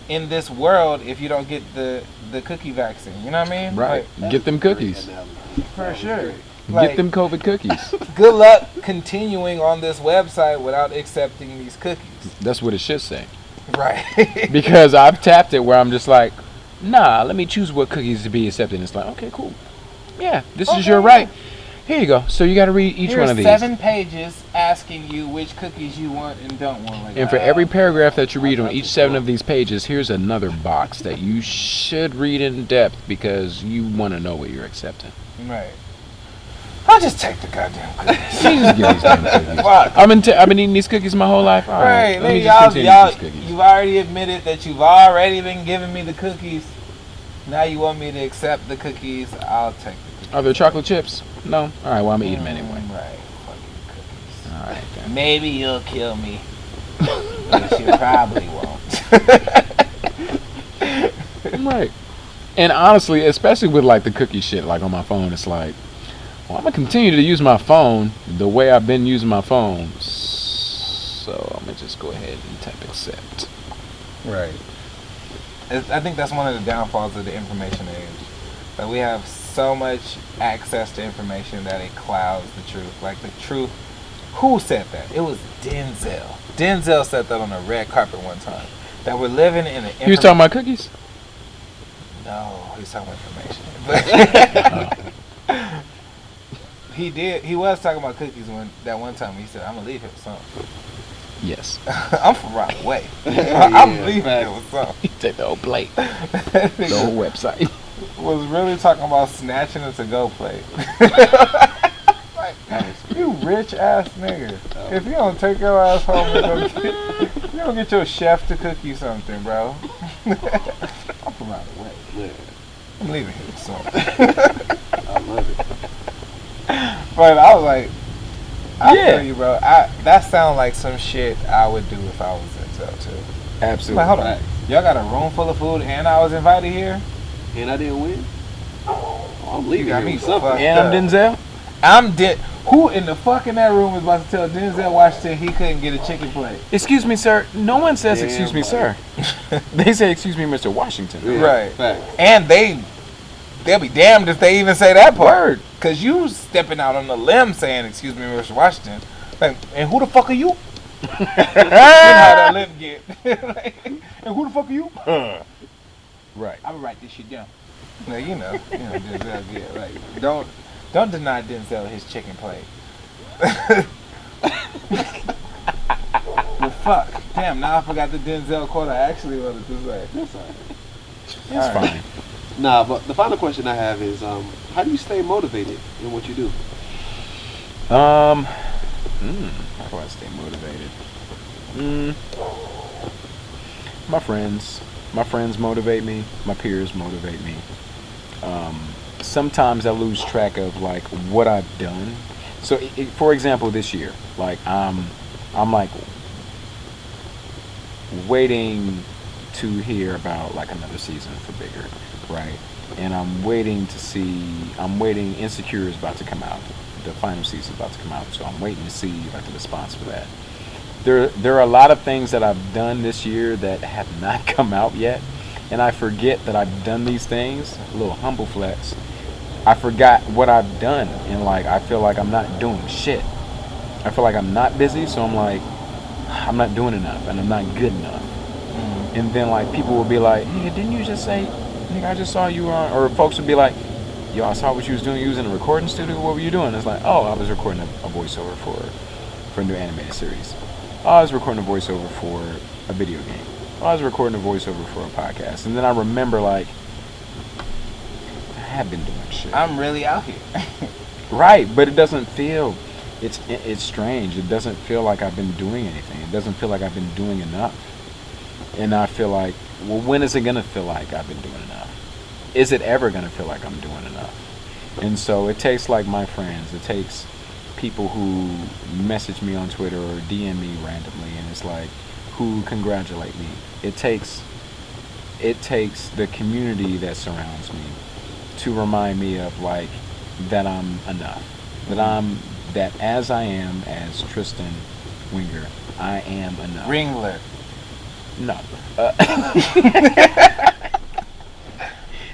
in this world if you don't get the cookie vaccine? You know what I mean? Right. Like, get them cookies. For sure. Like, get them COVID cookies. Good luck continuing on this website without accepting these cookies. That's what it should say. Right. Because I've tapped it where I'm just like, nah, let me choose what cookies to be accepted. And it's like, okay, cool. Yeah, this is your right. Here you go. So you got to read each one of these. 7 pages asking you which cookies you want and don't want. Like, and for every paragraph that you read on each 7 of these pages, here's another box that you should read in depth because you want to know what you're accepting. Right. I'll just take the goddamn cookies. You just give these damn cookies. I've been eating these cookies my whole life. All right. Let me just continue these cookies. You've already admitted that you've already been giving me the cookies. Now you want me to accept the cookies. I'll take the cookies. Are there chocolate chips? No? All right, well, I'm going to eat them anyway. Right. Fucking cookies. All right, then. Maybe you'll kill me. But you probably won't. Right. And honestly, especially with like the cookie shit, like on my phone, it's like, well, I'm going to continue to use my phone the way I've been using my phone. So I'm going to just go ahead and tap accept. Right. I think that's one of the downfalls of the information age. That we have so much access to information that it clouds the truth. Like, the truth, who said that? It was Denzel. Denzel said that on a red carpet one time. That we're living in an... He was talking about cookies? No, he's talking about information. But he was talking about cookies that one time. He said, "I'm gonna leave here with some." Yes. I'm from right away. Yeah, I'm leaving here with some. You take the whole plate. The whole website. Was really talking about snatching a to-go plate. Like, you rich ass nigga. If you don't take your ass home and you don't get your chef to cook you something, bro. I'm from right away. Yeah. I'm leaving here with some. I love it. But I was like, I Yeah. feel you, bro. That sounds like some shit I would do if I was Denzel too. Absolutely. Like, hold on, y'all got a room full of food and I was invited here. And I didn't win? Oh, I'm You leaving got here me with something. fucked And I'm up. Denzel. Who in the fuck in that room was about to tell Denzel Washington he couldn't get a chicken plate? Excuse me, sir. No one says Damn excuse me, right. sir. They say excuse me, Mr. Washington. Yeah, Right. Facts. And they'll be damned if they even say that part. Word. Cause you stepping out on the limb saying, "Excuse me, Mr. Washington." Like, and who the fuck are you? You know how that lip get. Like, and who the fuck are you? Right. I'm gonna write this shit down. Now you know Denzel get like don't deny Denzel his chicken plate. Well, fuck. Damn, now I forgot the Denzel quote I actually wanted to say. That's all right. It's All right. fine. Nah, but the final question I have is, how do you stay motivated in what you do? How do I stay motivated? My friends motivate me. My peers motivate me. Sometimes I lose track of like what I've done. So, for example, this year, like I'm like waiting to hear about like another season for Bigger, right? And I'm waiting. Insecure is about to come out. The final season is about to come out, so I'm waiting to see like the response for that. There are a lot of things that I've done this year that have not come out yet, and I forget that I've done these things. A little humble flex. I forgot what I've done, and like I feel like I'm not doing shit. I feel like I'm not busy, so I'm like I'm not doing enough, and I'm not good enough. And then like people will be like, "Nigga, didn't you just say? Nigga, I just saw you on." Or folks would be like, "Yo, I saw what you was doing. You was in a recording studio. What were you doing?" It's like, "Oh, I was recording a voiceover for a new animated series. Oh, I was recording a voiceover for a video game. Oh, I was recording a voiceover for a podcast." And then I remember like I have been doing shit. I'm really out here. Right, but it doesn't feel. It's strange. It doesn't feel like I've been doing anything. It doesn't feel like I've been doing enough. And I feel like, well, when is it gonna feel like I've been doing enough? Is it ever gonna feel like I'm doing enough? And so it takes like my friends. It takes people who message me on Twitter or DM me randomly, and it's like, who congratulate me. It takes the community that surrounds me to remind me of like that I'm enough. That as I am as Tristen Winger, I am enough. Ringler. No.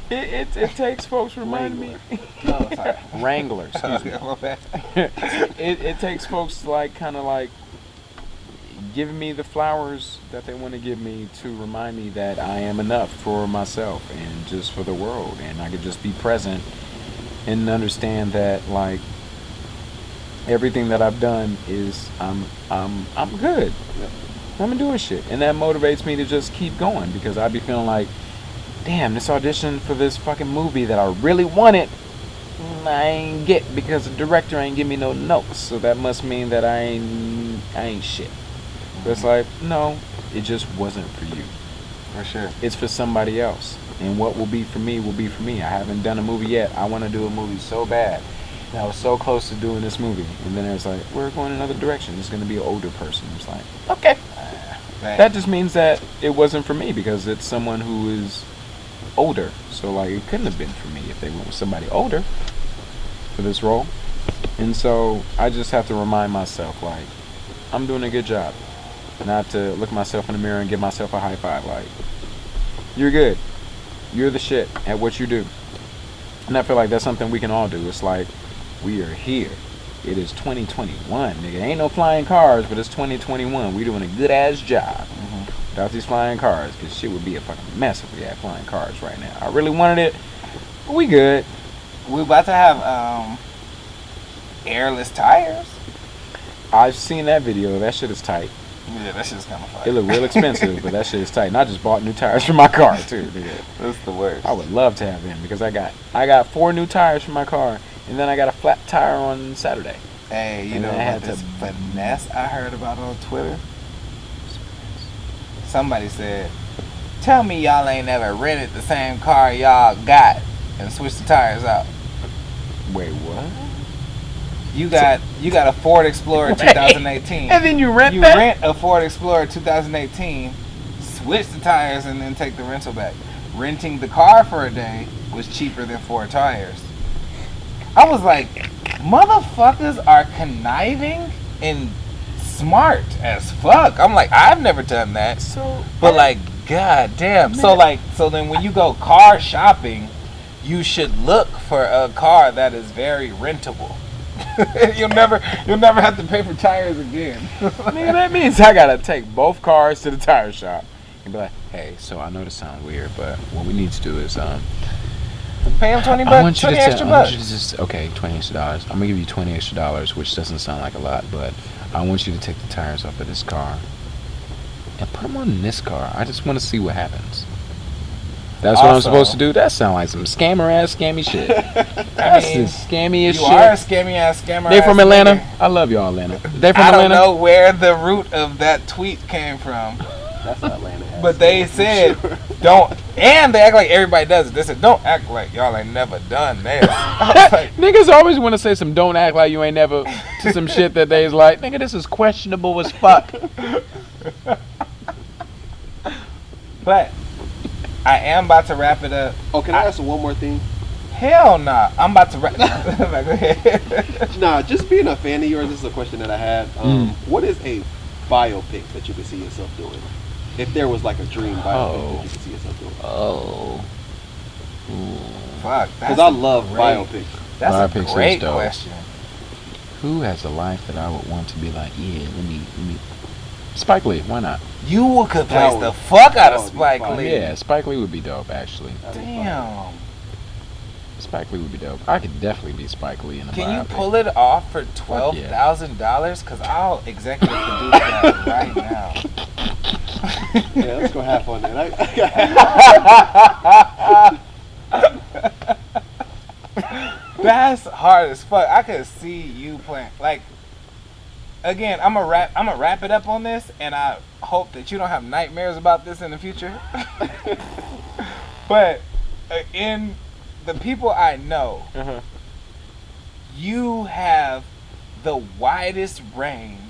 It takes folks reminding me. Oh, sorry. Wrangler, excuse me. My bad. It takes folks like kind of like giving me the flowers that they want to give me to remind me that I am enough for myself and just for the world, and I could just be present and understand that like everything that I've done is I'm good. I'm doing shit, and that motivates me to just keep going because I be feeling like, damn, this audition for this fucking movie that I really wanted, I ain't get because the director ain't give me no notes. So that must mean that I ain't shit. But it's like, no, it just wasn't for you. For sure. It's for somebody else, and what will be for me will be for me. I haven't done a movie yet. I want to do a movie so bad. And I was so close to doing this movie, and then it was like, we're going another direction. It's going to be an older person. It's like, okay. That just means that it wasn't for me because it's someone who is older. So like it couldn't have been for me if they went with somebody older for this role. And so I just have to remind myself like I'm doing a good job. Not to look myself in the mirror and give myself a high five like you're good. You're the shit at what you do. And I feel like that's something we can all do. It's like we are here. It is 2021, nigga. Ain't no flying cars, but it's 2021. We doing a good ass job. without these flying cars, because shit would be a fucking mess if we had flying cars right now. I really wanted it, but we good. We about to have airless tires. I've seen that video. That shit is tight. Yeah, that shit's kind of fun. It look real expensive, but that shit is tight. And I just bought new tires for my car too, nigga. That's the worst. I would love to have them because I got 4 new tires for my car, and then I got a flat tire on Saturday. Hey, you And know I had what this to- finesse I heard about on Twitter? Somebody said, "Tell me y'all ain't never rented the same car y'all got and switched the tires out." Wait, what? You got a Ford Explorer 2018. And then you rent You that? rent a Ford Explorer 2018, switch the tires, and then take the rental back. Renting the car for a day was cheaper than 4 tires. I was like, motherfuckers are conniving and smart as fuck. I'm like, I've never done that. But like, god damn. So then when you go car shopping, you should look for a car that is very rentable. You'll never have to pay for tires again. Nigga, that means I gotta take both cars to the tire shop and be like, hey, so I know this sounds weird, but what we need to do is Pay him $20 I want you $20 to extra I want bucks. you to just okay, $20 extra. I'm gonna give you $20 extra, which doesn't sound like a lot, but I want you to take the tires off of this car and put them on this car. I just want to see what happens. That's what I'm Also- supposed to do. That sound like some scammy shit. That's mean, the scammiest You shit. are a scammy ass scammer. They from ass Atlanta. nigga. I love y'all, Atlanta. They from I don't Atlanta. know where the root of that tweet came from, That's Atlanta. but they said don't, and they act like everybody does it. They said don't act like y'all ain't never done this. I was like, Niggas always want to say some "don't act like you ain't never" to some shit that they's like, nigga, this is questionable as fuck. but I am about to wrap it up. Oh, can I ask one more thing? Hell nah, I'm about to wrap. Go ahead. Nah, just being a fan of yours, this is a question that I had. What is a biopic that you could see yourself doing? If there was like a dream biopic that you could see yourself doing. Oh. Fuck, Because I love great. biopics. That's Biopics a is great dope. question. Who has a life that I would want to be like? Yeah, let me. Spike Lee, why not? You could That place would- the fuck out that of would be Spike fire. Lee. Yeah, Spike Lee would be dope, actually. That'd be fun. Damn. Spike Lee would be dope. I could definitely be Spike Lee in a Can you biopic. pull it off for $12,000? Because I'll executive produce that right now. Yeah, let's go half on that. That's hard as fuck. I could see you playing. Like, again, I'm gonna wrap it up on this, and I hope that you don't have nightmares about this in the future. But in the people I know, you have the widest range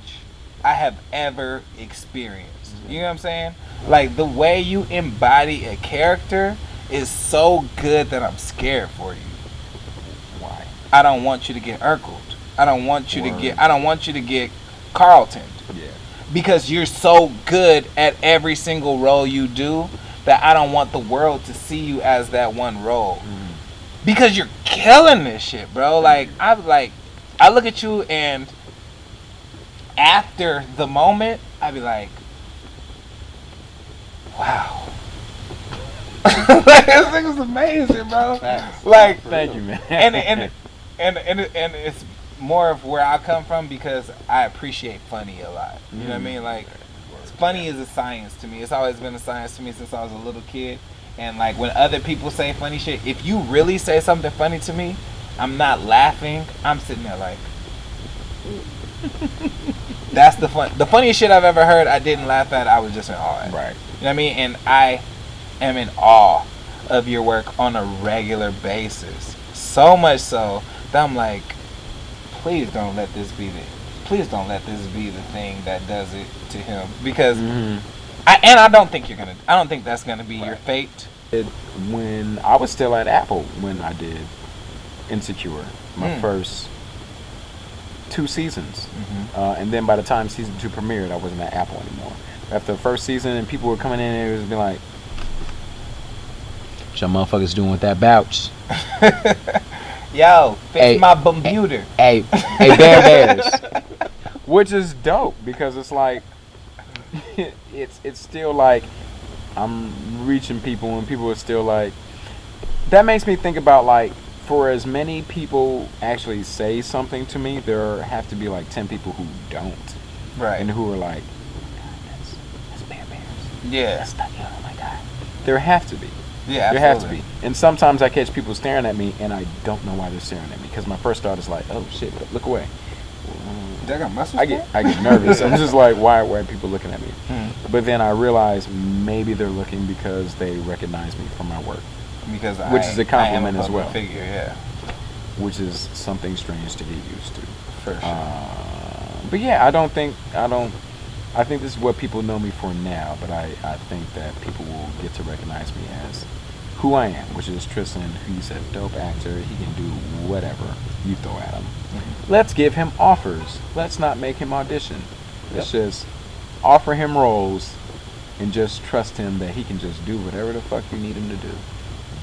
I have ever experienced. You know what I'm saying? Like, the way you embody a character is so good that I'm scared for you. Why? I don't want you to get Urkeled. I don't want you to get Carlton. Yeah. Because you're so good at every single role you do that I don't want the world to see you as that one role. Because you're killing this shit, bro. Like, I look at you, and after the moment, I'd be like, wow. Like, this thing is amazing, bro. Facts. Like, Thank you, man. and it's more of where I come from because I appreciate funny a lot. You know what I mean? Like, funny is a science to me. It's always been a science to me since I was a little kid. And like, when other people say funny shit, if you really say something funny to me, I'm not laughing. I'm sitting there like, that's the funniest shit I've ever heard. I didn't laugh at. I was just in awe at. Right. You know what I mean? And I am in awe of your work on a regular basis. So much so that I'm like, please don't let this be the thing that does it to him. Because I don't think that's gonna be your fate. When I was still at Apple when I did Insecure, my first 2 seasons, and then by the time season 2 premiered, I wasn't at Apple anymore. After the first season, and people were coming in and it was be like, "What y'all motherfuckers doing with that bouch?" Yo, fix Hey, my computer. Hey, Bears. Which is dope because it's like, it's still like I'm reaching people and people are still like. That makes me think about like, for as many people actually say something to me, there have to be like 10 people who don't, Right. and who are like, that's Bear Bears. Yeah. That's not, oh my god. There have to be. Yeah, There have to absolutely. be. And sometimes I catch people staring at me, and I don't know why they're staring at me, because my first thought is like, oh shit, look away. They got muscles. I get nervous. I'm just like, why are people looking at me? Hmm. But then I realize maybe they're looking because they recognize me from my work, Because which is a compliment I am a as well. public figure, yeah. which is something strange to get used to. For sure. But yeah, I think this is what people know me for now, but I think that people will get to recognize me as who I am, which is Tristen. He's a dope actor. He can do whatever you throw at him. Mm-hmm. Let's give him offers. Let's not make him audition. Let's just offer him roles and just trust him that he can just do whatever the fuck you need him to do.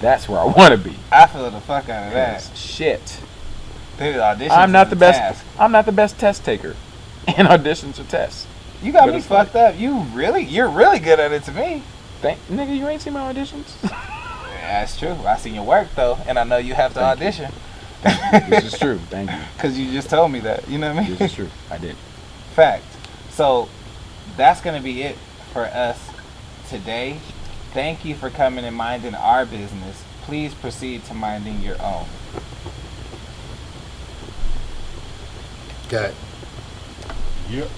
That's where I want to be. I feel the fuck out of that. 'Cause shit. Dude, auditions I'm not is the a best. task. I'm not the best test taker, and auditions are tests. You got But me it's fucked up. You're really good at it to me. Nigga, you ain't seen my auditions. Yeah, that's true. I seen your work though, and I know you have to Thank you. audition. This is true. Thank you. Cause you just told me that. You know what I mean? This is true. I did. Fact. So that's gonna be it for us today. Thank you for coming and minding our business. Please proceed to minding your own. Okay. Yep.